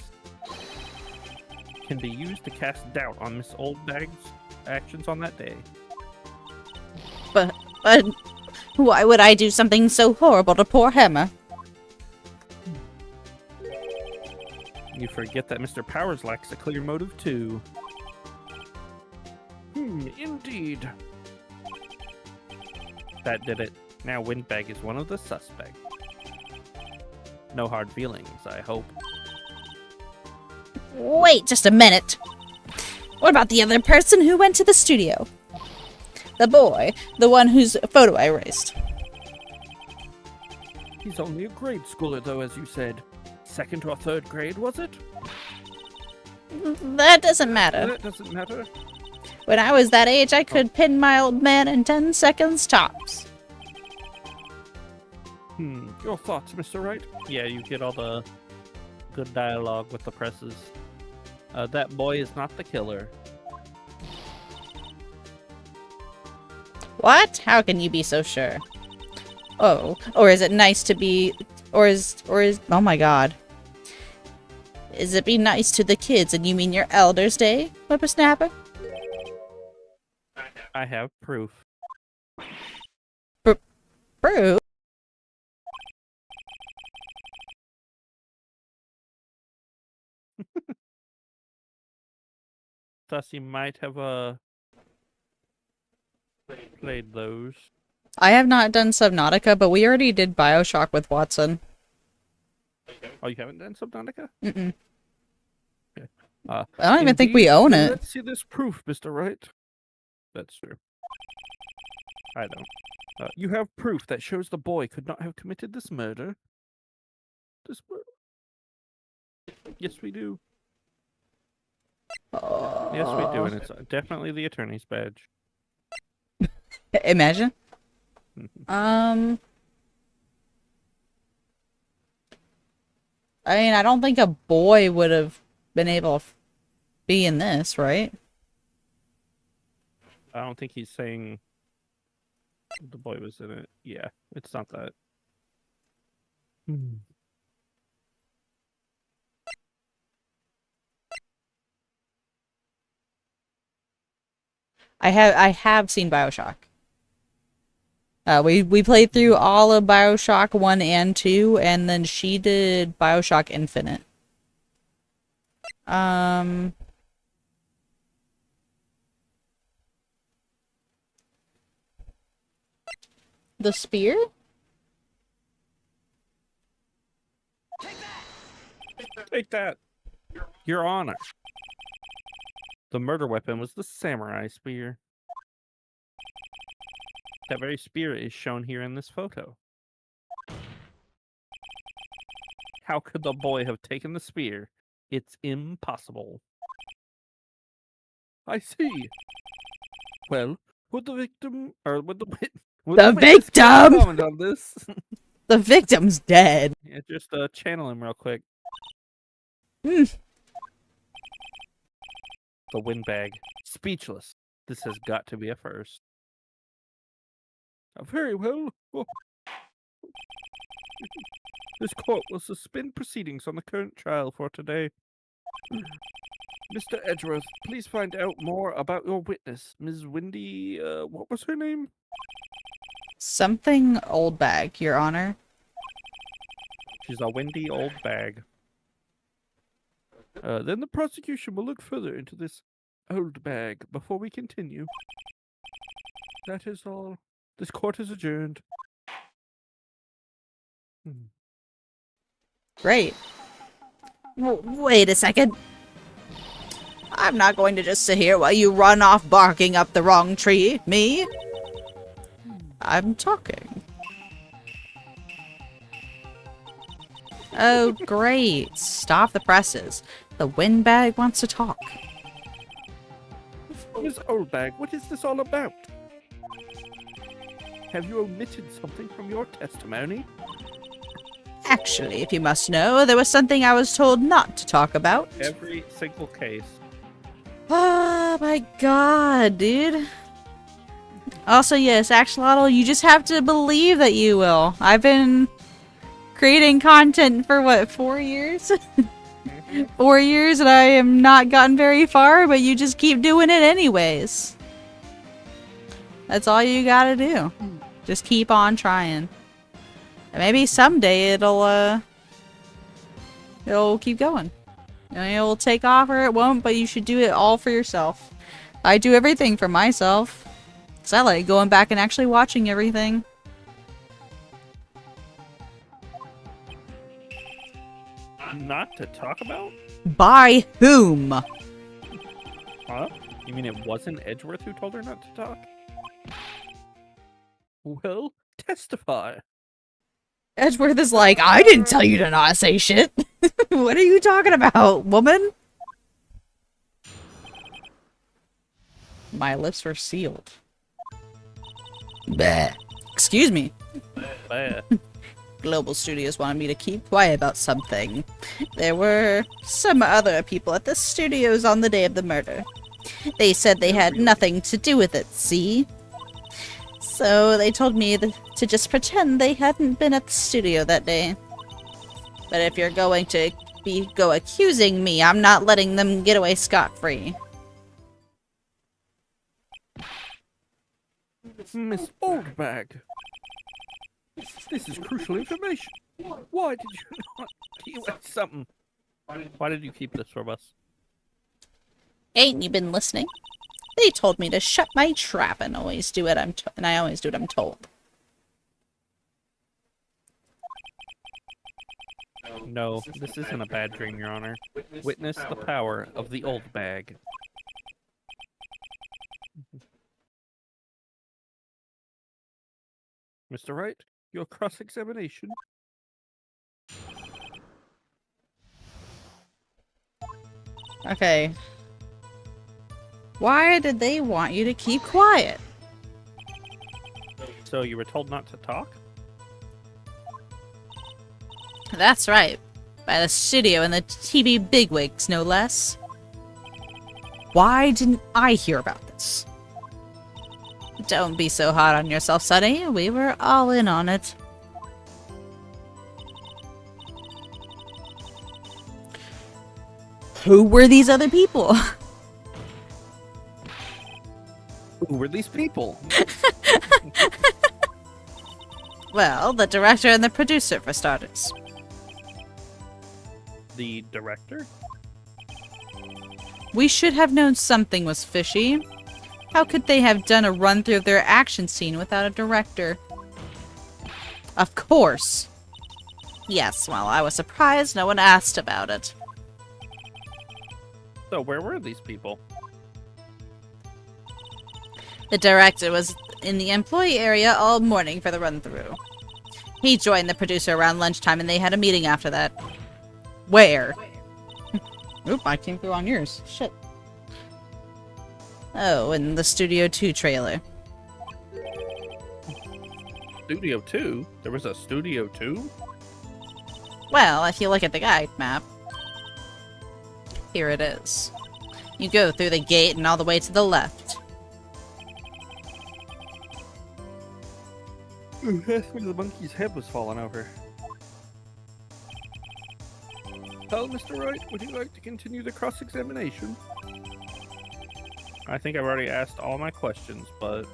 can be used to cast doubt on Miss Oldbag's actions on that day.
But why would I do something so horrible to poor Hemmer?
You forget that Mr. Powers lacks a clear motive too. Indeed. That did it. Now Windbag is one of the suspects. No hard feelings, I hope.
Wait just a minute. What about the other person who went to the studio? The boy, the one whose photo I erased.
He's only a grade schooler though, as you said. Second or third grade, was it?
That doesn't matter.
That doesn't matter.
When I was that age, I could pin my old man in 10 seconds tops.
Your thoughts, Mr. Wright? Yeah, you get all the good dialogue with the presses. That boy is not the killer.
What? How can you be so sure? Oh, or is it nice to be... Or is... Oh my god. Is it be nice to the kids and you mean your Elder's Day, whippersnapper?
I have proof.
Proof?
Thus, you might have played those.
I have not done Subnautica, but we already did Bioshock with Watson.
Oh, you haven't done Subnautica?
Mm-mm.
Okay.
I don't even think we own it.
Let's see this proof, Mr. Wright. That's true. I don't. You have proof that shows the boy could not have committed this murder. Yes, we do. Yes, we do, and it's definitely the attorney's badge.
Imagine. I mean, I don't think a boy would have been able to be in this, right?
I don't think he's saying the boy was in it. Yeah, it's not that.
I have seen Bioshock. We played through all of Bioshock 1 and 2, and then she did Bioshock Infinite. The spear?
Take that, Your Honor. The murder weapon was the samurai spear. That very spear is shown here in this photo. How could the boy have taken the spear, It's impossible. I see. Well, would the victim or would the would
The
witness care to
victim!
comment on this?
The victim's dead.
Yeah, just channel him real quick.
Hmm.
The windbag. Speechless. This has got to be a first. Very well. Oh. This court will suspend proceedings on the current trial for today. Mr. Edgeworth, please find out more about your witness, Ms. Wendy. What was her name?
Something old bag, Your Honor.
She's a Wendy old bag. Then the prosecution will look further into this old bag before we continue. That is all. This court is adjourned.
Great. Wait a second. I'm not going to just sit here while you run off barking up the wrong tree. Me? I'm talking. Oh, great. Stop the presses. The windbag wants to talk.
Ms. Oldbag, what is this all about? Have you omitted something from your testimony?
Actually, if you must know, there was something I was told not to talk about.
Every single case.
Oh my god, dude. Also, yes, Axolotl, you just have to believe that you will. I've been creating content for, what, 4 years? 4 years, and I am not gotten very far, but you just keep doing it anyways. That's all you gotta do. Just keep on trying. And maybe someday it'll keep going. It'll take off or it won't, but you should do it all for yourself. I do everything for myself. Because I like going back and actually watching everything.
Not to talk about?
By whom?
Huh? You mean it wasn't Edgeworth who told her not to talk? Well, testify.
Edgeworth is like, I didn't tell you to not say shit. What are you talking about, woman? My lips were sealed. Bleh. Excuse me. Global Studios wanted me to keep quiet about something. There were some other people at the studios on the day of the murder. They said they had nothing to do with it, see? So they told me to just pretend they hadn't been at the studio that day. But if you're going to go accusing me, I'm not letting them get away scot-free.
Miss Oldbag. This is crucial information. Why did you not keep something? Why did you keep this from us?
Ain't you been listening? They told me to shut my trap and always do what I'm told.
No, this isn't a bad dream, Your Honor. Witness the power of the old bag. Mr. Wright, your cross-examination.
Okay. Why did they want you to keep quiet?
So you were told not to talk?
That's right. By the studio and the TV bigwigs, no less. Why didn't I hear about this? Don't be so hard on yourself, Sonny. We were all in on it. Who were these other people?
Who were these people?
Well, the director and the producer, for starters.
The director?
We should have known something was fishy. How could they have done a run-through of their action scene without a director? Of course. Yes, well, I was surprised no one asked about it.
So where were these people?
The director was in the employee area all morning for the run-through. He joined the producer around lunchtime and they had a meeting after that. Where? Oop, I came through on yours. Shit. Oh, and the Studio 2 trailer.
Studio 2? There was a Studio 2?
Well, if you look at the guide map, here it is. You go through the gate and all the way to the left.
That's where the monkey's head was falling over. Well, Mr. Wright, would you like to continue the cross-examination? I think I've already asked all my questions, but...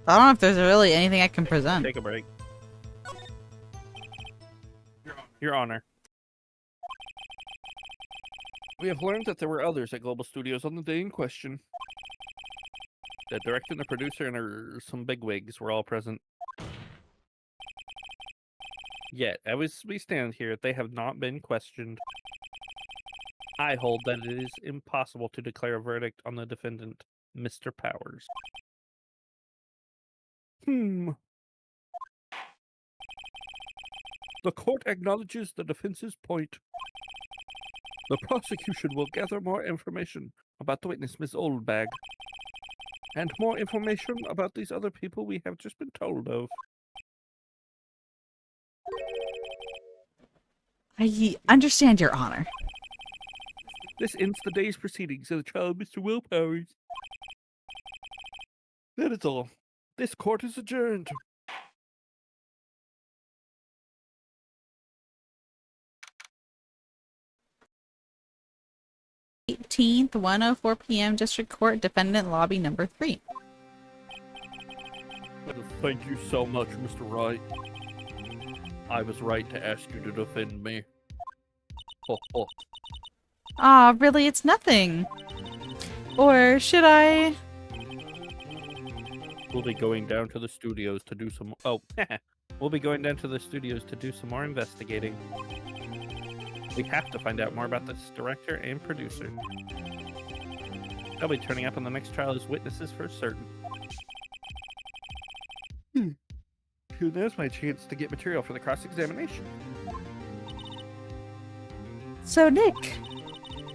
I don't know if there's really anything I can present.
Take a break. Your Honor. We have learned that there were others at Global Studios on the day in question. The director and the producer and some bigwigs were all present. Yet, as we stand here, they have not been questioned. I hold that it is impossible to declare a verdict on the defendant, Mr. Powers. The court acknowledges the defense's point. The prosecution will gather more information about the witness, Miss Oldbag, and more information about these other people we have just been told of.
I understand, Your Honor.
This ends the day's proceedings of the trial of Mr. Will Powers. That is all. This court is adjourned.
th 1:04 p.m. District Court, Defendant Lobby Number 3.
Thank you so much, Mr. Wright. I was right to ask you to defend me. Ho, ho.
Aw, really, it's nothing. Or should I?
We'll be going down to the studios to do some... Oh, we'll be going down to the studios to do some more investigating. We have to find out more about this director and producer. They'll be turning up on the next trial as witnesses for certain. Now's my chance to get material for the cross-examination.
So, Nick,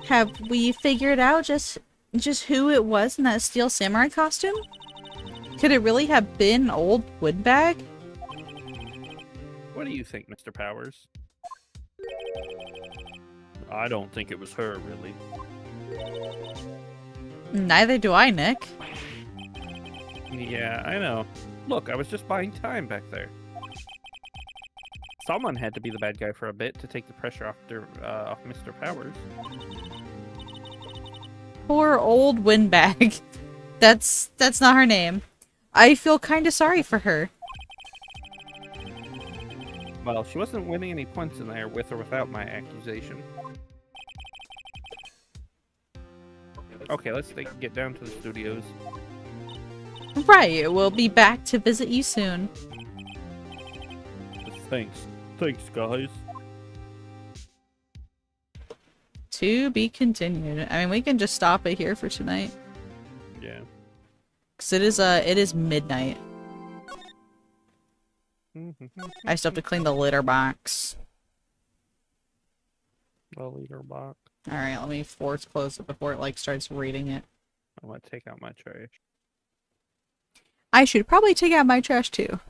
have we figured out just who it was in that steel samurai costume? Could it really have been old Woodbag?
What do you think, Mr. Powers? I don't think it was her, really.
Neither do I, Nick.
Yeah, I know. Look, I was just buying time back there. Someone had to be the bad guy for a bit to take the pressure off Mr. Powers.
Poor old Windbag. That's not her name. I feel kind of sorry for her.
Well, she wasn't winning any points in there with or without my accusation. Okay, let's get down to the studios.
Right, we'll be back to visit you soon.
Thanks. Thanks, guys.
To be continued. I mean, we can just stop it here for tonight.
Yeah.
Because it is midnight. I still have to clean the litter box.
The leader box.
Alright, let me force close it before it, like, starts reading it.
I'm gonna take out my trash.
I should probably take out my trash, too.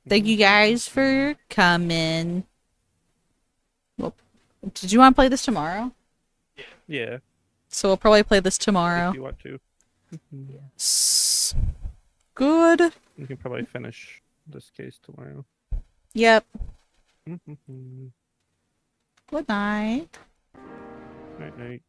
Thank you guys for coming. Well, did you want to play this tomorrow?
Yeah.
So we'll probably play this tomorrow.
If you want to.
Good.
You can probably finish this case tomorrow.
Yep.
Night
Good night.
night.